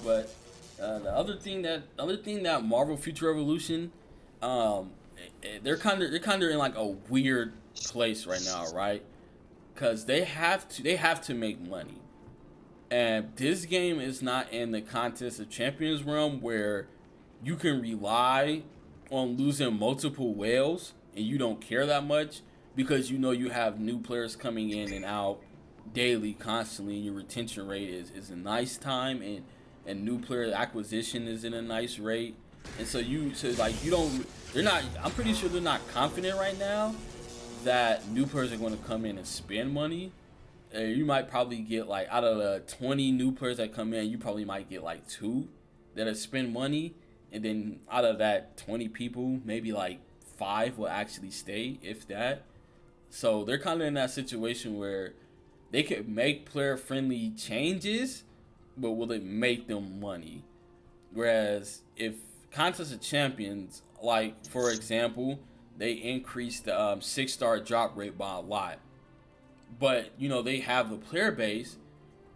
But the other thing that Marvel Future Revolution, they're kind of in like a weird place right now, right? Because they have to make money, and this game is not in the Contest of Champions realm where you can rely on losing multiple whales and you don't care that much because you know you have new players coming in and out daily, constantly, and your retention rate is a nice time, and new player acquisition is in a nice rate. And so I'm pretty sure they're not confident right now that new players are going to come in and spend money. You might probably get like out of the 20 new players that come in, you probably might get like 2 that'll spend money. And then out of that 20 people, maybe like 5 will actually stay, if that. So they're kind of in that situation where they could make player-friendly changes, but will it make them money? Whereas if Contest of Champions, like for example, they increased the 6-star drop rate by a lot, but you know they have the player base,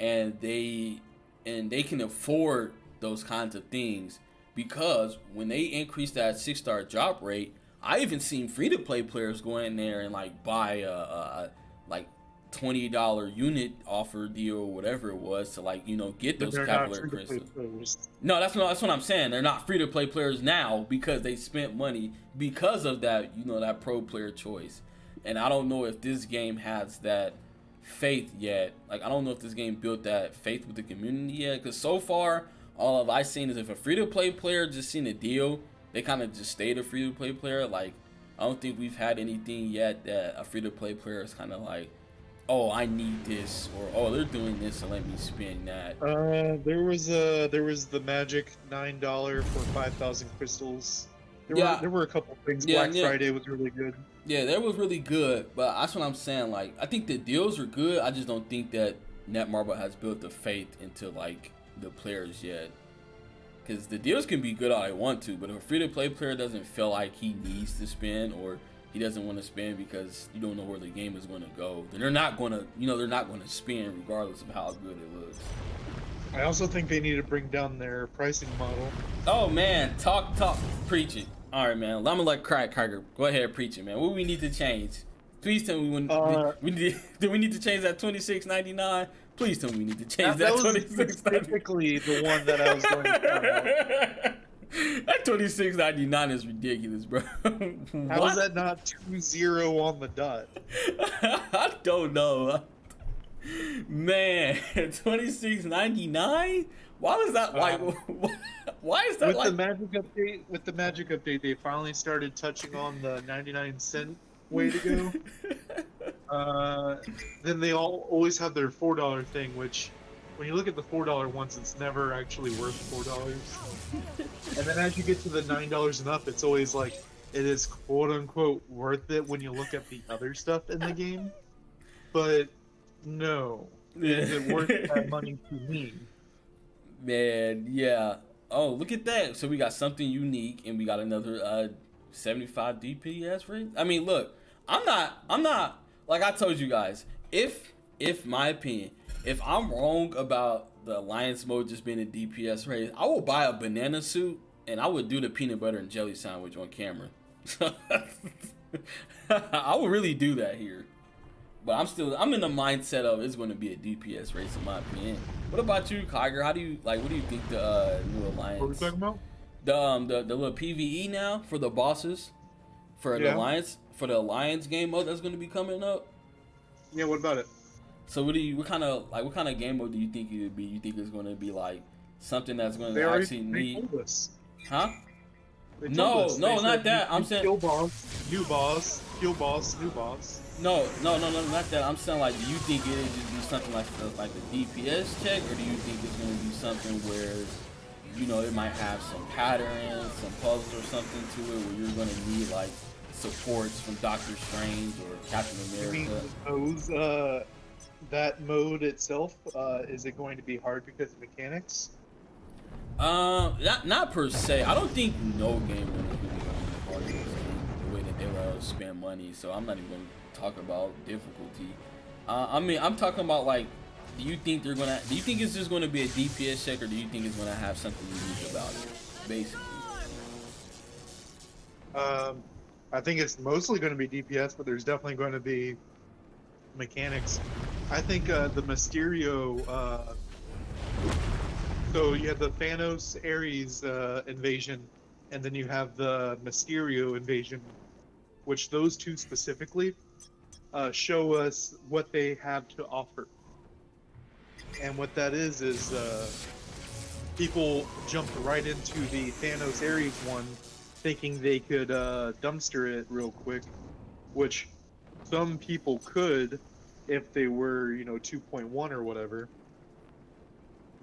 and they can afford those kinds of things, because when they increase that 6-star drop rate, I even seen free-to-play players go in there and like buy a like $20 unit offer deal or whatever it was to, like, you know, get those Cavalier crystals. No, that's what I'm saying. They're not free-to-play players now because they spent money because of that, you know, that pro player choice. And I don't know if this game has that faith yet. Like, I don't know if this game built that faith with the community yet, because so far all I've seen is if a free-to-play player just seen a deal, they kind of just stayed a free-to-play player. Like, I don't think we've had anything yet that a free-to-play player is kind of like, oh, I need this, or oh, they're doing this, so let me spend that.
There was the magic $9 for 5,000 crystals. There were a couple things. Black Friday was really good.
Yeah, that was really good, but that's what I'm saying. Like, I think the deals are good. I just don't think that Netmarble has built the faith into like the players yet. Because the deals can be good all they want to, but if a free-to-play player doesn't feel like he needs to spend, or he doesn't want to spend because you don't know where the game is going to go, then they're not going to spend regardless of how good it looks.
I also think they need to bring down their pricing model.
Oh man, talk, preach it. All right, man. I'm gonna let Krager go ahead, preach it, man. What do we need to change? Please tell me do we need to change that $26.99? Please tell me we need to change that $26.99.
That was specifically the one that I was going to talk about.
That $26.99 is ridiculous, bro.
How is that not 2-0 on the dot?
I don't know, man. $26.99. Why was that like? Why is that
with
like?
With the magic update, they finally started touching on the 99-cent way to go. Then they always have their $4 thing, which, when you look at the $4 ones, it's never actually worth $4. And then as you get to the $9 and up, it's always like it is quote unquote worth it when you look at the other stuff in the game. But no, is it worth that money to me?
Man, yeah. Oh, look at that. So we got something unique, and we got another 75 DPS rate. I mean, look, I'm not like I told you guys. If my opinion, if I'm wrong about the alliance mode just being a DPS raise, I will buy a banana suit and I would do the peanut butter and jelly sandwich on camera. I will really do that here. But I'm in the mindset of it's going to be a DPS race in my opinion. What about you, Kiger? What do you think the new alliance?
What are we talking about?
The little PVE now for the bosses for the alliance game mode that's going to be coming up.
Yeah, what about it?
So what kind of game mode do you think it would be? You think it's going to be like something that's going to actually need? Huh? No, not that. I'm saying
kill boss, new boss, kill boss, new boss.
No, not that. I'm saying, like, do you think it would just be something like the DPS check, or do you think it's going to be something where, you know, it might have some patterns, some puzzles or something to it, where you're going to need like supports from Doctor Strange or Captain America?
You mean that mode itself? Is it going to be hard because of mechanics?
Not per se. I don't think no game will be hard the way that they will spend money. So I'm not even going to talk about difficulty. I mean, I'm talking about, like, do you think it's just going to be a DPS check, or do you think it's going to have something unique about it, basically?
I think it's mostly going to be DPS, but there's definitely going to be mechanics. I think the Mysterio. So you have the Thanos Ares invasion, and then you have the Mysterio invasion, which those two specifically show us what they have to offer. And what that is people jumped right into the Thanos Ares one, thinking they could dumpster it real quick, which some people could if they were, 2.1 or whatever.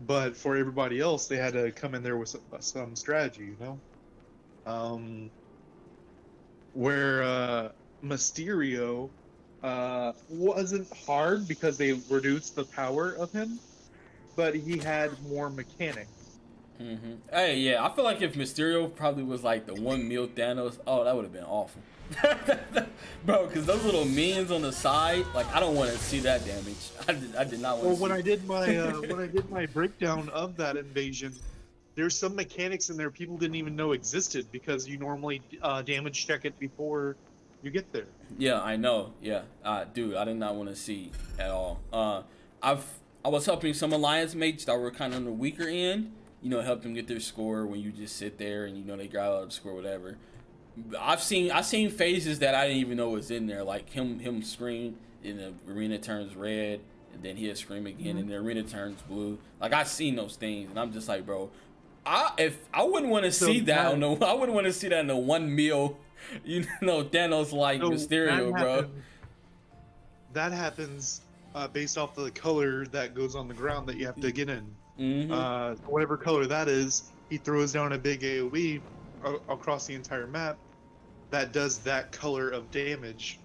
But for everybody else, they had to come in there with some strategy, where Mysterio wasn't hard because they reduced the power of him, but he had more mechanics.
Mm-hmm. Hey, yeah, I feel like if Mysterio probably was like the 1 mil Thanos, oh, that would have been awful. Bro, because those little minions on the side, like I don't want to see that damage. I did not want
Well,
to.
when I did my when I did my breakdown of that invasion, there's some mechanics in there people didn't even know existed because you normally damage check it before you get there.
Yeah, I know. Yeah, dude, I did not want to see at all. I was helping some alliance mates that were kind of on the weaker end. You know, help them get their score when you just sit there and you know they grab out the score, whatever. I've seen phases that I didn't even know was in there, like him scream and the arena turns red, and then he'll scream again and the arena turns blue. Like I've seen those things, and I'm just like, bro, I wouldn't want to see that. I wouldn't want to see that in a 1 mil, you know, Thanos like Mysterio, bro.
That happens based off the color that goes on the ground that you have to get in. Whatever color that is, he throws down a big AoE across the entire map that does that color of damage.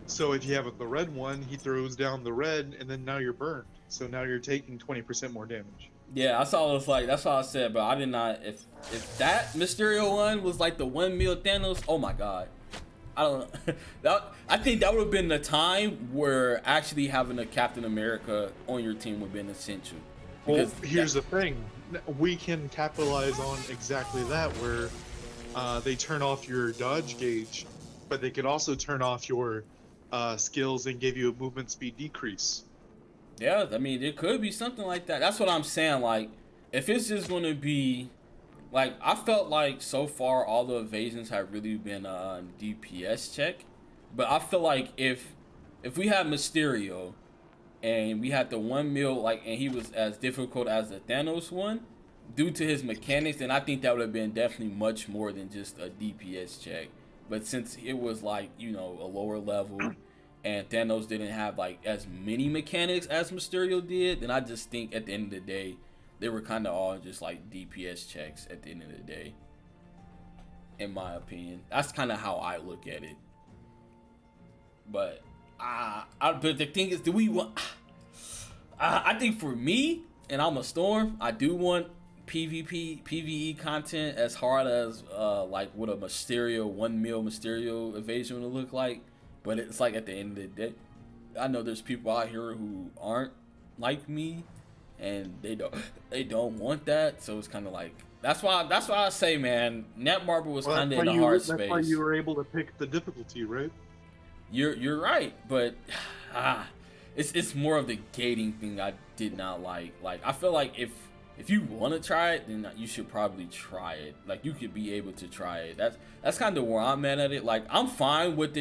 So if you have the red one, he throws down the red, and then now you're burned. So now you're taking 20% more damage.
Yeah, I saw it was like, that's what I said, but I did not, if that Mysterio one was like the 1 mil Thanos, oh my god. I don't know. I think that would have been the time where actually having a Captain America on your team would have been essential.
Well, here's the thing. We can capitalize on exactly that, where they turn off your dodge gauge, but they could also turn off your skills and give you a movement speed decrease.
Yeah, I mean, it could be something like that. That's what I'm saying. Like, if it's just going to be... Like, I felt like so far all the evasions have really been DPS check. But I feel like if we had Mysterio and we had the 1 mil, like, and he was as difficult as the Thanos one, due to his mechanics, then I think that would have been definitely much more than just a DPS check. But since it was like, you know, a lower level and Thanos didn't have like as many mechanics as Mysterio did, then I just think at the end of the day, they were kind of all just like DPS checks at the end of the day, in my opinion. That's kind of how I look at it. But but the thing is, do we want? I think for me, and I'm a Storm, I do want PvE content as hard as like what a Mysterio 1 mil Mysterio evasion would look like. But it's like at the end of the day, I know there's people out here who aren't like me, and they don't want that. So it's kind of like that's why I say, man, Netmarble was kind of in a hard space.
That's why you were able to pick the difficulty, right?
You're right, but it's more of the gating thing I did not like. Like I feel like if you want to try it, then you should probably try it. Like you could be able to try it. That's kind of where I'm at it. Like I'm fine with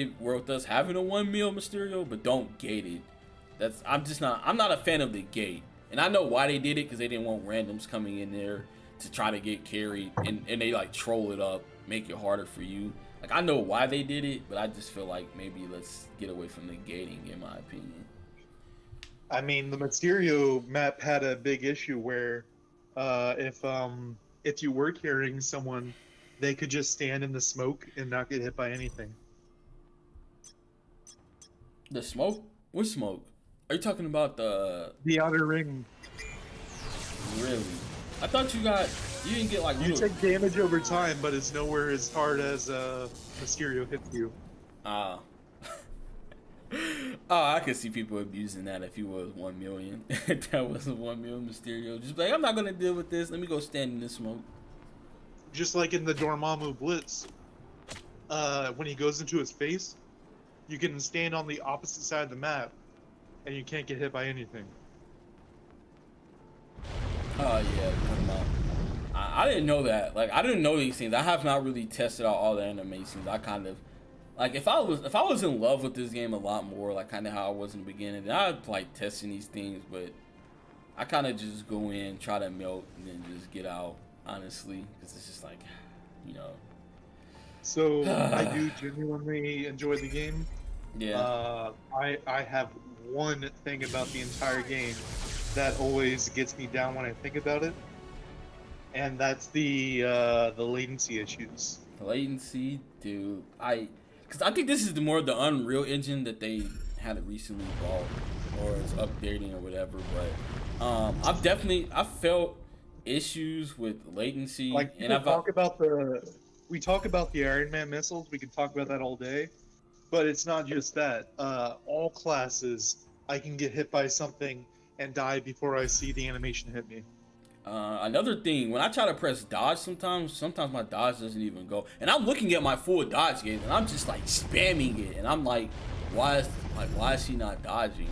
us having a 1 mil Mysterio, but don't gate it. I'm not a fan of the gate. And I know why they did it, because they didn't want randoms coming in there to try to get carried, and they like troll it up, make it harder for you. Like I know why they did it, but I just feel like maybe let's get away from the gating, in my opinion.
I mean, the Mysterio map had a big issue where if you were carrying someone, they could just stand in the smoke and not get hit by anything.
The smoke? What smoke? Are you talking about the
outer ring?
Really? I thought you didn't get like
you take damage over time, but it's nowhere as hard as Mysterio hits you.
Oh, I could see people abusing that if he was 1 million. If that was a 1 million Mysterio, just like, I'm not gonna deal with this. Let me go stand in the smoke.
Just like in the Dormammu Blitz, when he goes into his face, you can stand on the opposite side of the map, and you can't get hit by anything.
Oh yeah, I didn't know that. Like I didn't know these things. I have not really tested out all the animations. I kind of like if I was in love with this game a lot more, like kind of how I was in the beginning, then I'd like testing these things. But I kind of just go in, try to melt, and then just get out. Honestly, because it's just like, you know.
So I do genuinely enjoy the game.
Yeah.
I have one thing about the entire game that always gets me down when I think about it, and that's the latency issues.
The latency, dude. Because I think this is more of the Unreal Engine that they had recently bought, or it's updating or whatever. But I felt issues with latency,
Like
and
talk about we talk about the Iron Man missiles. We can talk about that all day, but it's not just that. All classes, I can get hit by something and die before I see the animation hit me.
Another thing, when I try to press dodge, sometimes my dodge doesn't even go, and I'm looking at my full dodge gauge, and I'm just like spamming it, and I'm like, why is he not dodging?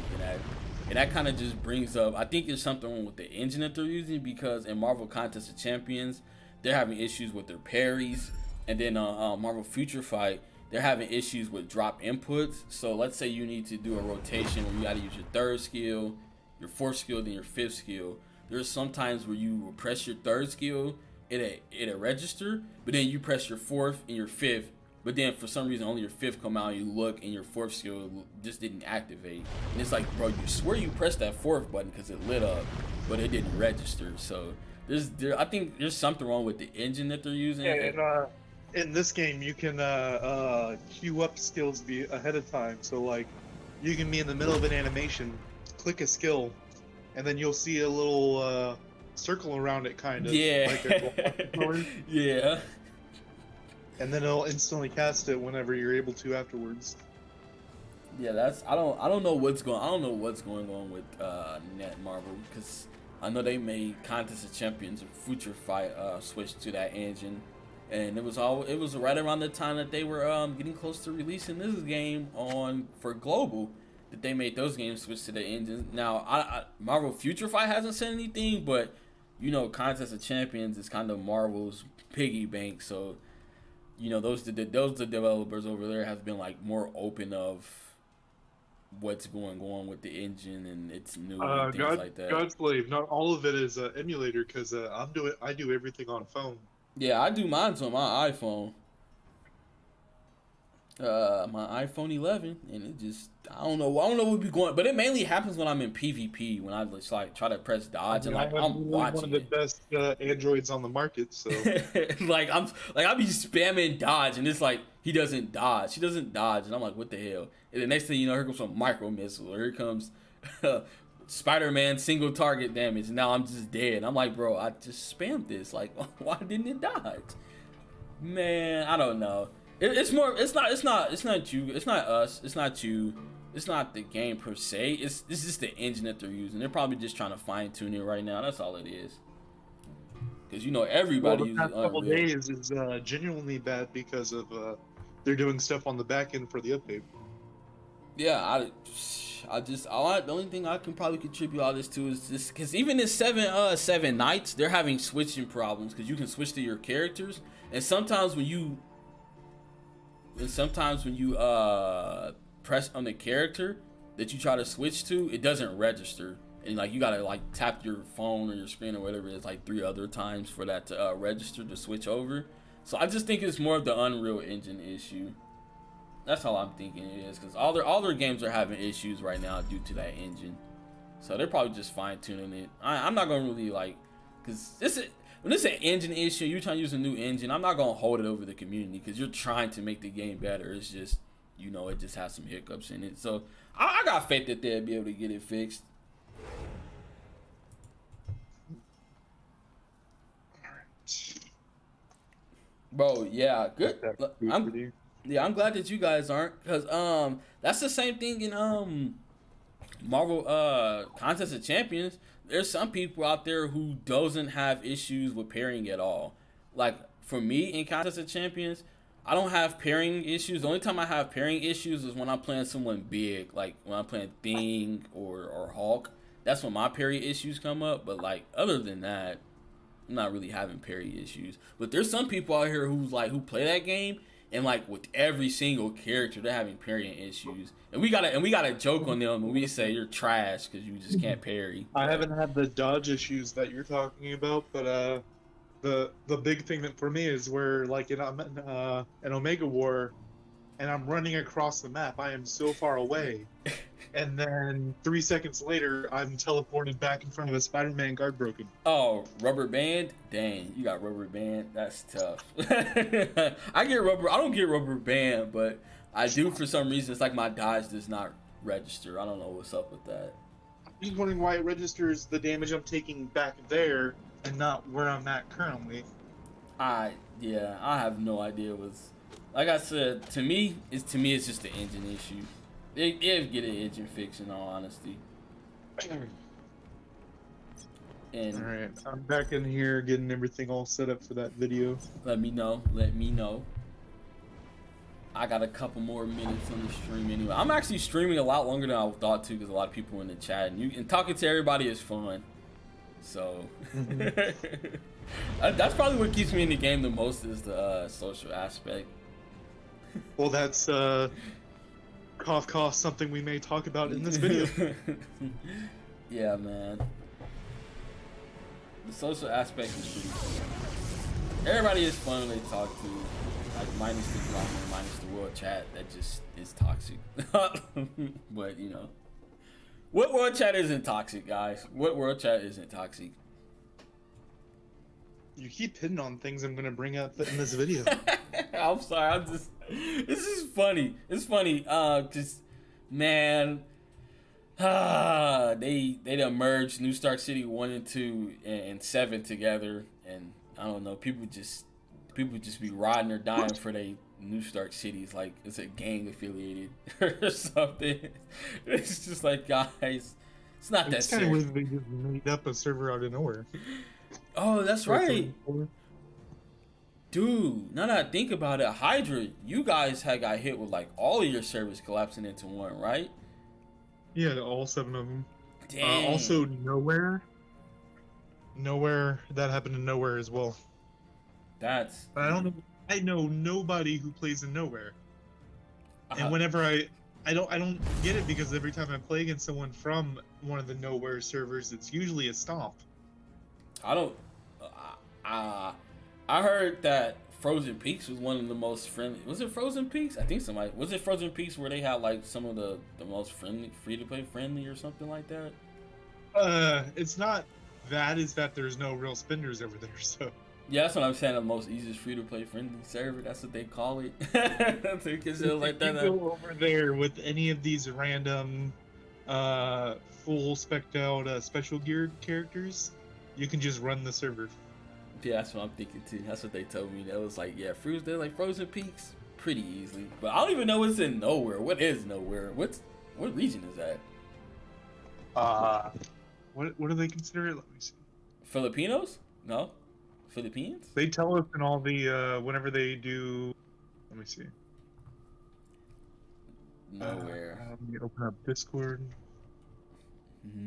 And that kind of just brings up, I think there's something wrong with the engine that they're using, because in Marvel Contest of Champions, they're having issues with their parries, and then Marvel Future Fight, they're having issues with drop inputs. So let's say you need to do a rotation where you got to use your third skill, your fourth skill, then your fifth skill. There's sometimes where you will press your third skill, it'll register, but then you press your fourth and your fifth, but then for some reason only your fifth come out, and you look and your fourth skill just didn't activate. And it's like, bro, you swear you pressed that fourth button because it lit up, but it didn't register. So I think there's something wrong with the engine that they're using.
Yeah, and in this game, you can queue up skills ahead of time. So like, you can be in the middle of an animation, click a skill, and then you'll see a little circle around it, kind of.
Yeah.
Like
Yeah.
And then it'll instantly cast it whenever you're able to afterwards.
Yeah, I don't know what's going on with Netmarble, because I know they made Contest of Champions or Future Fight switch to that engine, and it was right around the time that they were getting close to releasing this game for global, that they made those games switch to the engine. Now, Marvel Future Fight hasn't said anything, but you know, Contest of Champions is kind of Marvel's piggy bank, so you know, those developers over there have been like more open of what's going on with the engine and it's new and things like that.
Godslave, not all of it is emulator, because I do everything on phone.
Yeah, I do mine on my iPhone. My iPhone 11, and it just I don't know what be going, but it mainly happens when I'm in PvP, when I just like try to press dodge and like I'm watching
one of the best androids on the market, so
like I be spamming dodge, and it's like he doesn't dodge, and I'm like, what the hell? And the next thing you know, here comes some micro missile, or here comes Spider-Man single target damage, and now I'm just dead. I'm like, bro, I just spammed this, like why didn't it dodge? Man, I don't know. It's not you. It's not us. It's not you. It's not the game per se. It's just the engine that they're using. They're probably just trying to fine tune it right now. That's all it is. Because you know everybody uses
Unreal. The past couple
Unreal.
days is genuinely bad because of they're doing stuff on the back end for the update.
Yeah, the only thing I can probably contribute all this to is this, because even in seven nights they're having switching problems, because you can switch to your characters, and sometimes when you press on the character that you try to switch to, it doesn't register, and like you gotta like tap your phone or your screen or whatever it is like 3 other times for that to register to switch over. So I just think it's more of the Unreal Engine issue. That's all I'm thinking it is, because all their games are having issues right now due to that engine. So they're probably just fine tuning it. I'm not gonna really like, because when it's an engine issue, you're trying to use a new engine, I'm not going to hold it over the community, because you're trying to make the game better. It's just, you know, it just has some hiccups in it. So I got faith that they'll be able to get it fixed. Bro, yeah, good. I'm glad that you guys aren't, because that's the same thing in Marvel Contest of Champions. There's some people out there who doesn't have issues with pairing at all. Like for me in Contest of Champions, I don't have pairing issues. The only time I have pairing issues is when I'm playing someone big, like when I'm playing Thing or Hulk. That's when my parry issues come up. But like other than that, I'm not really having parry issues. But there's some people out here who play that game, and like with every single character they're having parrying issues. And we gotta joke on them when we say you're trash because you just can't parry.
I haven't had the dodge issues that you're talking about, but the big thing that for me is where like in an Omega War, and I'm running across the map. I am so far away, and then 3 seconds later, I'm teleported back in front of a Spider-Man guard broken.
Oh, rubber band? Dang, you got rubber band. That's tough. I don't get rubber band, but I do for some reason. It's like my dodge does not register. I don't know what's up with that.
I'm just wondering why it registers the damage I'm taking back there and not where I'm at currently.
I have no idea what's. Like I said, to me it's just the engine issue. If get an engine fix, in all honesty. And
All right, I'm back in here getting everything all set up for that video.
let me know. I got a couple more minutes on the stream anyway. I'm actually streaming a lot longer than I thought to because a lot of people in the chat and talking to everybody is fun. So that's probably what keeps me in the game the most is the social aspect.
Well, that's cough, something we may talk about in this video.
Yeah, man. The social aspect is pretty fun. Everybody is fun when they talk to, like minus the drama, minus the world chat that just is toxic. But you know, what world chat isn't toxic, guys? What world chat isn't toxic?
You keep hitting on things I'm gonna bring up in this video.
I'm sorry. This is funny. It's funny. Just man. They done merged New Stark City 1 and 2 and 7 together, and I don't know. People just be riding or dying for they New Stark cities like it's a gang affiliated or something. It's just like, guys, it's not that
It's kind of
serious.
weird they just made up a server out of nowhere.
Oh, that's right. Dude, now that I think about it, Hydra, you guys had got hit with like all of your servers collapsing into one, right?
Yeah, all 7 of them.
Dang.
Also, Nowhere, that happened in Nowhere as well.
That's
But I know nobody who plays in Nowhere. And whenever I don't get it because every time I play against someone from one of the Nowhere servers, it's usually a stomp.
I don't. I heard that Frozen Peaks was one of the most friendly. Was it Frozen Peaks? I think somebody was it Frozen Peaks where they had like some of the most friendly, free to play friendly or something like that.
It's not that. Is that there's no real spenders over there, so.
Yeah, that's what I'm saying. The most easiest free to play friendly server. That's what they call it. Because it was like that.
You go over there with any of these random, full specced out special geared characters, you can just run the server.
Yeah, that's what I'm thinking too. That's what they told me. That was like, yeah, they're like Frozen Peaks pretty easily. But I don't even know what's in Nowhere. What is Nowhere? What region is that?
What do they consider it? Let me see.
Filipinos? No? Philippines?
They tell us in all the whenever they do. Let me see.
Nowhere.
Let me open up Discord.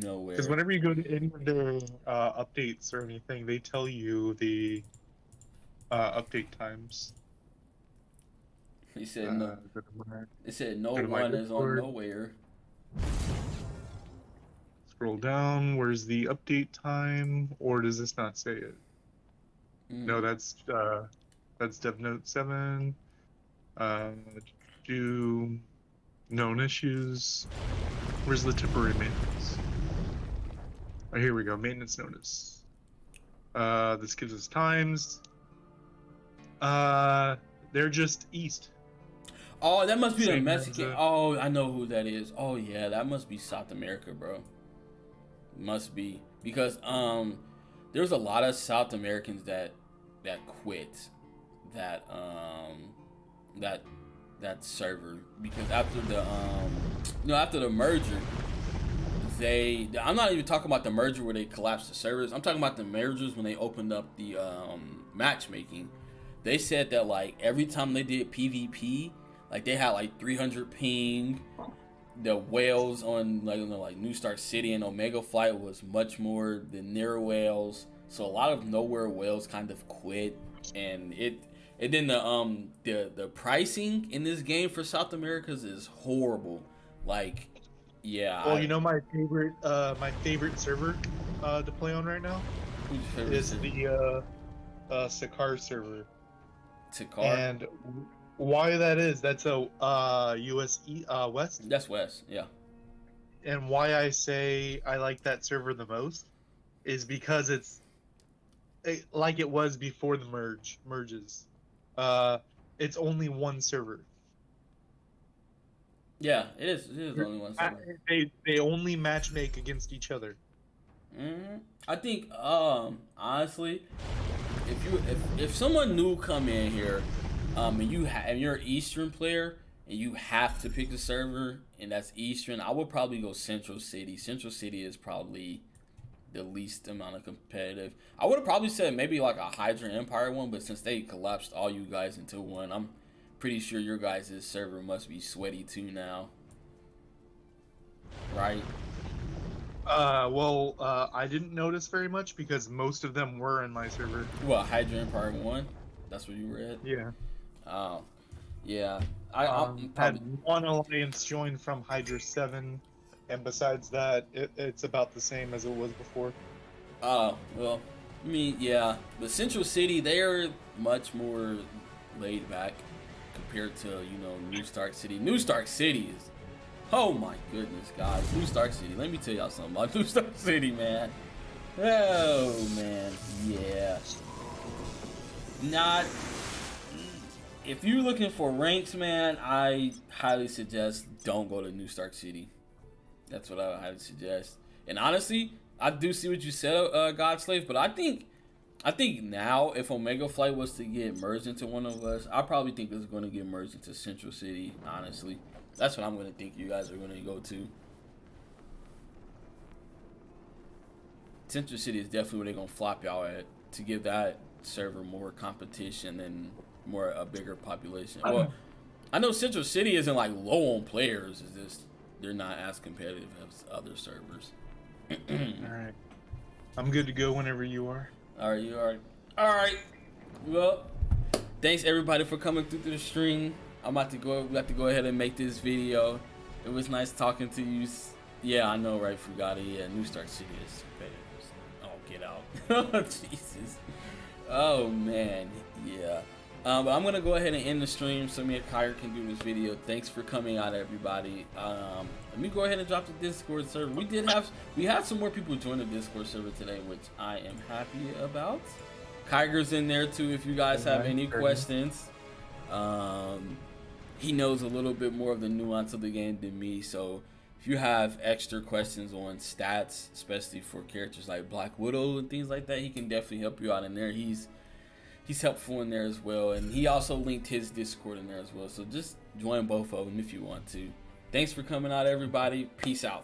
Nowhere.
Because whenever you go to any of their updates or anything, they tell you the update times.
He said no. It said no
go to my
one is on
Discord.
Nowhere.
Scroll down. Where's the update time? Or does this not say it? No, that's Dev Note 7. Do known issues. Where's the temporary maintenance? Oh, here we go. Maintenance notice. This gives us times. They're just east.
Oh, that must be the
Same
Mexican.
as,
Oh, I know who that is. Oh yeah, that must be South America, bro. Must be because there's a lot of South Americans that quit that server because after the merger, I'm not even talking about the merger where they collapsed the servers. I'm talking about the mergers when they opened up the matchmaking. They said that like every time they did PvP, like they had like 300 ping. The whales on like New Stark City and Omega Flight was much more than near whales. So a lot of Nowhere whales kind of quit, and then the pricing in this game for South Americas is horrible. Like, yeah.
Well, you know my favorite server to play on right now
Who's your favorite
is
server?
the Sakar server.
Takar?
And why that is, that's a US West.
That's West, yeah.
And why I say I like that server the most is because it's like it was before the merges. It's only one server.
Yeah, it is. It is only one server.
They only matchmake against each other.
I think honestly, if someone new come in here, and you're an Eastern player and you have to pick a server and that's Eastern, I would probably go Central City. Central City is probably the least amount of competitive. I would have probably said maybe like a Hydra Empire one, but since they collapsed all you guys into one, I'm pretty sure your guys' server must be sweaty too now, right?
I didn't notice very much because most of them were in my server.
Well, Hydra Empire 1? That's where you were at?
Yeah.
Oh, yeah.
Had one alliance join from Hydra 7, and besides that, it's about the same as it was before.
Oh, well, I mean, yeah. But Central City, they're much more laid back compared to, you know, New Stark City. New Stark City is, oh my goodness, guys. New Stark City. Let me tell y'all something about New Stark City, man. Oh, man. Yeah. Not... If you're looking for ranks, man, I highly suggest don't go to New Stark City. That's what I would highly suggest. And honestly, I do see what you said, Godslave, but I think now if Omega Flight was to get merged into one of us, I probably think it's going to get merged into Central City, honestly. That's what I'm going to think you guys are going to go to. Central City is definitely where they're going to flop y'all at to give that server more competition and a bigger population. Well, I know Central City isn't like low on players. It's just they're not as competitive as other servers.
All right, I'm good to go whenever you are.
All right, you are. All right. Well, thanks everybody for coming through the stream. I'm about to go. We have to go ahead and make this video. It was nice talking to you. Yeah, I know, right, Fugati? Yeah, New Stark City is competitive. Oh, get out. Oh, Jesus. Oh man, yeah. But I'm gonna go ahead and end the stream so me and Kyrie can do this video. Thanks for coming out, everybody. Let me go ahead and drop the Discord server. We had some more people join the Discord server today, which I am happy about. Kyger's in there too. If you guys have any questions, he knows a little bit more of the nuance of the game than me. So if you have extra questions on stats, especially for characters like Black Widow and things like that, he can definitely help you out in there. He's helpful in there as well, and he also linked his Discord in there as well, so just join both of them if you want to. Thanks for coming out, everybody. Peace out.